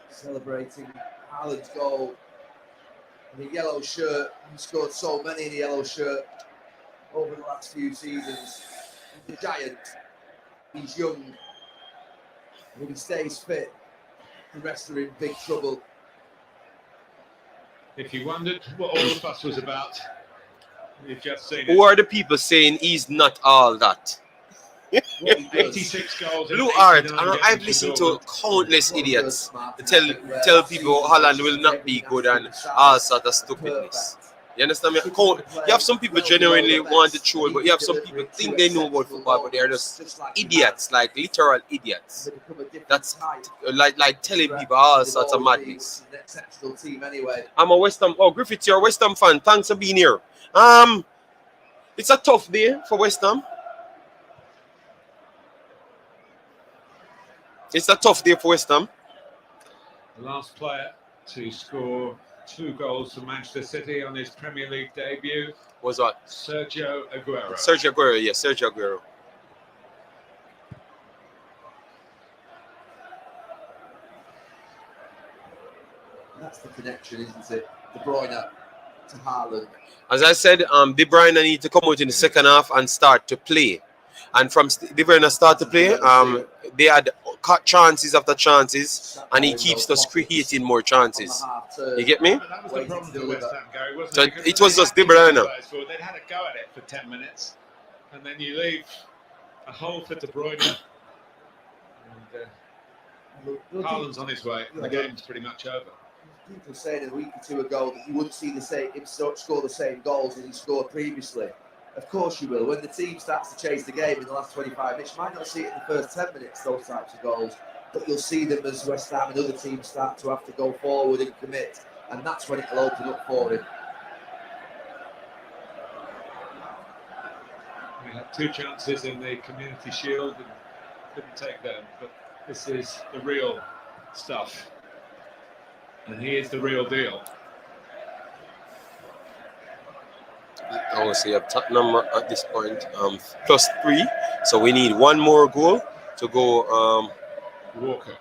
Celebrating Haaland's goal in the yellow shirt. He scored so many in the yellow shirt over the last few seasons. He's a giant. He's young. If he stays fit, the rest are in big trouble. If you wondered what all the fuss was about, you've just seen it. Who are the people saying he's not all that? 86 goals. Blue Art, I've listened to countless idiots tell people Haaland will not be good and all sort of stupidness. You understand me? You have some people genuinely want to troll, but you have some people think they know about football, but they're just idiots, like literal idiots. That's like telling people all sorts of madness. I'm a West Ham. Oh, Griffith, you're a West Ham fan. Thanks for being here. It's a tough day for West Ham. It's a tough day for West Ham. The last player to score 2 goals for Manchester City on his Premier League debut was what? Sergio Aguero. Sergio Aguero, yes, Sergio Aguero. That's the connection, isn't it? De Bruyne to Haaland. As I said, De Bruyne need to come out in the second half and start to play. And from De Bruyne start to play, they had cut chances after chances, and he keeps us creating more chances. You get me? That was the problem for West Ham, Gary, wasn't So it? it was just De Bruyne. They'd had a go at it for 10 minutes, and then you leave a hole for De Bruyne. And Haaland's on his way. The game's pretty much over. People saying a week or two ago that you wouldn't see him score the same goals as he scored previously. Of course you will. When the team starts to chase the game in the last 25 minutes, you might not see it in the first 10 minutes, those types of goals, but you'll see them as West Ham and other teams start to have to go forward and commit, and that's when it'll open up for him. We had 2 chances in the Community Shield and couldn't take them, but this is the real stuff. And he is the real deal. Obviously, we have Tottenham at this point, +3. So we need 1 more goal to go. Walker.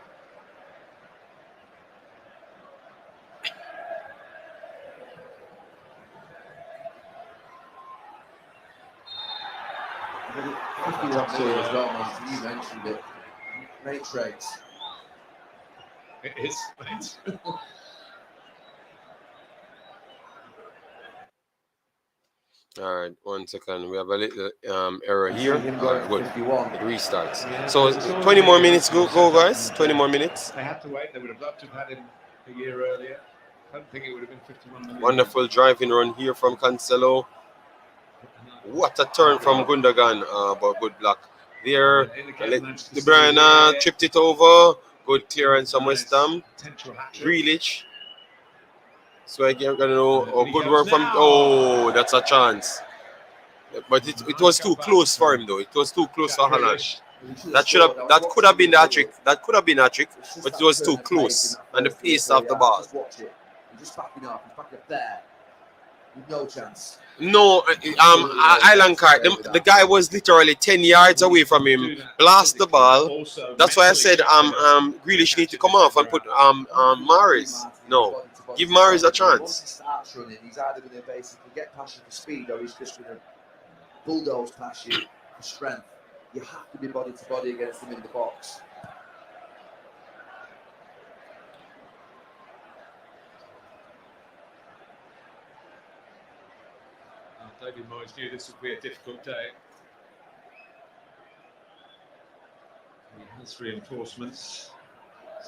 You mentioned it. Matrix. It is, mate. All right, 1 second. We have a little error here. All right, good. It restarts. Yeah, So 20 more minutes go, guys. 20 more minutes. They had to wait. They would have loved to have had him a year earlier. don't think it would have been 51 million. Wonderful driving run here from Cancelo. What a turn from Gundogan, but good block there. De Bruyne chipped it over. Good clearance from West Ham. Grealish. So I can't know. Oh, good work from. Oh, that's a chance. But it was too close for him though. It was too close for Haaland. That could have been a trick. That could have been a trick, but it was too close and the pace of the ball. Just watch it. He's just backing up. He's backing up there. With no chance. No, Island card. The guy was literally 10 yards away from him. Blast the ball. That's why I said Grealish need to come off and put Mahrez. No, give Mahrez a chance. Once he starts running, he's either going to basically get past you for speed, or he's just going to bulldoze past you for strength. You have to be body to body against him in the box. David Moyes knew this would be a difficult day. He has reinforcements.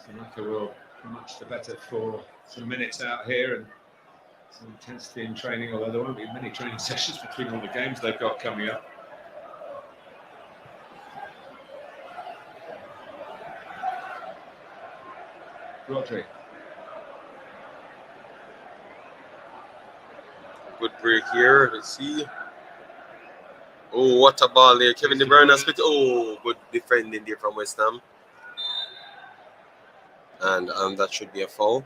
Jamaica will be much the better for some minutes out here and some intensity in training, although there won't be many training sessions between all the games they've got coming up. Rodri. Good break here. Let's see. Oh, what a ball there. Kevin De Bruyne split. Oh, good defending there from West Ham. And that should be a foul.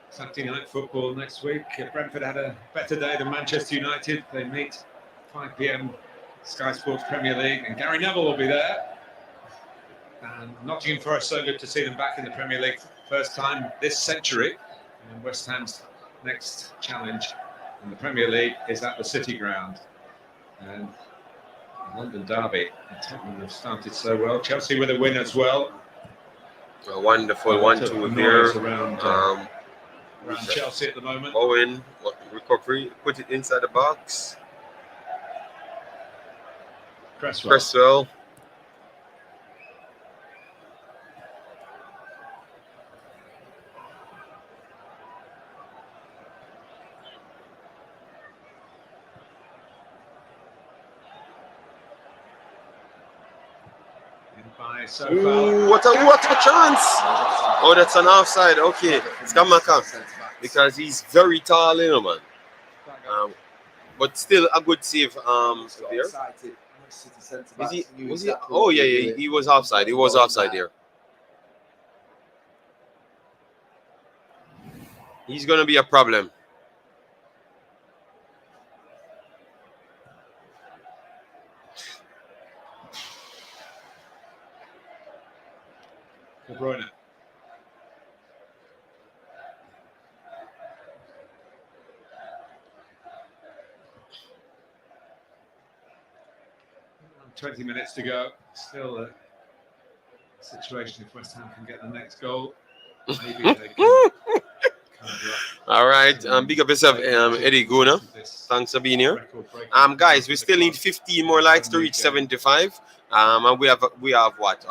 Saturday night football next week. Brentford had a better day than Manchester United. They meet 5 p.m. Sky Sports Premier League, and Gary Neville will be there. And Nottingham Forest, so good to see them back in the Premier League first time this century. And West Ham's next challenge in the Premier League is at the City Ground. And London Derby, Tottenham have started so well. Chelsea with a win as well. A wonderful 1-2 there. Around Chelsea at the moment. Owen, recovery, put it inside the box. Cresswell. Ooh, what a chance! Oh, that's an offside. Okay, it's Kamaka because he's very tall, you know, man. But still a good save. There. Is he? Was he? Oh yeah, he was offside. He was offside there. He's gonna be a problem. De Bruyne. And 20 minutes to go. Still a situation if West Ham can get the next goal. Maybe they can. All right, big up yourself, Eddie Guna. Thanks for being here. Guys, we still need 15 more likes to reach 75. And we have what?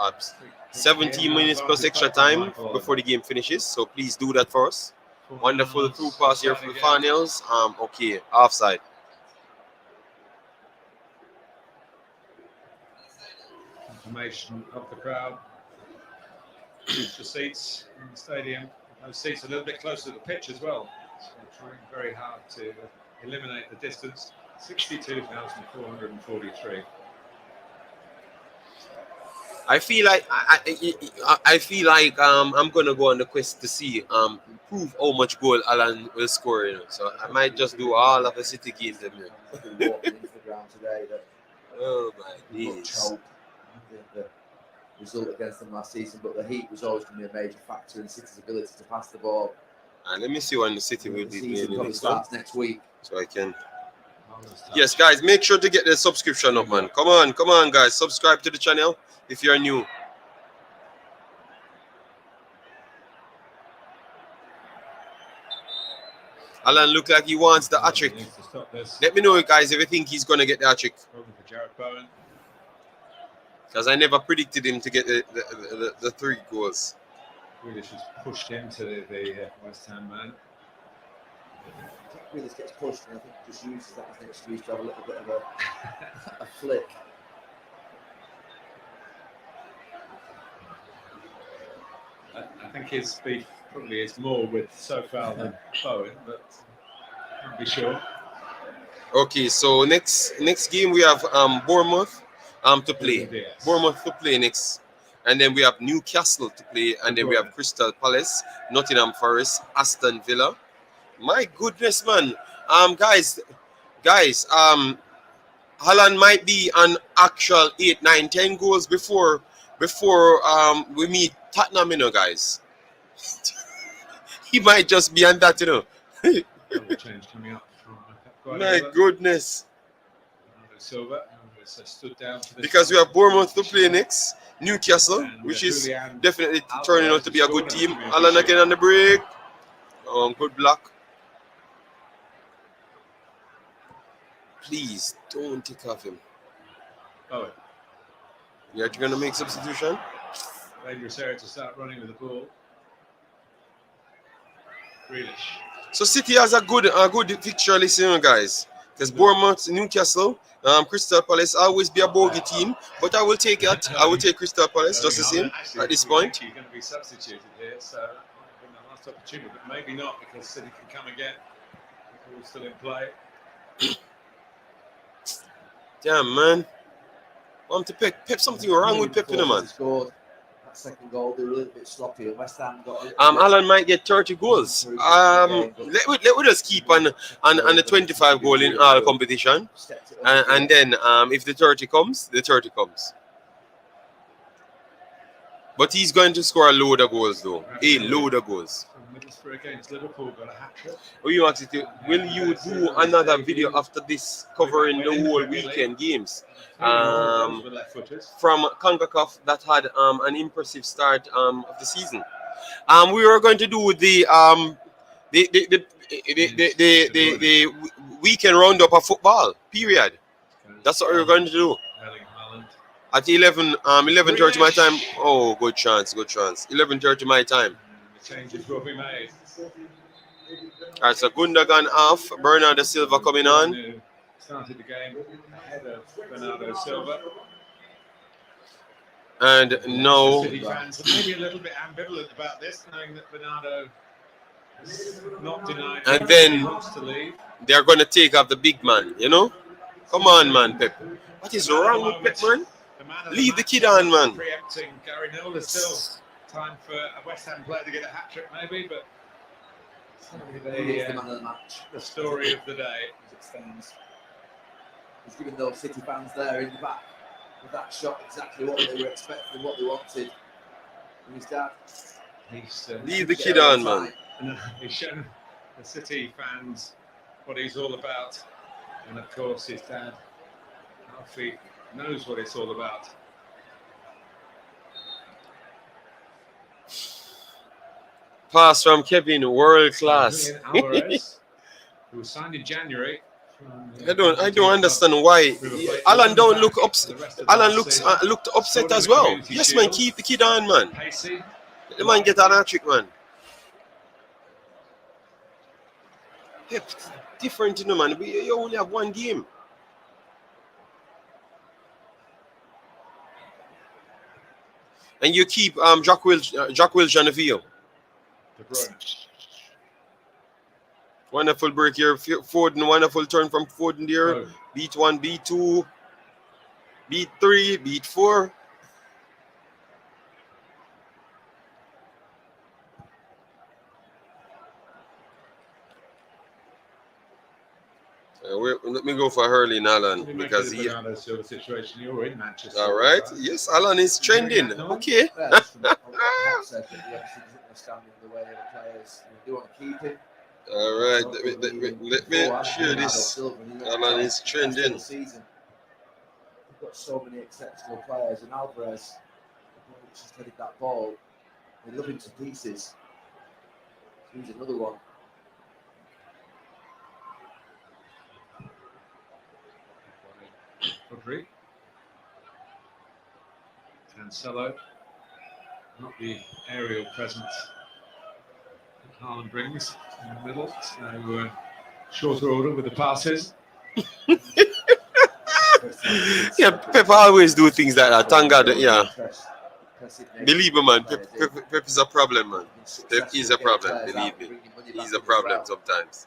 17 minutes plus extra time before the game finishes, so please do that for us. Wonderful through pass here from the Farnells. Okay, offside. Confirmation of the crowd. The seats in the stadium. Those seats a little bit closer to the pitch as well. So trying very hard to eliminate the distance. 62,443. I feel like I'm gonna go on the quest to see prove how much goal Haaland will score. You know, so I might just do all of the City games. Oh my days! The result against them last season, but the heat was always going to be a major factor in City's ability to pass the ball. And let me see when the City will be playing starts next week, so I can. Yes, guys, make sure to get the subscription up, man. Come on, guys, subscribe to the channel if you're new. Alan look like he wants the hat-trick. Let me know, guys, if you think he's gonna get the hat-trick. because I never predicted him to get the 3 goals. Grealish was pushed into the West Ham man. Grealish gets pushed, and I think just uses that as an excuse to have a little bit of a flick. I think his beef probably is more with Sofal than Bowen, but can't be sure. Okay, so next game we have Bournemouth to play. Yes. Bournemouth to play next. And then we have Newcastle to play, and then we have Crystal Palace, Nottingham Forest, Aston Villa. My goodness, man. Guys, Haaland might be an actual 8, 9, 10 goals before we meet Tottenham, you know, guys. He might just be on that, you know. Change coming up from My goodness. Silva stood down for this because we have Bournemouth to play next, Newcastle, which is definitely turning out to be a good team. Haaland again on the break. Good block. Please don't take off him. Oh, You're going to make substitution? dangerous area to start running with the ball. Grealish. So City has a good fixture list, you know, guys. Because Bournemouth, Newcastle, Crystal Palace always be a bogey team, but I will take it. I will take Crystal Palace just the same at this point. He's going to be substituted here, so might have been the last opportunity, but maybe not because City can come again. The ball's still in play. Damn, man. Want to Pep something wrong with Pep, you know, man. Scored that second goal. They were a little bit sloppy. West Ham got. Alan might get 30 goals. Let we just keep on the 25 goal in all competition, and then if the 30 comes, the 30 comes. But he's going to score a load of goals, though. A load of goals. Middlesbrough against Liverpool got a hat-trick. Will you do another video after this covering the whole weekend games from Concacaf that had an impressive start of the season? We were going to do the weekend roundup of football. Period. That's what we were going to do. At 11:30 my time. Oh, good chance. 11:30 my time. The changes will be made. All right, so Gundogan off. Bernardo Silva coming on. Started the game ahead of Bernardo Silva. And no. City fans are maybe a little bit ambivalent about this, knowing that Bernardo is not denied. And then wants to leave. They're going to take off the big man, you know? Come on, man, Pep. What is wrong with Pep, man? Leave the kid on, man. Preempting Gary Neville. There's still time for a West Ham player to get a hat trick, maybe, but He's the man of the match. The story of the day as it stands. He's given those City fans there in the back with that shot exactly what they were expecting, what they wanted. And his dad. Leave the kid on, man. He's shown the City fans what he's all about, and of course his dad, Alfie, knows what it's all about. Pass from Kevin, world class. Alvarez, who was signed in January. I don't understand why Alan don't look upset. Alan looked upset as well. Yes, man, keep the kid on, man. The man get an hat-trick, man. Pep, different, you know, man. You only have one game. And you keep Jack Wilshere on the field. Wonderful break here. Foden, wonderful turn from Foden there. Beat 1, beat 2, beat 3, beat 4. Let me go for Hurley and Alan because he. Situation. You're in Manchester. All right. Yes, Alan is trending. Okay. All right. Let me share this. Alan is trending. We've got so many exceptional players, and Alvarez just headed that ball. They love him to pieces. Here's another one. Cancelo. Not the aerial presence that Haaland brings in the middle. So shorter order with the passes. Yeah, Pep always do things like that. Thank God, yeah. Believe me, man. Pep is a problem, man. Pep is a problem, believe me. He's a problem sometimes.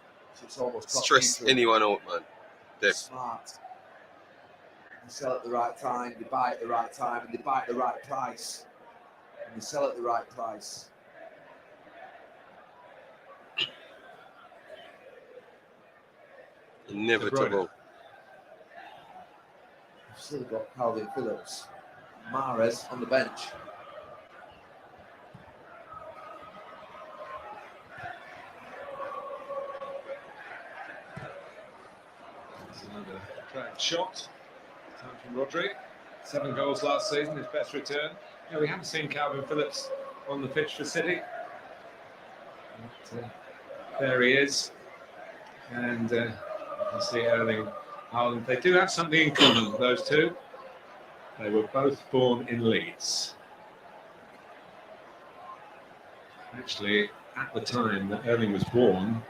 Stress anyone out, man. Pep. Smart. They sell at the right time, they buy at the right time, and they buy at the right price. And they sell at the right price. Inevitable. We've still got Calvin Phillips. Mahrez on the bench. That's another track shot. Time from Rodri. 7 goals last season, his best return. We haven't seen Calvin Phillips on the pitch for City. But, there he is. And you can see Erling Haaland. They do have something in common, those two. They were both born in Leeds. Actually, at the time that Erling was born,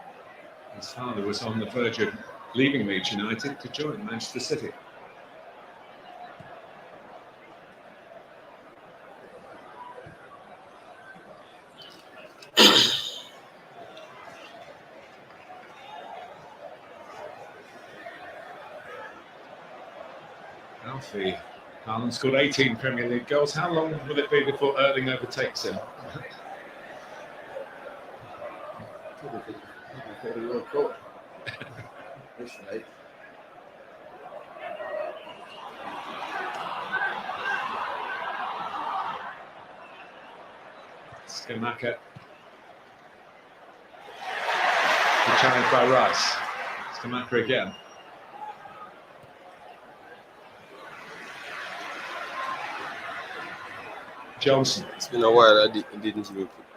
his father was on the verge of leaving Leeds United to join Manchester City. Alfie Haaland scored 18 Premier League goals. How long will it be before Erling overtakes him? Probably for the World Cup. This mate. Scamacca. The challenge by Rice. Scamacca again. Johnson. It's been a while. I didn't even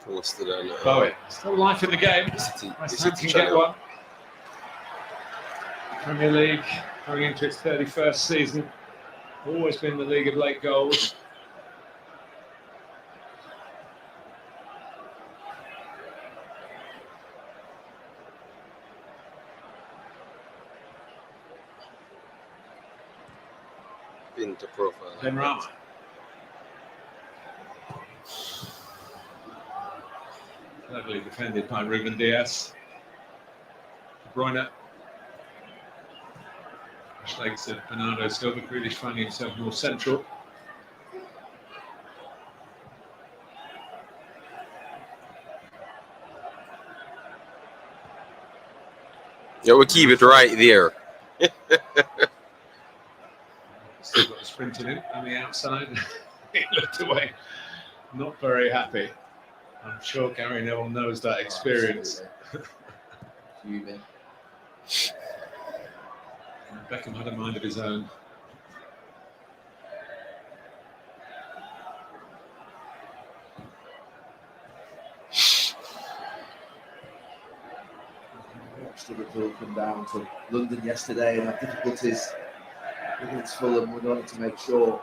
post it on. Bowie. Still life in the game. West Ham can get one. Premier League going into its 31st season. Always been the league of late goals. Pin to profile. Then Rama. Cleverly defended by Ruben Diaz. De Bruyne. Legs of Bernardo Silva. Grealish finding himself more central. Yeah, we'll keep it right there. Still got a sprint in him on the outside. He looked away. Not very happy. I'm sure Gary Neville knows that experience. Fuming. Beckham had a mind of his own. Watched Liverpool come down to London yesterday and have difficulties against Fulham. We wanted to make sure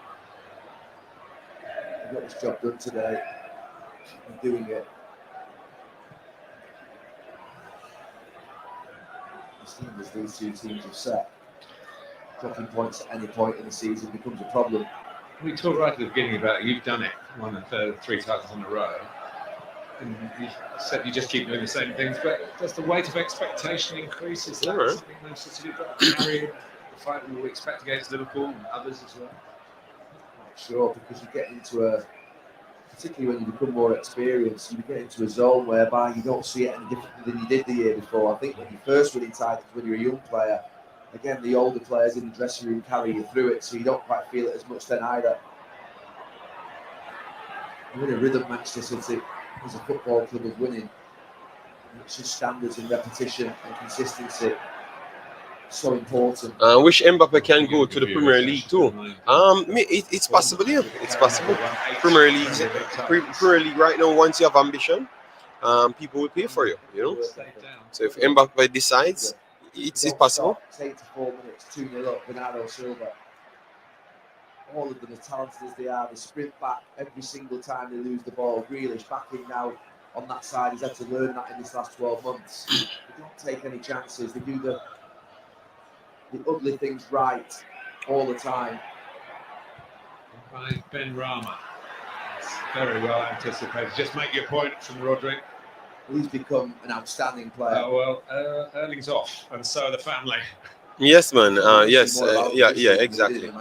we got this job done today. And doing it. As soon as these two teams have set, dropping points at any point in the season becomes a problem. We talked right at the beginning about you've done it, won the 3 titles in a row. And you said you just keep doing the same things, but does the weight of expectation increase? Is that something Manchester City got to carry the fight we expect against Liverpool and others as well? Not sure, because you get into a, particularly when you become more experienced, you get into a zone whereby you don't see it any differently than you did the year before. I think when you first win titles, when you're a young player, again, the older players in the dressing room carry you through it, so you don't quite feel it as much then either. You're in a rhythm, Manchester City, as a football club of winning. It's just standards and repetition and consistency. So important. I wish Mbappe can go to the Premier League too. It's possible, yeah. It's possible. Premier League right now, once you have ambition, people will pay for you, you know. So if Mbappe decides, it's possible. 8 to 4 minutes, 2-0 up, Bernardo Silva. all of them, as talented as they are, they sprint back every single time they lose the ball. Grealish back in now on that side. He's had to learn that in this last 12 months. They don't take any chances. They do the ugly things right all the time. By Ben Rama. It's very well anticipated. Just make your point from Roderick. He's become an outstanding player. Oh, well, Erling's off, and so are the family. Yes, man. Yes. Yeah, exactly.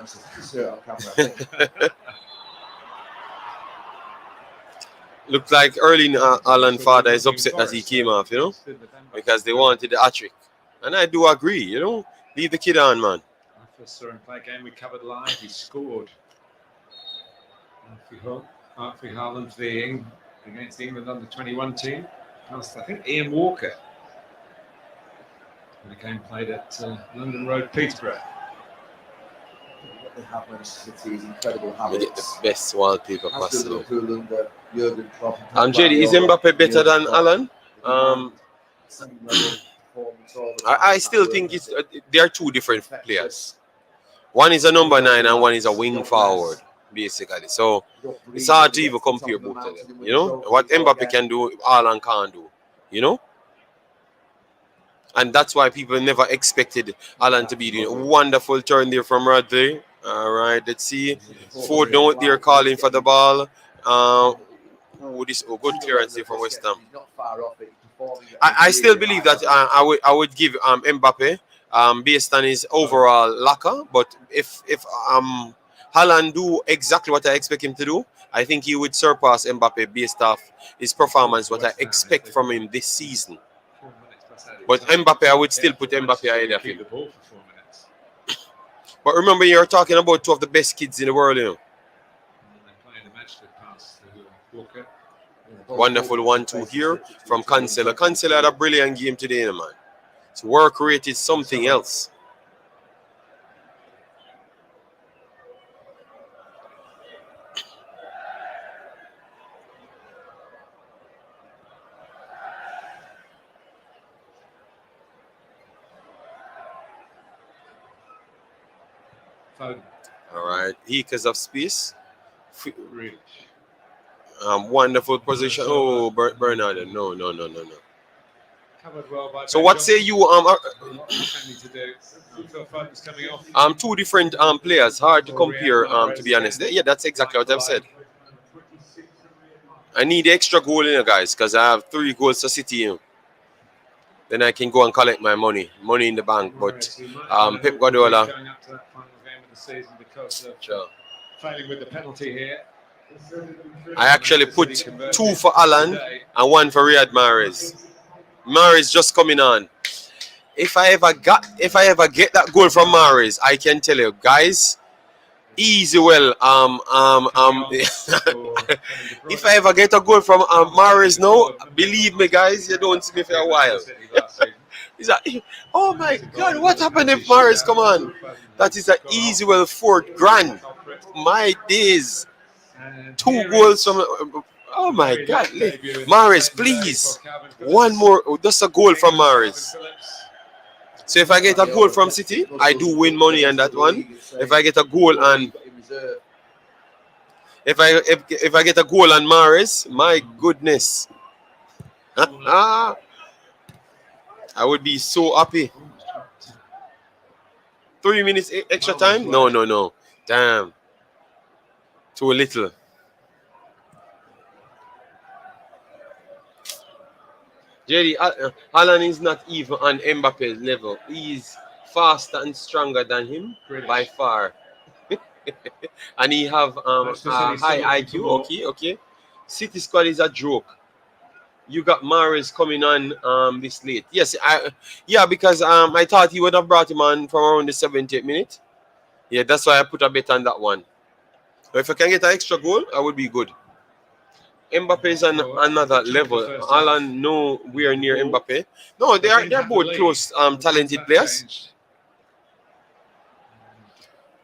Looks like Erling Haaland father is upset that he came off, you know, because they wanted the hat-trick. And I do agree, you know. Leave the kid on, man. I first saw him play a game we covered live. He scored. Alfie Haaland against the England under-21 team. Past, I think, Ian Walker. And the game played at London Road, Peterborough. What they have Manchester City is incredible habits. We get the best wallpaper possible. JD, is Mbappe better than Haaland? I still think they are two different players. One is a number 9 and one is a wing forward, basically. So it's hard to even compare both of them. You know what Mbappe can do, Haaland can't do. You know, and that's why people never expected Haaland to be doing a wonderful turn there from Rodri. All right, let's see. Ford out there calling for the ball. This good clearance here from West Ham. I still believe that I would give Mbappe based on his overall lacquer, but if Haaland do exactly what I expect him to do, I think he would surpass Mbappe based off his performance, what I expect from him this season. But Mbappe, I would still put Mbappe ahead of him. But remember, you're talking about two of the best kids in the world, you know. Wonderful 1-2 here from Cancelo. Cancelo had a brilliant game today, man. His work rate is something else. All right, acres of space. Wonderful position. Oh, Bernardo. No. So what say you? Two different players. Hard to compare. To be honest, yeah, that's exactly what I've said. I need the extra goal in, guys, because I have 3 goals to City. You know. Then I can go and collect my money in the bank. But Pep Guardiola. Failing with the penalty here. I actually put 2 for Haaland and 1 for Riyad Mahrez. Mahrez just coming on. If I ever get that goal from Mahrez, I can tell you, guys, easy well. If I ever get a goal from Mahrez now, believe me, guys, you don't see me for a while. He's like, oh my God, what happened if Mahrez come on? That is an easy well $4,000. My days. 2 goals from. Oh my God, Mahrez, please. 1 more, just a goal from Mahrez. So if I get a goal from City, I do win money on that one. If I get a goal and if I get a goal on Mahrez, my goodness, I would be so happy. 3 minutes extra time? No. Damn. Too little. JD, Haaland is not even on Mbappe's level. He's faster and stronger than him by far. And he have high IQ. Okay. City squad is a joke. You got Mahrez coming on this late. Yes, because I thought he would have brought him on from around the 70th minute. Yeah, that's why I put a bet on that one. But if I can get an extra goal, I would be good. Mbappe is on another level. Haaland nowhere near Mbappe. No, they're both close, talented players.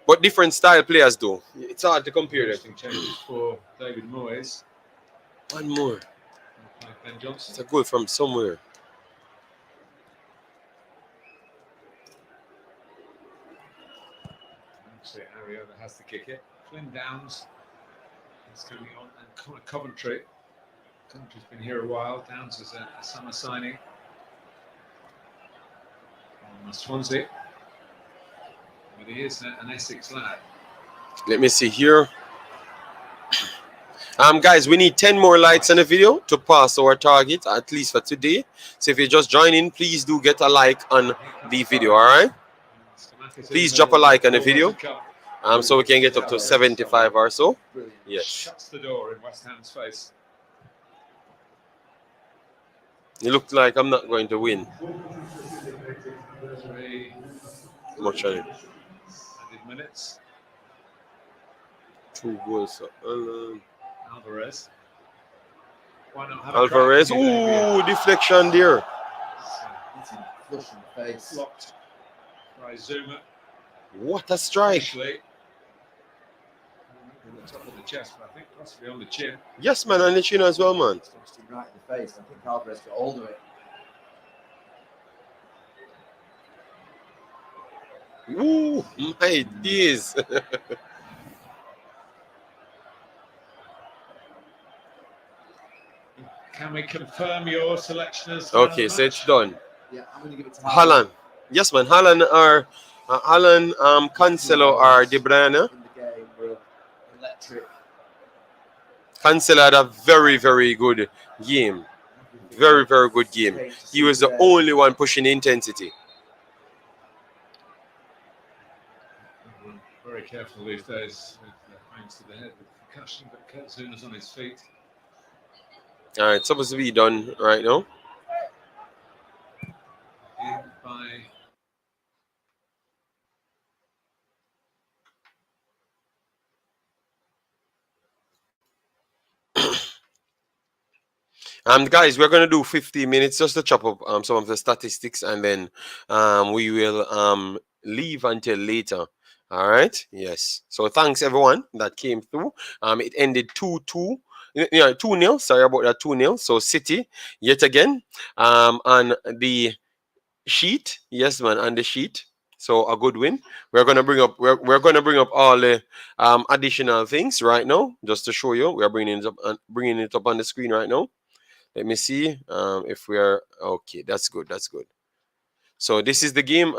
But different style players, though. It's hard to compare them. Changes for David Moyes. 1 more. Ben Johnson. It's a goal from somewhere. Actually, Ariola has to kick it. Flynn Downs is coming on, and Coventry. Coventry's been here a while. Downs is a summer signing from Swansea. But he is an Essex lad. Let me see here. Guys, we need 10 more likes on the video to pass our target, at least for today. So if you're just joining, please do get a like on the video, all right? Please drop a like on the video, so we can get up to 75 or so. Yes. Shuts the door in West Ham's face. It looks like I'm not going to win. Much on it. Added minutes. 2 goals. Alvarez. Why not have Alvarez. Ooh, deflection there. Flush in the face. Blocked by Zuma. What a strike. Actually, on the top of the chest, but I think possibly on the chin. Yes, man, on the chin as well, man. Flushed him right in the face. I think Alvarez got hold of it. Ooh, my days. Can we confirm your selection as Okay, so it's done. Yeah, I'm going to give it to Haaland. Yes, man. Haaland or Cancelo or De Bruyne. In the game, were electric. Cancelo had a very, very good game. Very, very good game. He was the only one pushing the intensity. Very careful these days with thanks to the head with concussion, but Kurt Zuma's on his feet. All right, supposed to be done right now. In by Guys, we're gonna do 15 minutes just to chop up some of the statistics, and then we will leave until later. All right. Yes. So thanks everyone that came through. It ended 2-2. Yeah, 2-0. Sorry about that, 2-0. So City yet again on the sheet. Yes, man, on the sheet. So a good win. We're gonna bring up all the additional things right now just to show you. We are bringing it up on the screen right now. Let me see if we are okay. That's good. That's good. So this is the game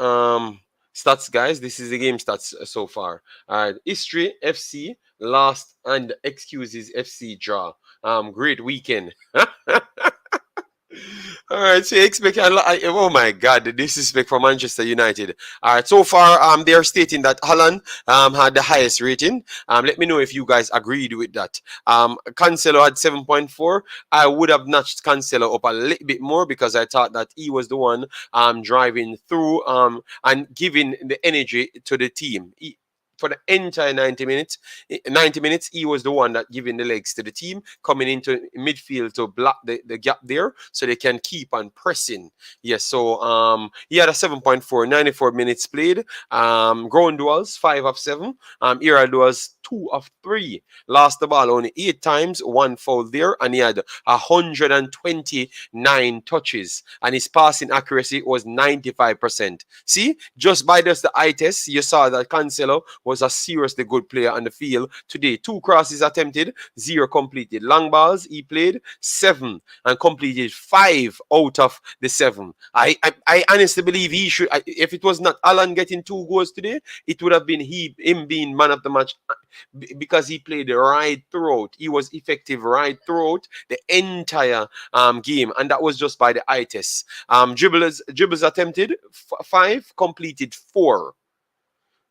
stats, guys. This is the game stats so far. All right, history FC lost and excuses FC draw. Great weekend. All right, so you expect oh my God, the disrespect for Manchester United. All right, so far they are stating that Haaland had the highest rating. Let me know if you guys agreed with that. Cancelo had 7.4. I would have notched Cancelo up a little bit more because I thought that he was the one driving through and giving the energy to the team. For the entire 90 minutes, he was the one that giving the legs to the team, coming into midfield to block the gap there so they can keep on pressing. Yes, so he had a 7.4, 94 minutes played. Ground duels, 5 of 7. Aerial duels, 2 of 3. Lost the ball only 8 times, 1 foul there, and he had 129 touches. And his passing accuracy was 95%. See, just by just the eye test, you saw that Cancelo was a seriously good player on the field today. 2 crosses attempted, 0 completed. Long balls, he played 7 and completed 5 out of the 7. I honestly believe he should, if it was not Haaland getting 2 goals today, it would have been him being man of the match because he played right throughout. He was effective right throughout the entire game, and that was just by the eye test. Dribbles attempted 5, completed 4.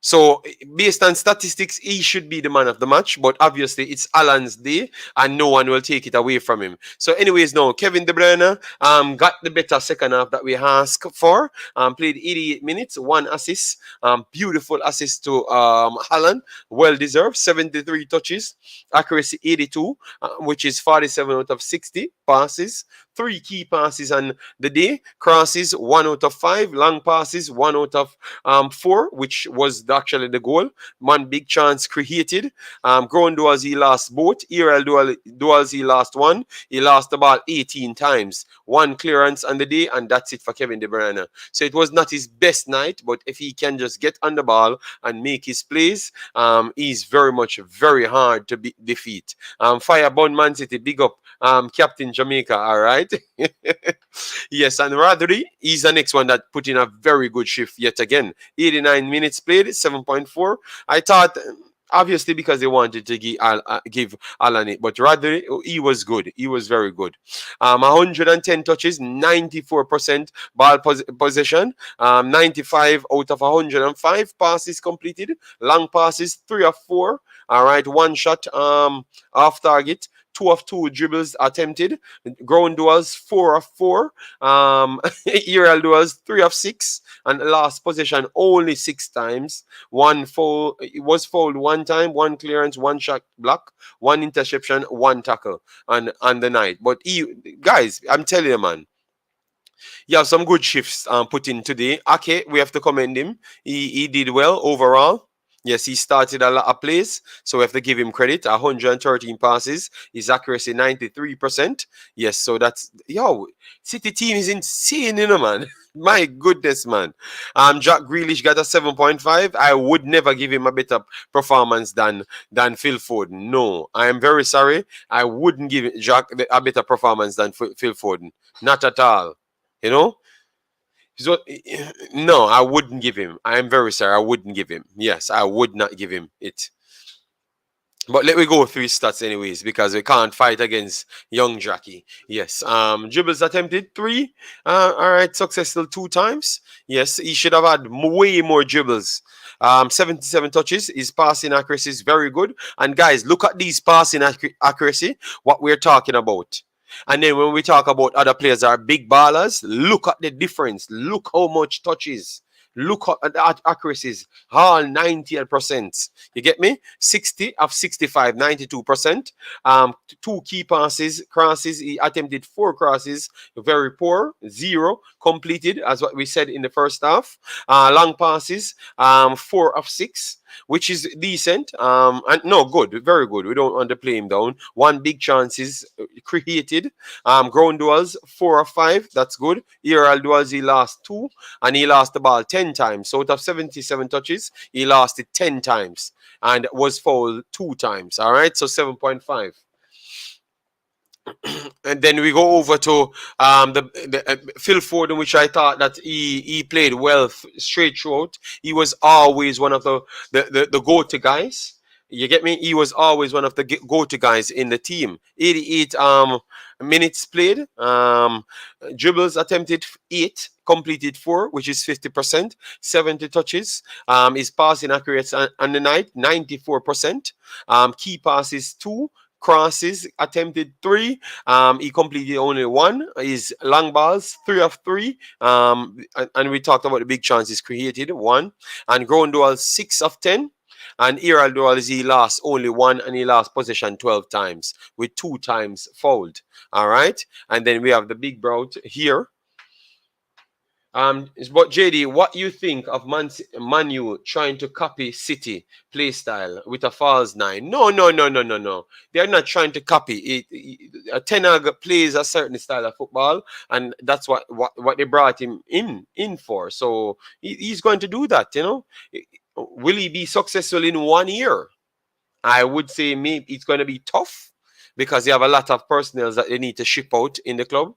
So based on statistics, he should be the man of the match, but obviously it's Haaland's day and no one will take it away from him. So anyways, now Kevin De Bruyne got the better second half that we asked for. Played 88 minutes, 1 assist, beautiful assist to Haaland, well deserved, 73 touches, accuracy 82, which is 47 out of 60 passes, 3 key passes on the day. Crosses 1 out of 5. Long passes 1 out of 4, which was actually the goal. One big chance created. Ground duels he lost both. Aerial duels he lost 1. He lost the ball 18 times. 1 clearance on the day, and that's it for Kevin De Bruyne. So it was not his best night, but if he can just get on the ball and make his plays, he's very hard to defeat. Firebone Man City, big up Captain Jamaica, all right? Yes, and Rodri, he's the next one that put in a very good shift yet again. 89 minutes played, 7.4. I thought, obviously, because they wanted to give Haaland it, but Rodri, he was good. He was very good. 110 touches, 94% ball possession, 95 out of 105 passes completed. Long passes, 3 of 4. All right, 1 shot off target. 2 of 2 dribbles attempted. Ground duels 4 of 4. Aerial duels 3 of 6. And last possession only 6 times. 1 foul. It was fouled 1 time. 1 clearance. 1 shot block. 1 interception. 1 tackle on the night. But guys, I'm telling you, man. You have some good shifts put in today. Ake, we have to commend him. He did well overall. Yes, he started a lot of plays, so we have to give him credit. 113 passes, his accuracy 93%. Yes, so that's City team is insane, man. My goodness, man. Jack Grealish got a 7.5. I would never give him a better performance than Phil Foden. No, I am very sorry. I wouldn't give Jack a better performance than Phil Foden. Not at all. You know. So, no, I wouldn't give him. I am very sorry. I wouldn't give him. Yes, I would not give him it. But let me go through his stats anyways, because we can't fight against young Jackie. Yes. Dribbles attempted 3. All right, successful 2 times. Yes, he should have had way more dribbles. 77 touches. His passing accuracy is very good. And guys, look at these passing accuracy, what we're talking about. And then when we talk about other players that are big ballers, look at the difference. Look how much touches. Look at the accuracies. All 98%. You get me? 60 of 65, 92%. 2 key passes, crosses. He attempted 4 crosses. Very poor. 0 completed, as what we said in the first half. Long passes, 4 of 6. Which is decent. And no, good, very good. We don't want to play him down. 1 big chances created. Ground duels 4 of 5. That's good. Aerial duels he lost 2, and he lost the ball 10 times. So out of 77 touches, he lost it 10 times and was fouled 2 times. All right, so 7.5. And then we go over to Phil Foden, which I thought that he played well straight throughout. He was always one of the go-to guys. You get me? He was always one of the go-to guys in the team. 88 minutes played. Dribbles attempted 8, completed 4, which is 50%. 70 touches. His passing accuracy on the night, 94%. Key passes 2. Crosses attempted 3. He completed only 1. His long balls 3 of 3. And we talked about the big chances created 1. And ground duels 6 of 10. And aerial duels he lost only 1, and he lost possession 12 times with 2 times fouled. All right. And then we have the big bout here. But JD, what you think of Manu trying to copy City play style with a false 9? No. They're not trying to copy it. Ten Hag plays a certain style of football, and that's what they brought him in for. So he's going to do that. You know, will he be successful in 1 year? I would say maybe it's going to be tough because they have a lot of personnel that they need to ship out in the club.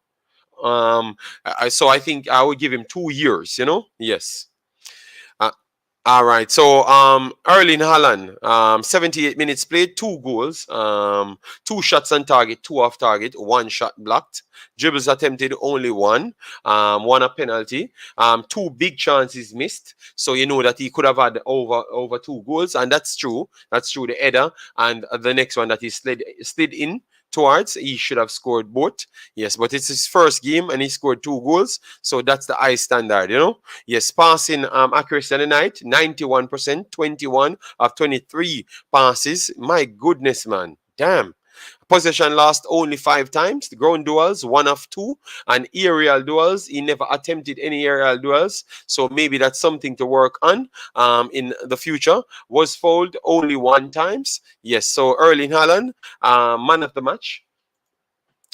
So I think I would give him 2 years, you know. Yes. All right. So Erling Haaland, 78 minutes played, 2 goals, 2 shots on target, 2 off target, 1 shot blocked. Dribbles attempted only 1, 1 a penalty, 2 big chances missed. So you know that he could have had over 2 goals, and that's true. That's true. The header and the next one that he slid in towards, he should have scored both. Yes, but it's his first game and he scored 2 goals, so that's the high standard, you know. Yes, passing accuracy on the night, 91%, 21 of 23 passes. My goodness, man, damn. Possession lost only 5 times. The ground duels, 1 of 2. And aerial duels, he never attempted any aerial duels. So maybe that's something to work on in the future. Was fouled only 1 times. Yes, so Erling Haaland, man of the match.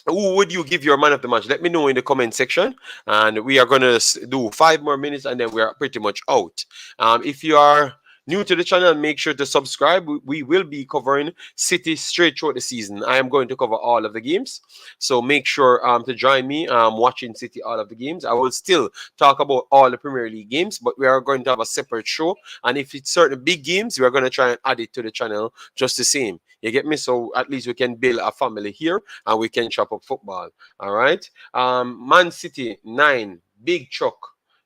Who would you give your man of the match? Let me know in the comment section. And we are going to do 5 more minutes and then we are pretty much out. If you are new to the channel, make sure to subscribe. We will be covering City straight throughout the season. I am going to cover all of the games. So make sure to join me watching City all of the games. I will still talk about all the Premier League games, but we are going to have a separate show. And if it's certain big games, we are going to try and add it to the channel just the same. You get me? So at least we can build a family here and we can chop up football. All right. Man City 9, Big Chuck.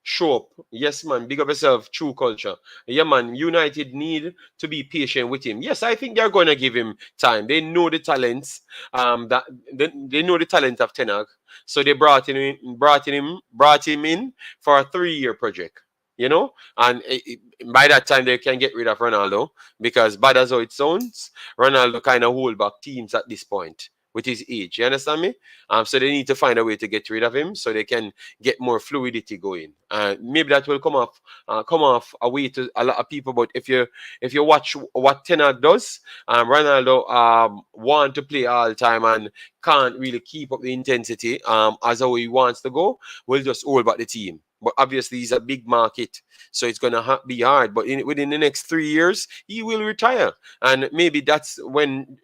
Show up. Yes, man. Big up yourself. True culture. Yeah, man. United need to be patient with him. Yes, I think they're going to give him time. They know the talents. That they know the talent of Ten Hag. So they brought him in for a 3-year project. You know, and by that time they can get rid of Ronaldo, because bad as how it sounds, Ronaldo kind of hold back teams at this point with his age. You understand me? So they need to find a way to get rid of him so they can get more fluidity going. Maybe that will come off away to a lot of people. But if you watch what Ten Hag does, Ronaldo want to play all the time and can't really keep up the intensity as how he wants to go, will just hold back the team. But obviously, he's a big market, so it's going to be hard. But within the next 3 years, he will retire. And maybe that's when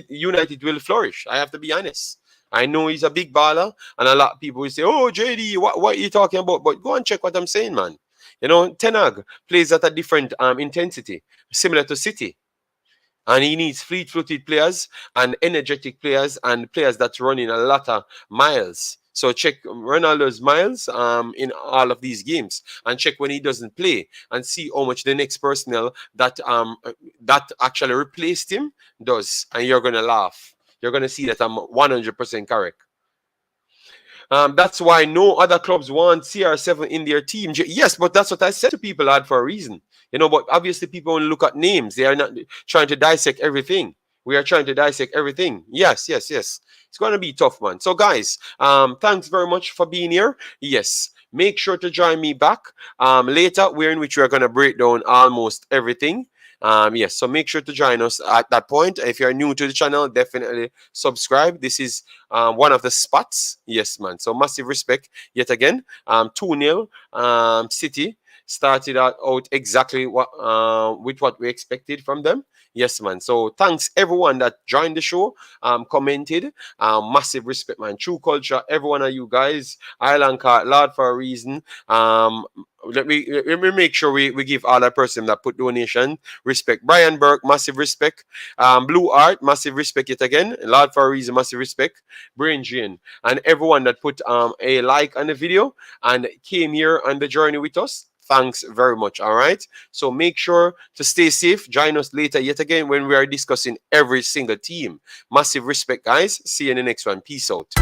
United will flourish. I have to be honest. I know he's a big baller, and a lot of people will say, oh, JD, what are you talking about? But go and check what I'm saying, man. You know, Ten Hag plays at a different intensity, similar to City. And he needs fleet-footed players and energetic players and players that's running a lot of miles. So check Ronaldo's miles in all of these games, and check when he doesn't play, and see how much the next personnel that actually replaced him does, and you're gonna laugh. You're gonna see that I'm 100% correct. That's why no other clubs want CR7 in their team. Yes, but that's what I said to people, lad, for a reason. You know, but obviously people only look at names. They are not trying to dissect everything. We are trying to dissect everything. Yes. It's going to be tough, man. So, guys, thanks very much for being here. Yes, make sure to join me back later, in which we are going to break down almost everything. Yes, so make sure to join us at that point. If you're new to the channel, definitely subscribe. This is one of the spots. Yes, man. So massive respect yet again. 2-0 City started out exactly with what we expected from them. Yes, man. So thanks everyone that joined the show, commented. Massive respect, man. True culture, every one of you guys. Island Card, Lord for a reason. Let me make sure we give all that person that put donation respect. Brian Burke, massive respect. Blue Art, massive respect yet again. Lord for a reason, massive respect. Brain Jane, and everyone that put a like on the video and came here on the journey with us. Thanks very much. All right. So make sure to stay safe. Join us later yet again when we are discussing every single team. Massive respect, guys. See you in the next one. Peace out.